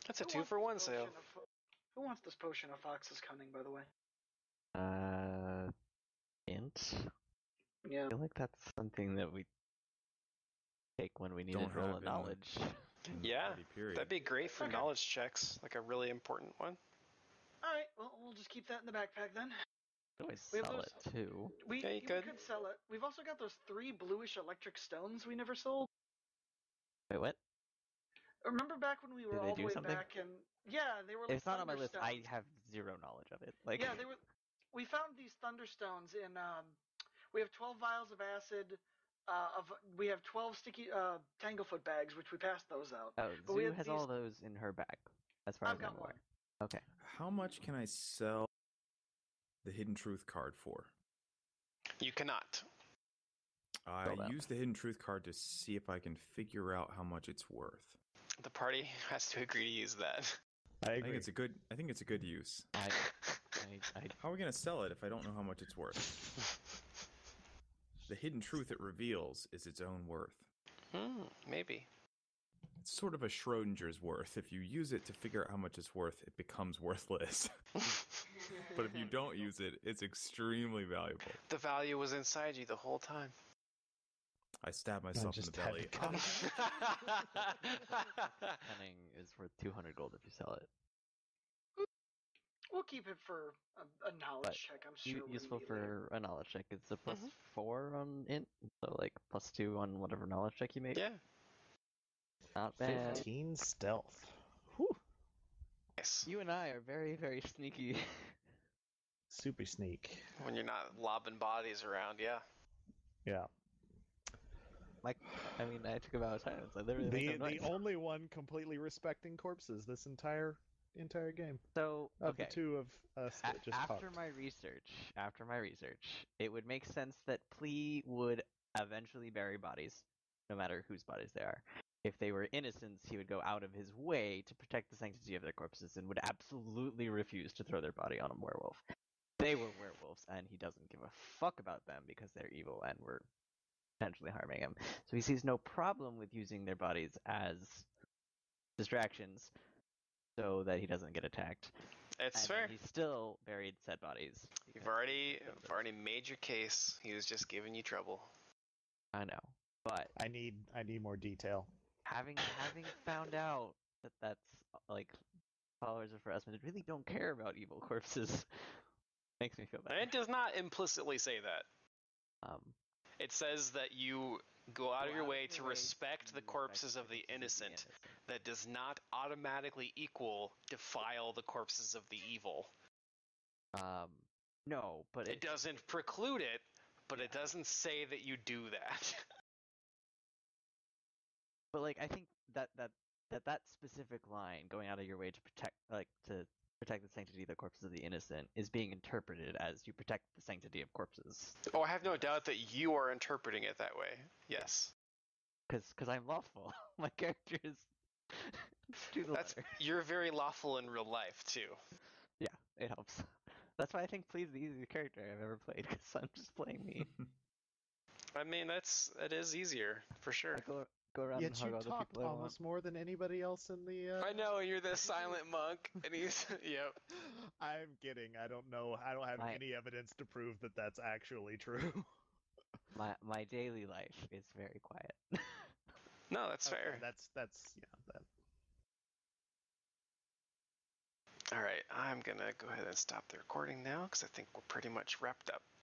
That's a who wants 2-for-1 this sale. potion of- Who wants this potion of Fox's Cunning, by the way? Int? Yeah. I feel like that's something that we take when we need Don't to roll have a in the- knowledge. in the Yeah, party period. that'd be great for Okay. knowledge checks, like a really important one. All right. Well, we'll just keep that in the backpack then. Always We have sell those- it too. We, Yeah, you we could. could sell it. We've also got those 3 bluish electric stones we never sold. Wait, what? Remember back when we were Do they all the do way something? back and yeah, they were like It's not on my list. I thunderstones. have zero knowledge of it. Like Yeah, they were. We found these thunderstones in. We have 12 vials of acid. We have 12 sticky tanglefoot bags, which we passed those out. Oh, But we Zoo had has these- all those in her bag, as far I've as got I'm one. aware. Okay. How much can I sell the Hidden Truth card for? You cannot. I Build up. use the Hidden Truth card to see if I can figure out how much it's worth. The party has to agree to use that. I I agree. think it's a good use. I How are we gonna sell it if I don't know how much it's worth? The hidden truth it reveals is its own worth. Maybe. It's sort of a Schrodinger's worth. If you use it to figure out how much it's worth, it becomes worthless. But if you don't use it, it's extremely valuable. The value was inside you the whole time. I stab myself in the just had belly. to cut Cunning is worth 200 gold if you sell it. We'll keep it for a knowledge But check. I'm sure we're useful gonna be later. for a knowledge check. It's a +4 on int, so like +2 on whatever knowledge check you make. Yeah. Not bad. 15 stealth. Whew. Nice. You and I are very, very sneaky. Super sneak. When you're not lobbing bodies around, yeah. Yeah. I mean, I took about silence. I literally made no The noise. only one completely respecting corpses this entire game. So, Of okay. the two of us that just after talked. my research, it would make sense that Plea would eventually bury bodies, no matter whose bodies they are. If they were innocents, he would go out of his way to protect the sanctity of their corpses and would absolutely refuse to throw their body on a werewolf. They were werewolves, and he doesn't give a fuck about them because they're evil and were potentially harming him. So he sees no problem with using their bodies as distractions so that he doesn't get attacked. It's And fair. he still buried said bodies. You've already made your case. He was just giving you trouble. I know, but I need more detail. having found out that that's like followers of Rasmus really don't care about evil corpses makes me feel bad. It does not implicitly say that. Um, It says that you go out of your way to respect the corpses of the innocent. That does not automatically equal defile the corpses of the evil. No, but It doesn't preclude it, but it doesn't say that you do that. But like, I think that specific line, going out of your way to protect the sanctity of the corpses of the innocent, is being interpreted as you protect the sanctity of corpses. Oh, I have no doubt that you are interpreting it that way. Yes. Because I'm lawful. My character is to the letter. You're very lawful in real life too. Yeah, it helps. That's why I think Plea's the easiest character I've ever played, because I'm just playing me. I mean, it is easier for sure. I go around Yet and hug you all the talked people I want. almost more than anybody else in the. I know, and you're the silent monk, and he's yep. I'm kidding. I don't know. I don't have any evidence to prove that that's actually true. My daily life is very quiet. No, that's Okay, fair. that's yeah. All right, I'm gonna go ahead and stop the recording now because I think we're pretty much wrapped up.